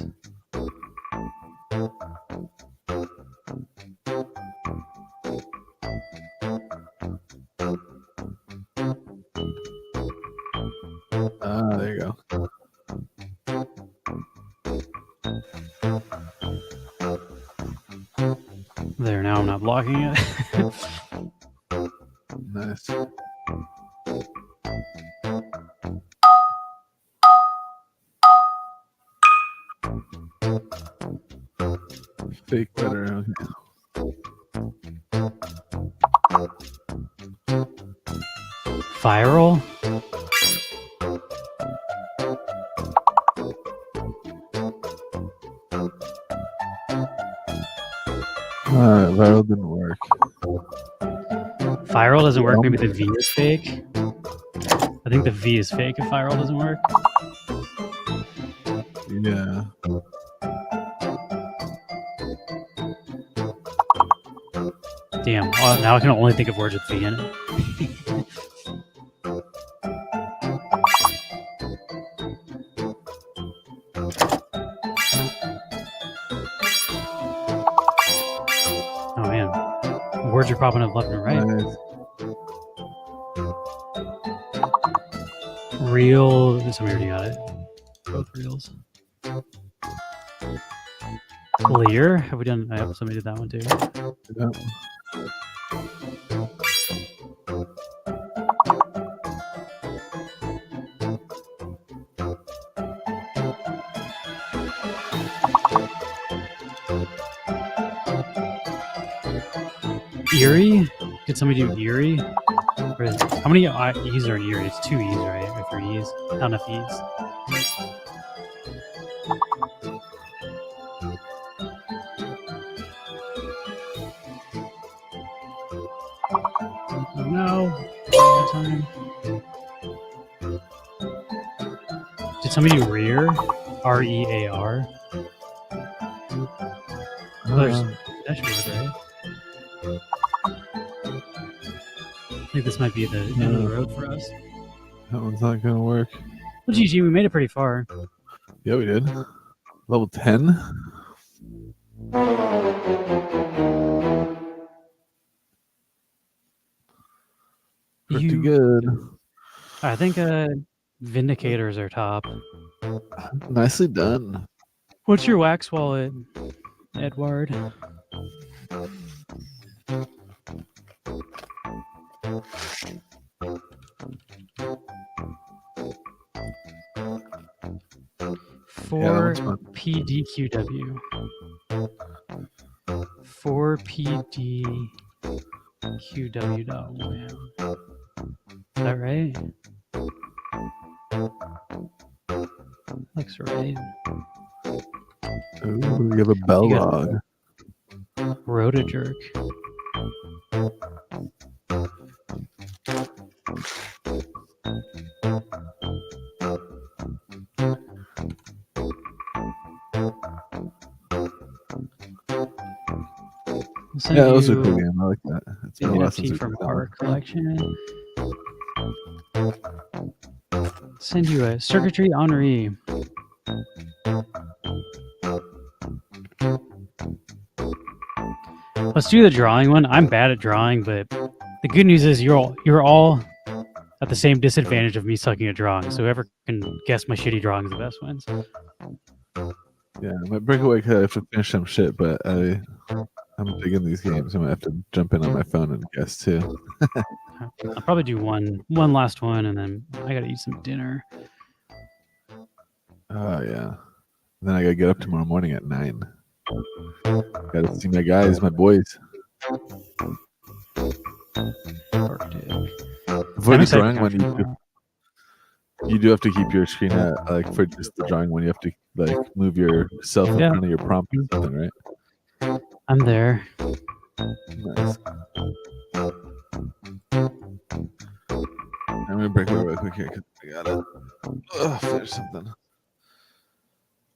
Ah, there you go. There, now I'm not blocking it. Nice. Fake letter. Viral? Viral didn't work. Viral doesn't work. Maybe the V is fake. I think the V is fake if viral doesn't work. Yeah. Damn. Oh, now I can only think of words with V in it. Oh man. Words are popping up left and right. Nice. Real. Somebody already got it. Both reels. Lear. Have we done? I hope somebody did that one too. Yeah. Erie? Did somebody do Erie? Or how many E's are in Erie? It's 2 E's, right? Or 3 E's? Not enough E's. No. No time. Did somebody do rear? R-E-A-R? That should work, right? I think this might be the end of the road for us. That one's not gonna work. Well, GG, we made it pretty far. Yeah, we did. Level 10. Pretty good. I think Vindicators are top. Nicely done. What's your wax wallet, Edward? Yeah, that one's 4 fun. PDQW. 4 PDQW. Is that right? Looks right. Ooh, we have a bell You got- log. Rotojerk. We'll send Yeah, that was a you cool game. I like that. It's the been a while since NFT we from did that our one. collection. Send you a circuitry Henri. Let's do the drawing one. I'm bad at drawing, but the good news is you're all at the same disadvantage of me sucking at drawing. So whoever can guess my shitty drawings the best wins. Yeah, I might break away because I have to finish some shit, but I'm digging these games. I might have to jump in on my phone and guess too. I'll probably do one last one, and then I gotta eat some dinner. Oh yeah. Then I gotta get up tomorrow morning at 9. Gotta see my guys, my boys. Arctic. For I'm the excited drawing to one, come tomorrow. you do have to keep your screen at like for just the drawing one. You have to like move yourself in Yeah. front of your prompt or something, right? I'm there. Nice. I'm gonna break away real quick here because I gotta finish something.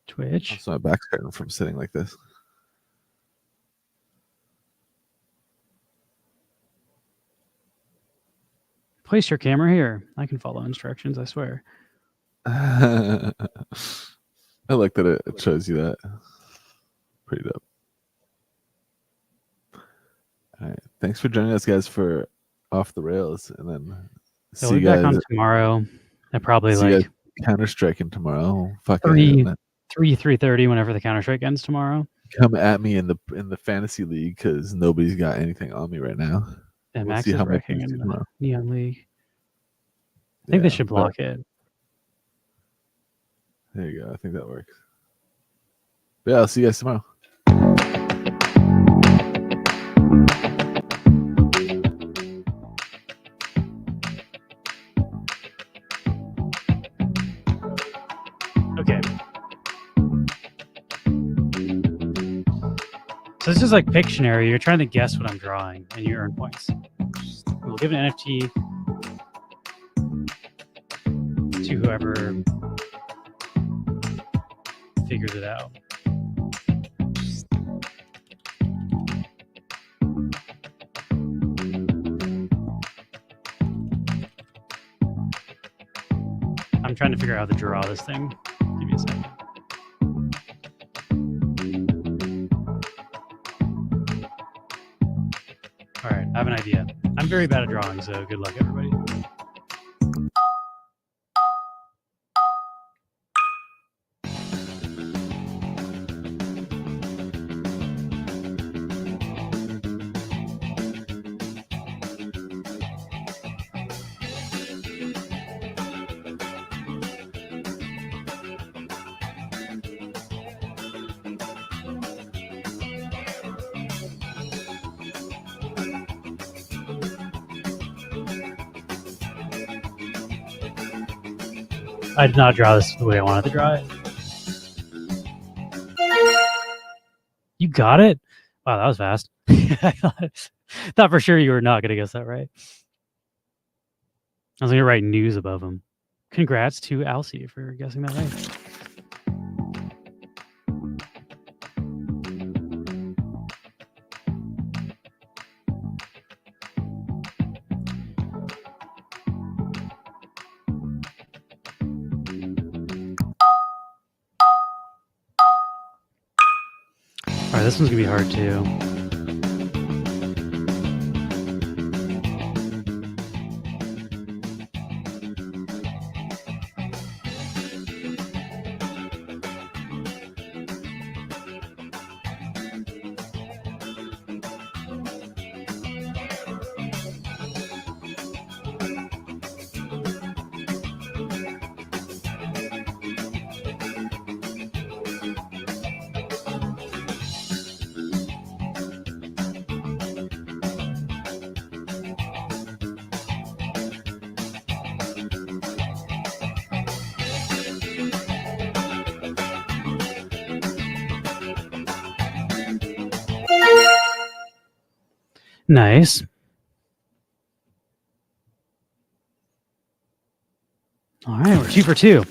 Twitch. Also, my back's hurting from sitting like this. Place your camera here. I can follow instructions, I swear. I like that it shows you that. Pretty dope. All right. Thanks for joining us, guys, for Off the Rails. And then So see we'll you be back guys, on tomorrow at probably see you like guys Counter-Striking tomorrow. Fucking 3:30 whenever the Counter-Strike ends tomorrow. come at me in the fantasy league because nobody's got anything on me right now. And We'll Max see is how much wrecking we in do the tomorrow. Neon League. I think they should but block it. There you go. I think that works. But yeah, I'll see you guys tomorrow. Okay. So this is like Pictionary. You're trying to guess what I'm drawing, and you earn points. We'll give an NFT to whoever figures it out. I'm trying to figure out how to draw this thing. Give me a second. All right, I have an idea. I'm very bad at drawing, so good luck, everybody. I did not draw this the way I wanted to draw it. You got it? Wow, that was fast. I thought for sure you were not going to guess that right. I was going to write news above him. Congrats to Alcy for guessing that right. All right, this one's going to be hard too. Nice. All right, we're 2 for 2.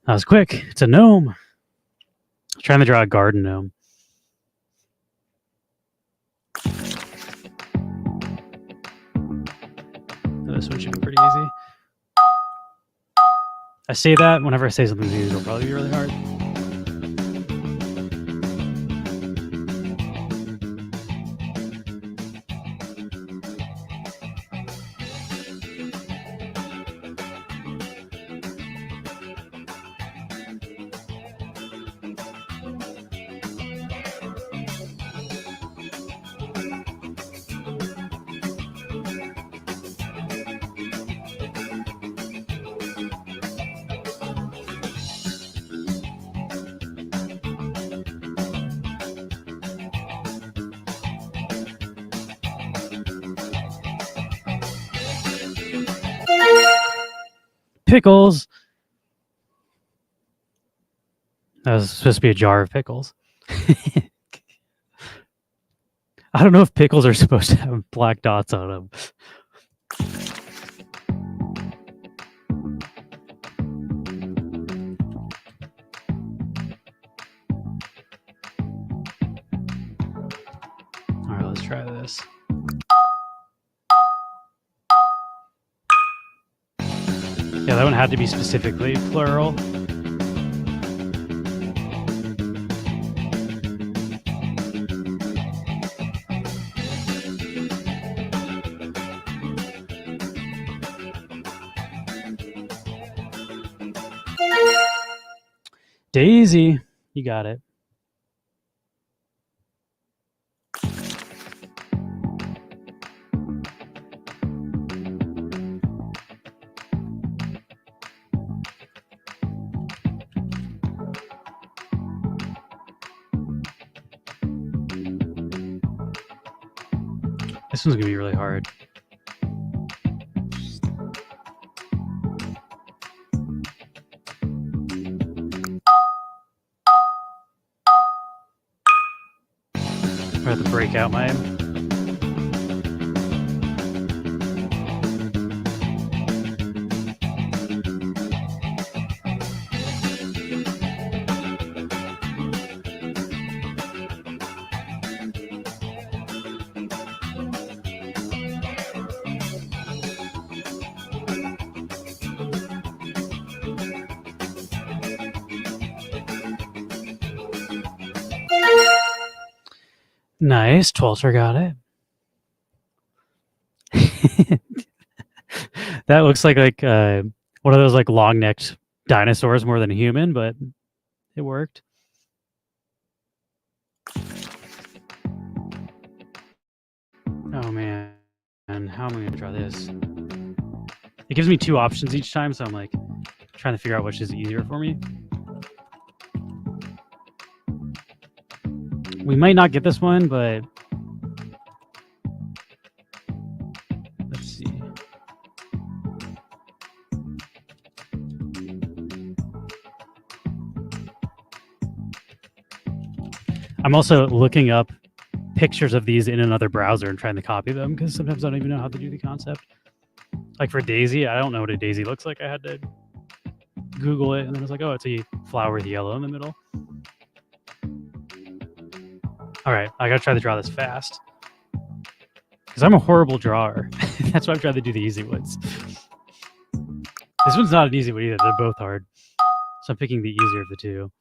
That was quick. It's a gnome. I was trying to draw a garden gnome. This one should be pretty easy. I say that whenever I say something's easy, it'll probably be really hard. Pickles. That was supposed to be a jar of pickles. I don't know if pickles are supposed to have black dots on them. All right, let's try this. Yeah, that one had to be specifically plural. Daisy, you got it. This one's gonna be really hard. I have to break out my Nice. Twelter got it. That looks like one of those like long-necked dinosaurs more than a human, but it worked. Oh man, and how am I going to draw this? It gives me two options each time, so I'm like trying to figure out which is easier for me. We might not get this one, but let's see. I'm also looking up pictures of these in another browser and trying to copy them because sometimes I don't even know how to do the concept. Like for Daisy, I don't know what a daisy looks like. I had to Google it, and then I was like, oh, it's a flower with yellow in the middle. All right, I gotta try to draw this fast because I'm a horrible drawer. That's why I'm trying to do the easy ones. This one's not an easy one either. They're both hard. So I'm picking the easier of the two.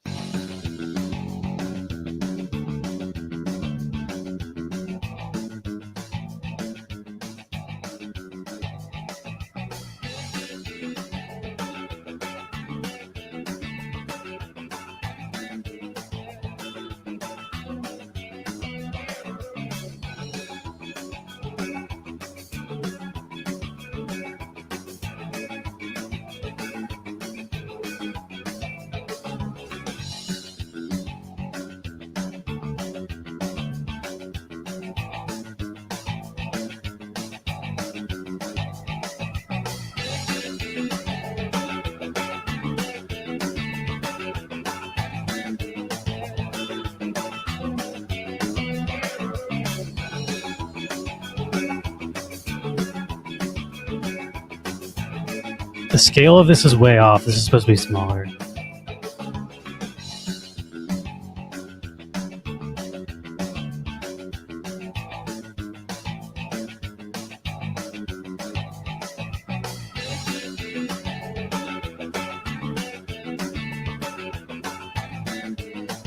The scale of this is way off. This is supposed to be smaller.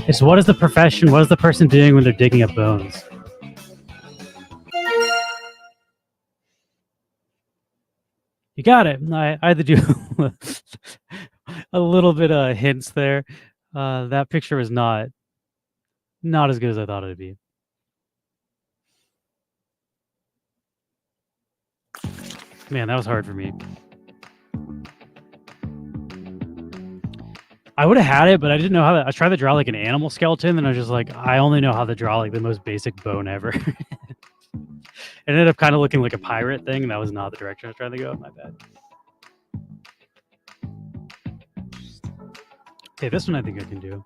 It's what is the profession? What is the person doing when they're digging up bones? You got it. I had to do a little bit of hints there. That picture was not as good as I thought it would be. Man, that was hard for me. I would have had it, but I didn't know how to. I tried to draw like an animal skeleton, and I was just like, I only know how to draw like the most basic bone ever. It ended up kind of looking like a pirate thing, and that was not the direction I was trying to go. My bad. Okay, this one I think I can do.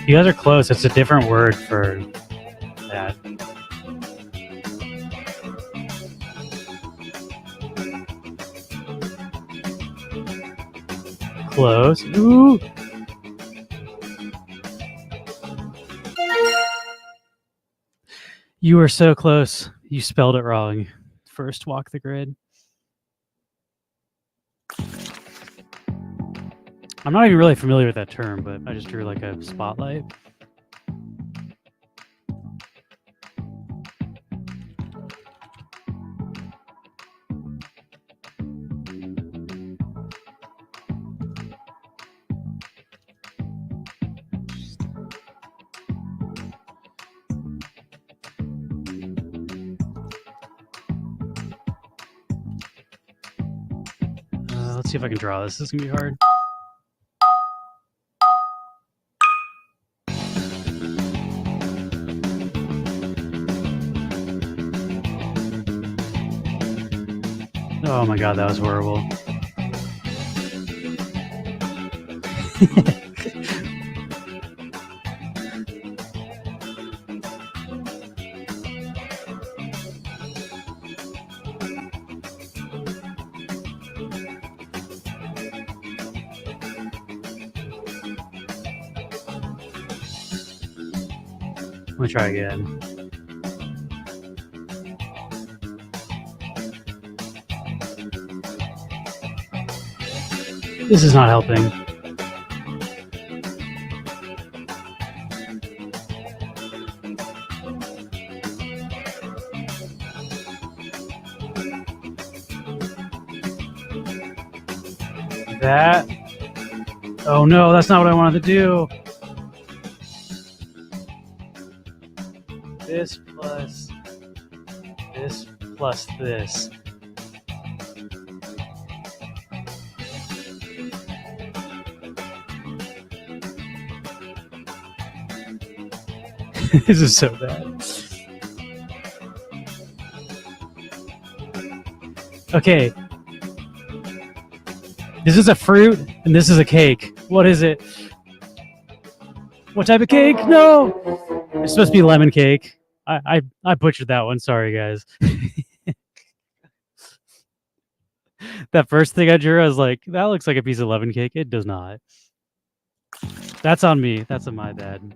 You guys are close. It's a different word for that. Close. Ooh. You were so close. You spelled it wrong. First, walk the grid. I'm not even really familiar with that term, but I just drew like a spotlight. let's see if I can draw this. This is gonna be hard. Oh my god, that was horrible. Let me try again. This is not helping. That. Oh no, that's not what I wanted to do. This plus this. This is so bad. Okay. This is a fruit, and this is a cake. What is it? What type of cake? No! It's supposed to be lemon cake. I butchered that one. Sorry, guys. That first thing I drew, I was like, that looks like a piece of lemon cake. It does not. That's on me. That's on my bad.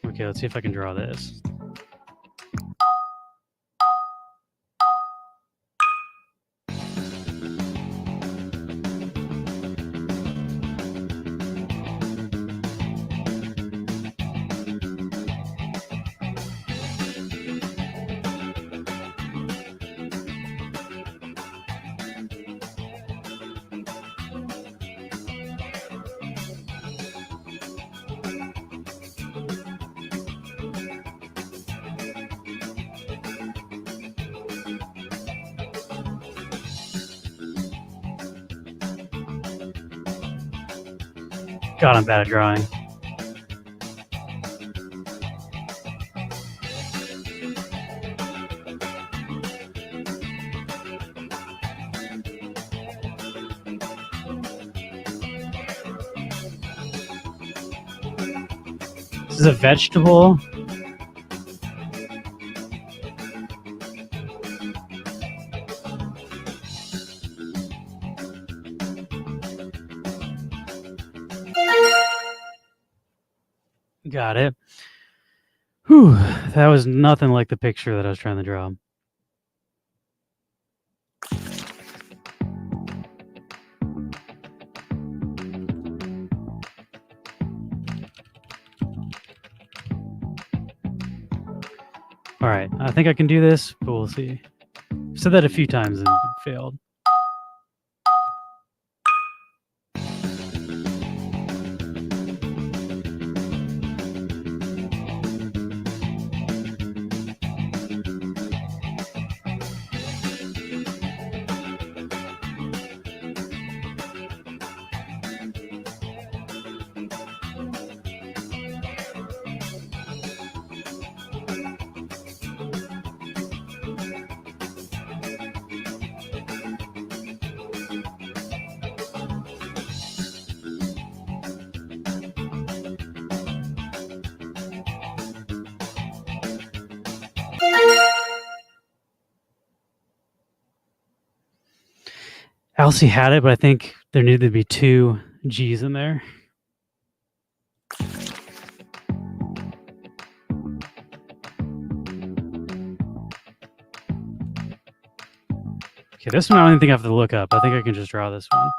Okay, let's see if I can draw this. God, I'm bad at drawing. This is a vegetable. Got it. Whew, that was nothing like the picture that I was trying to draw. All right, I think I can do this, but we'll see. I've said that a few times and failed. Elsie had it, but I think there needed to be 2 G's in there. Okay, this one I don't even think I have to look up. I think I can just draw this one.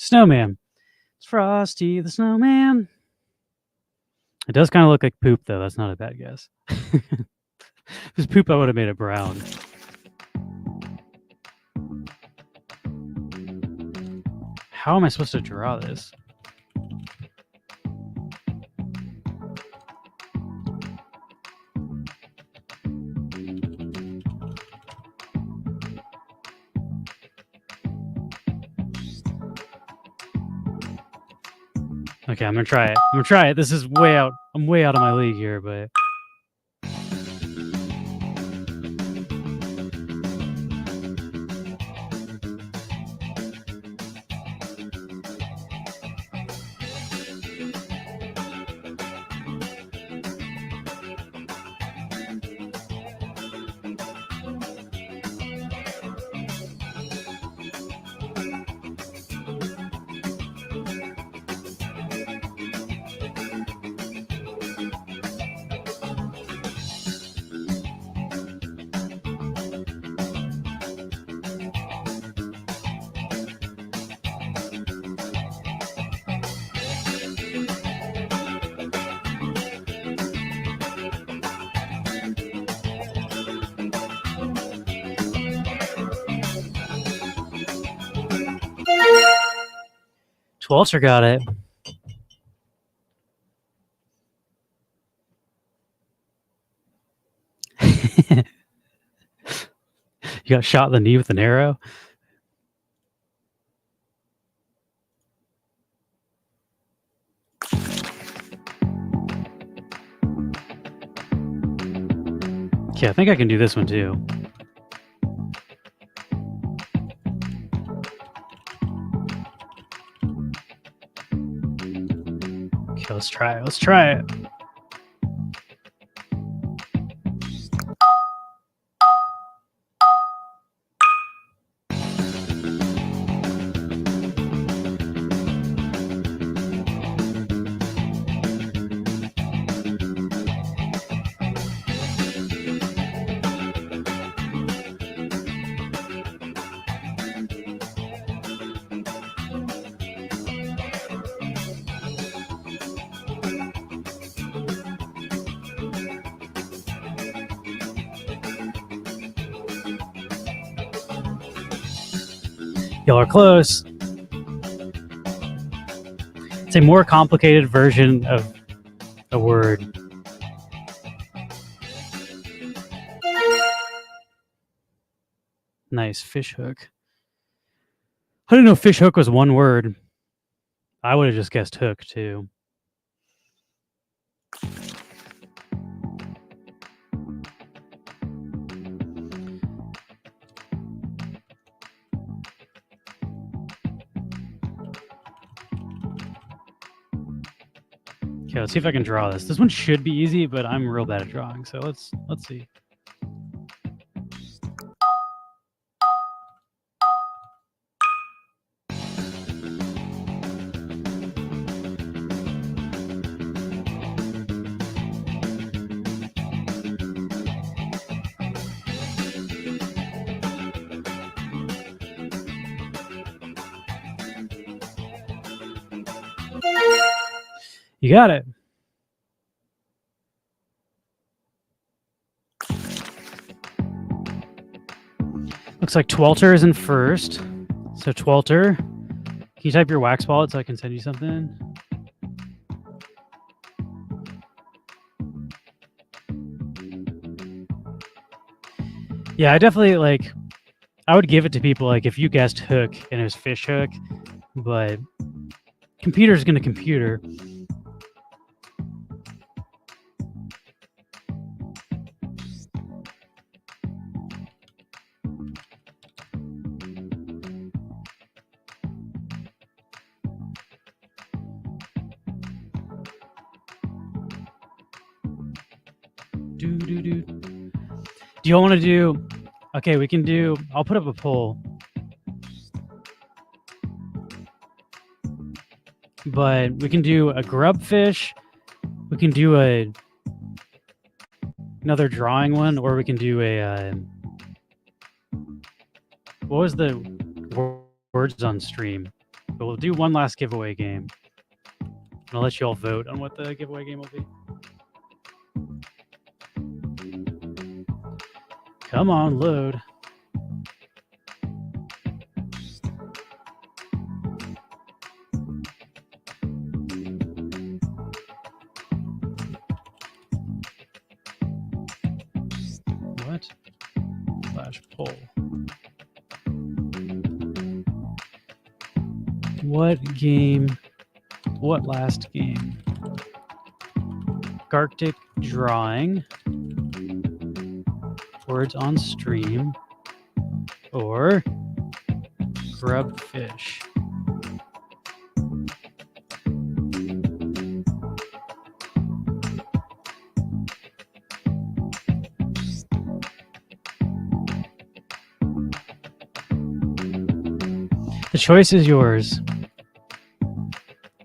Snowman. It's Frosty the Snowman. It does kind of look like poop, though. That's not a bad guess. If it was poop, I would have made it brown. How am I supposed to draw this? Okay, I'm gonna try it. This is way out. I'm way out of my league here, but Walter got it. You got shot in the knee with an arrow? Okay, I think I can do this one too. Okay, let's try it. Let's try it. Y'all are close. It's a more complicated version of a word. Nice, fish hook. I didn't know fish hook was one word. I would have just guessed hook too. Okay, let's see if I can draw this. This one should be easy, but I'm real bad at drawing, so let's see. You got it. Looks like Twalter is in first. So Twalter, can you type your wax wallet so I can send you something? Yeah, I definitely I would give it to people if you guessed hook and it was fish hook, but computer's gonna computer. Do you want to do? Okay, we can do. I'll put up a poll, but we can do a grub fish. We can do another drawing one, or we can do a. What was the words on stream? But we'll do one last giveaway game. And I'll let you all vote on what the giveaway game will be. Come on, load. What? Slash poll. What game? What last game? Gartic drawing. Words on stream. Or Grubfish. The choice is yours.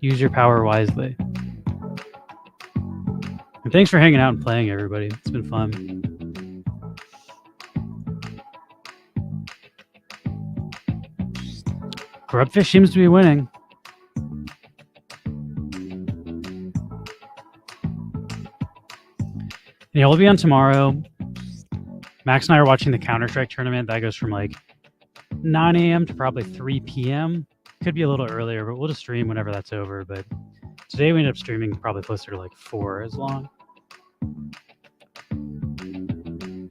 Use your power wisely. And thanks for hanging out and playing, everybody. It's been fun. Grubfish seems to be winning. Yeah, we'll be on tomorrow. Max and I are watching the Counter-Strike tournament. That goes from like 9 a.m. to probably 3 p.m. Could be a little earlier, but we'll just stream whenever that's over. But today we ended up streaming probably closer to like 4 as long.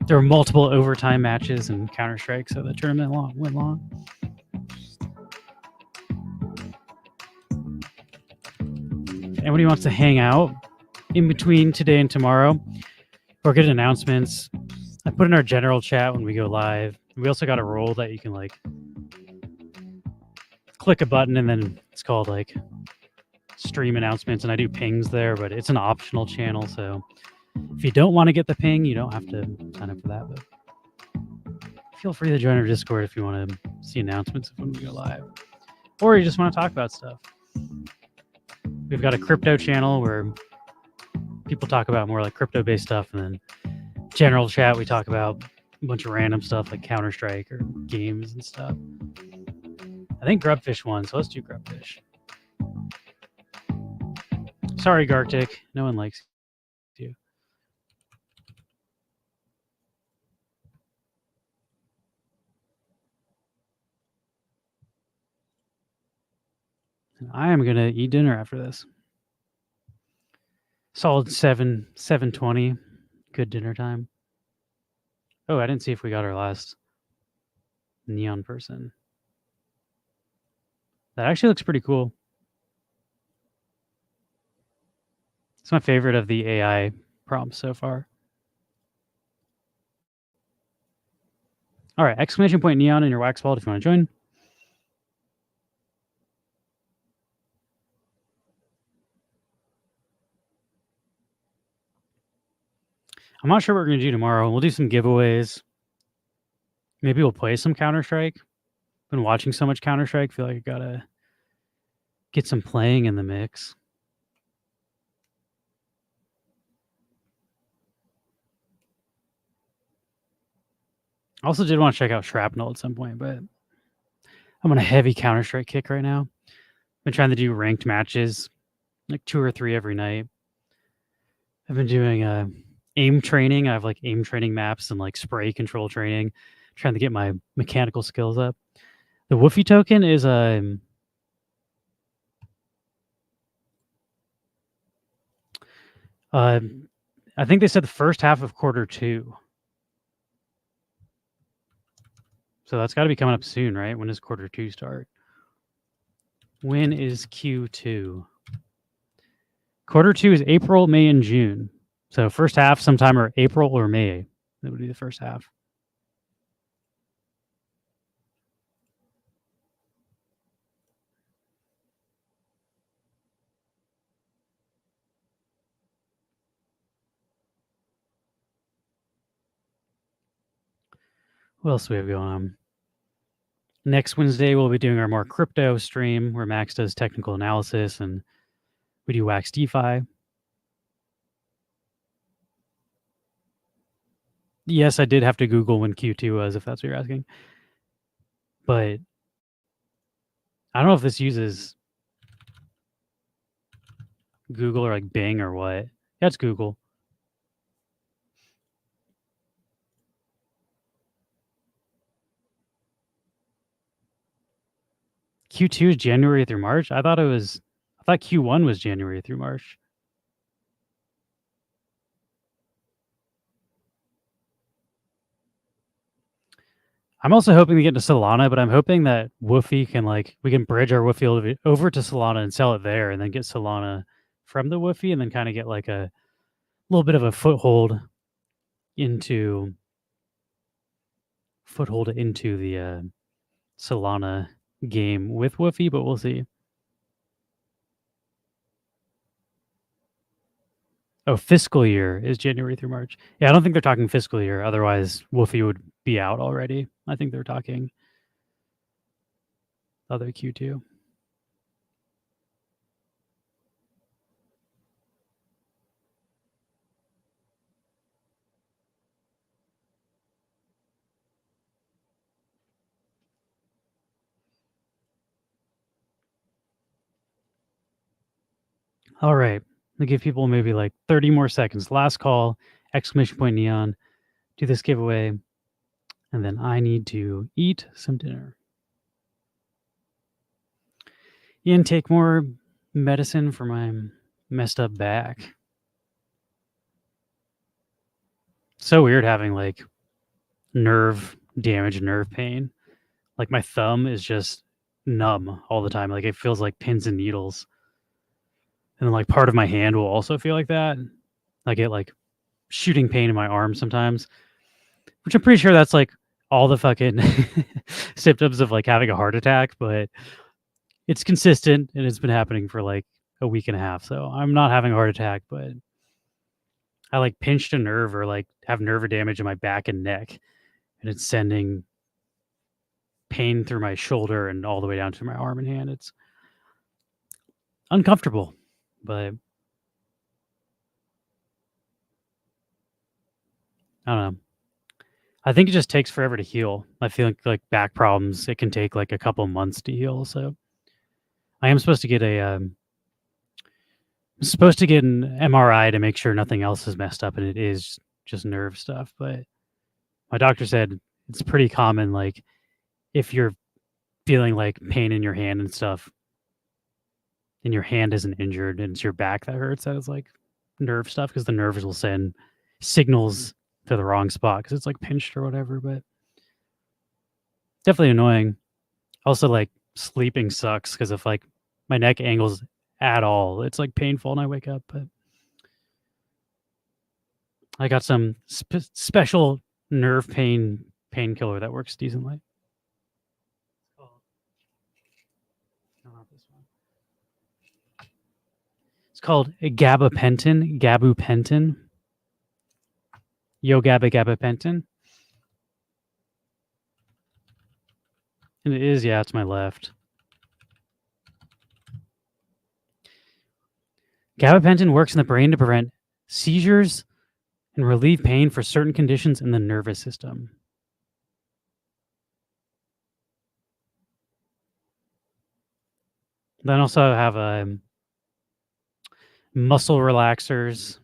There were multiple overtime matches in Counter-Strike, so the tournament went long. If anybody wants to hang out in between today and tomorrow or get announcements, I put in our general chat when we go live. We also got a role that you can like click a button and then it's called like stream announcements, and I do pings there, but it's an optional channel, so if you don't want to get the ping, you don't have to sign up for that, but feel free to join our Discord if you want to see announcements of when we go live, or you just want to talk about stuff. We've got a crypto channel where people talk about more like crypto-based stuff, and then general chat, we talk about a bunch of random stuff like Counter-Strike or games and stuff. I think Grubfish won, so let's do Grubfish. Sorry, Gartic. No one likes you. And I am going to eat dinner after this. Solid 7:20. Good dinner time. Oh, I didn't see if we got our last neon person. That actually looks pretty cool. It's my favorite of the AI prompts so far. All right, exclamation point neon in your wax wallet if you want to join. I'm not sure what we're going to do tomorrow. We'll do some giveaways. Maybe we'll play some Counter-Strike. Been watching so much Counter-Strike. Feel like I got to get some playing in the mix. I also did want to check out Shrapnel at some point, but I'm on a heavy Counter-Strike kick right now. Been trying to do ranked matches, like 2 or 3 every night. I've been doing aim training. I have like aim training maps and like spray control training, trying to get my mechanical skills up. The Woofy token is I think they said the first half of Q2. So that's got to be coming up soon, right? When does Q2 start? When is Q2? Q2 is April, May, and June. So first half sometime or April or May. That would be the first half. What else do we have going on? Next Wednesday, we'll be doing our more crypto stream where Max does technical analysis and we do Wax DeFi. Yes, I did have to Google when Q2 was, if that's what you're asking. But I don't know if this uses Google or like Bing or what. Yeah, it's Google. Q2 is January through March. I thought Q1 was January through March. I'm also hoping to get into Solana, but I'm hoping that Woofy can we can bridge our Woofy over to Solana and sell it there, and then get Solana from the Woofy, and then kind of get like a little bit of a foothold into the Solana game with Woofy, but we'll see. Oh, fiscal year is January through March. Yeah, I don't think they're talking fiscal year. Otherwise, Woofy would be out already. I think they're talking other Q2. All right. I'll give people maybe like 30 more seconds. Last call, exclamation point neon. Do this giveaway. And then I need to eat some dinner. Ian, take more medicine for my messed up back. So weird having like nerve damage, nerve pain. Like my thumb is just numb all the time. Like it feels like pins and needles. And then like part of my hand will also feel like that. I get like shooting pain in my arm sometimes, which I'm pretty sure that's like all the fucking symptoms of like having a heart attack, but it's consistent and it's been happening for like a week and a half. So I'm not having a heart attack, but I like pinched a nerve or like have nerve damage in my back and neck, and it's sending pain through my shoulder and all the way down to my arm and hand. It's uncomfortable, but I don't know. I think it just takes forever to heal. I feel like back problems, it can take like a couple months to heal. So I am supposed to get an MRI to make sure nothing else is messed up, and it is just nerve stuff. But my doctor said it's pretty common. Like if you're feeling like pain in your hand and stuff, and your hand isn't injured and it's your back that hurts, that is like nerve stuff, because the nerves will send signals to the wrong spot because it's like pinched or whatever. But definitely annoying. Also, like sleeping sucks because if like my neck angles at all, it's like painful and I wake up. But I got some special nerve painkiller that works decently. It's called gabapentin. Gabapentin. And it is, yeah, it's my left. Gabapentin works in the brain to prevent seizures and relieve pain for certain conditions in the nervous system. Then also have muscle relaxers,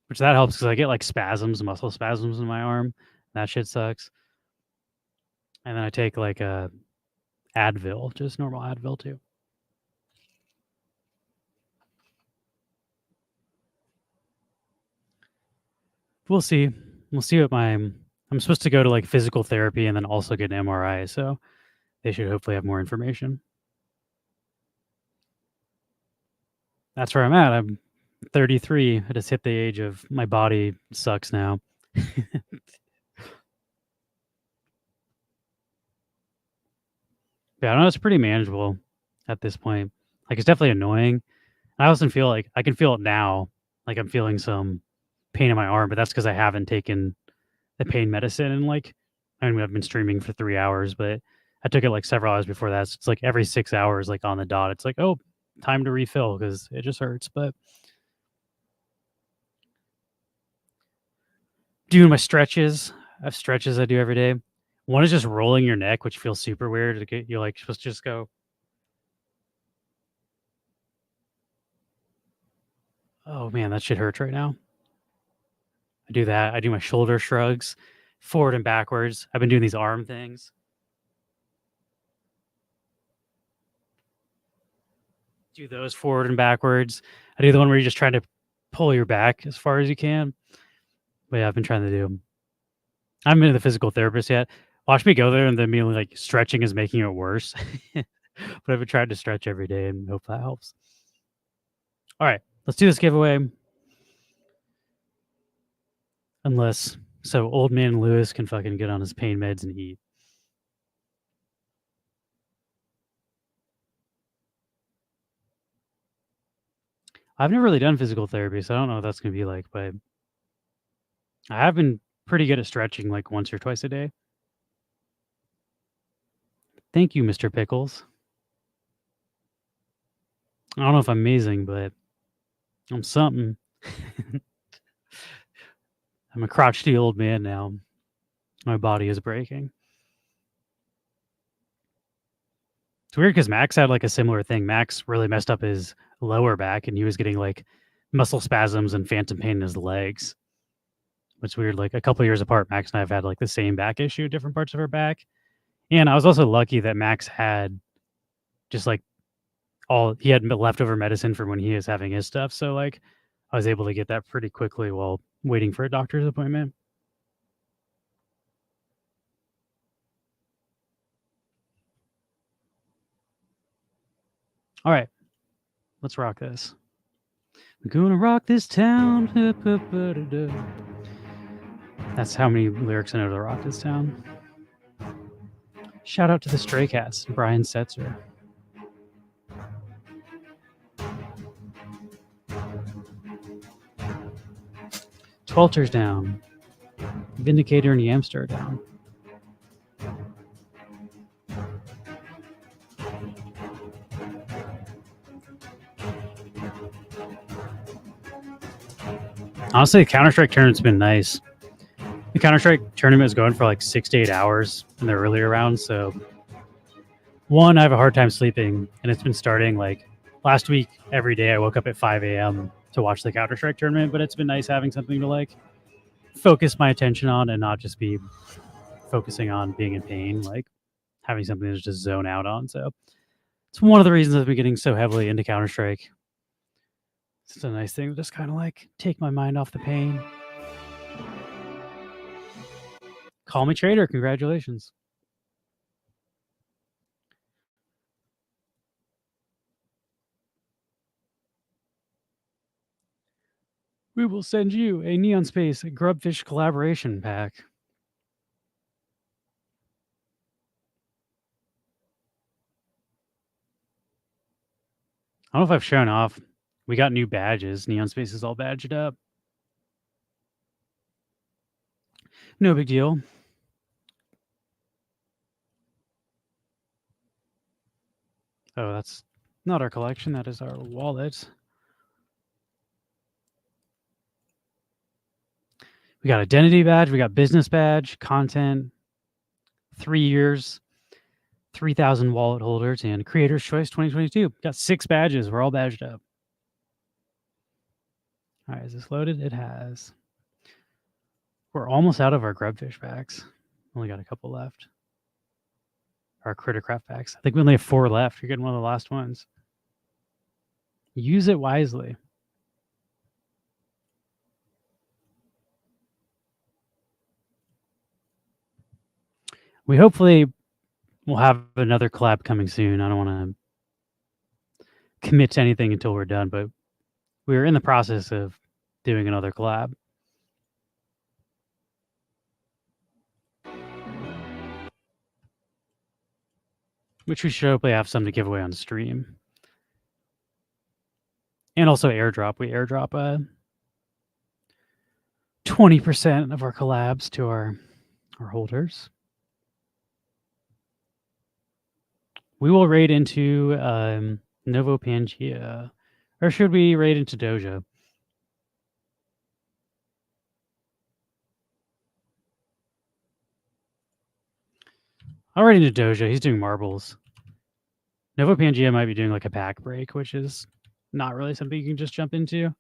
which that helps because I get like muscle spasms in my arm. That shit sucks. And then I take like a Advil, just normal Advil too. We'll see. We'll see what I'm supposed to go to like physical therapy and then also get an MRI. So they should hopefully have more information. That's where I'm at. I'm 33. I just hit the age of my body sucks now. Yeah, I know it's pretty manageable at this point. Like it's definitely annoying. I also feel like I can feel it now. Like I'm feeling some pain in my arm, but that's because I haven't taken the pain medicine. And like, I mean, I've been streaming for 3 hours, but I took it like several hours before that. So it's like every 6 hours, like on the dot, it's like, oh, time to refill because it just hurts. But doing my stretches, I have stretches I do every day. One is just rolling your neck, which feels super weird. You're like supposed to just go Oh man, that shit hurts right now. I do that. I do my shoulder shrugs, forward and backwards. I've been doing these arm things. Do those forward and backwards. I do the one where you're just trying to pull your back as far as you can. But yeah, I've been trying to do them. I haven't been to the physical therapist yet. Watch me go there and then immediately like stretching is making it worse. But I've been trying to stretch every day and hope that helps. All right, let's do this giveaway. Unless, so old man Lewis can fucking get on his pain meds and eat. I've never really done physical therapy, so I don't know what that's going to be like, but I have been pretty good at stretching like once or twice a day. Thank you, Mr. Pickles. I don't know if I'm amazing, but I'm something. I'm a crotchety old man now. My body is breaking. It's weird because Max had like a similar thing. Max really messed up his lower back and he was getting like muscle spasms and phantom pain in his legs. It's weird. Like a couple years apart, Max and I have had like the same back issue at different parts of our back. And I was also lucky that Max had just like he had leftover medicine from when he was having his stuff. So like I was able to get that pretty quickly while waiting for a doctor's appointment. All right, let's rock this. We're gonna rock this town. That's how many lyrics I know to rock this town. Shout out to the Stray Cats, Brian Setzer. Twelter's down. Vindicator and Yamster are down. Honestly, the Counter-Strike tournament's been nice. The Counter-Strike tournament is going for like 6 to 8 hours in the earlier rounds. So, one, I have a hard time sleeping, and it's been starting like last week. Every day I woke up at 5 a.m. to watch the Counter-Strike tournament, but it's been nice having something to like focus my attention on and not just be focusing on being in pain, like having something to just zone out on. So, it's one of the reasons I've been getting so heavily into Counter-Strike. It's a nice thing to just kind of like take my mind off the pain. Call me Trader. Congratulations. We will send you a Neon Space Grubfish collaboration pack. I don't know if I've shown off. We got new badges. Neon Space is all badged up. No big deal. Oh, that's not our collection. That is our wallet. We got identity badge. We got business badge, content, 3 years, 3,000 wallet holders, and Creator's Choice 2022. Got 6 badges. We're all badged up. All right, is this loaded? It has. We're almost out of our Grubfish packs. Only got a couple left. Our Crittercraft packs. I think we only have 4 left. You're getting one of the last ones. Use it wisely. We hopefully will have another collab coming soon. I don't want to commit to anything until we're done, but we're in the process of doing another collab. Which we should hopefully have some to give away on stream. And also airdrop. We airdrop 20% of our collabs to our holders. We will raid into Novo Pangea. Or should we raid into Doja? I'll raid into Doja. He's doing marbles. Novo Pangea might be doing like a pack break, which is not really something you can just jump into.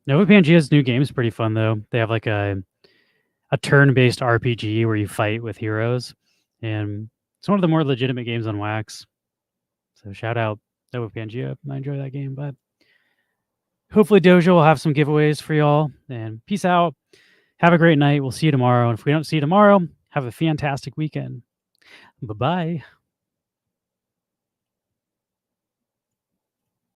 Nova Pangea's new game is pretty fun though. They have like a turn-based RPG where you fight with heroes, and it's one of the more legitimate games on Wax. So shout out Nova Pangea. I enjoy that game, but hopefully Dojo will have some giveaways for y'all. And peace out. Have a great night. We'll see you tomorrow. And if we don't see you tomorrow, have a fantastic weekend. Bye-bye.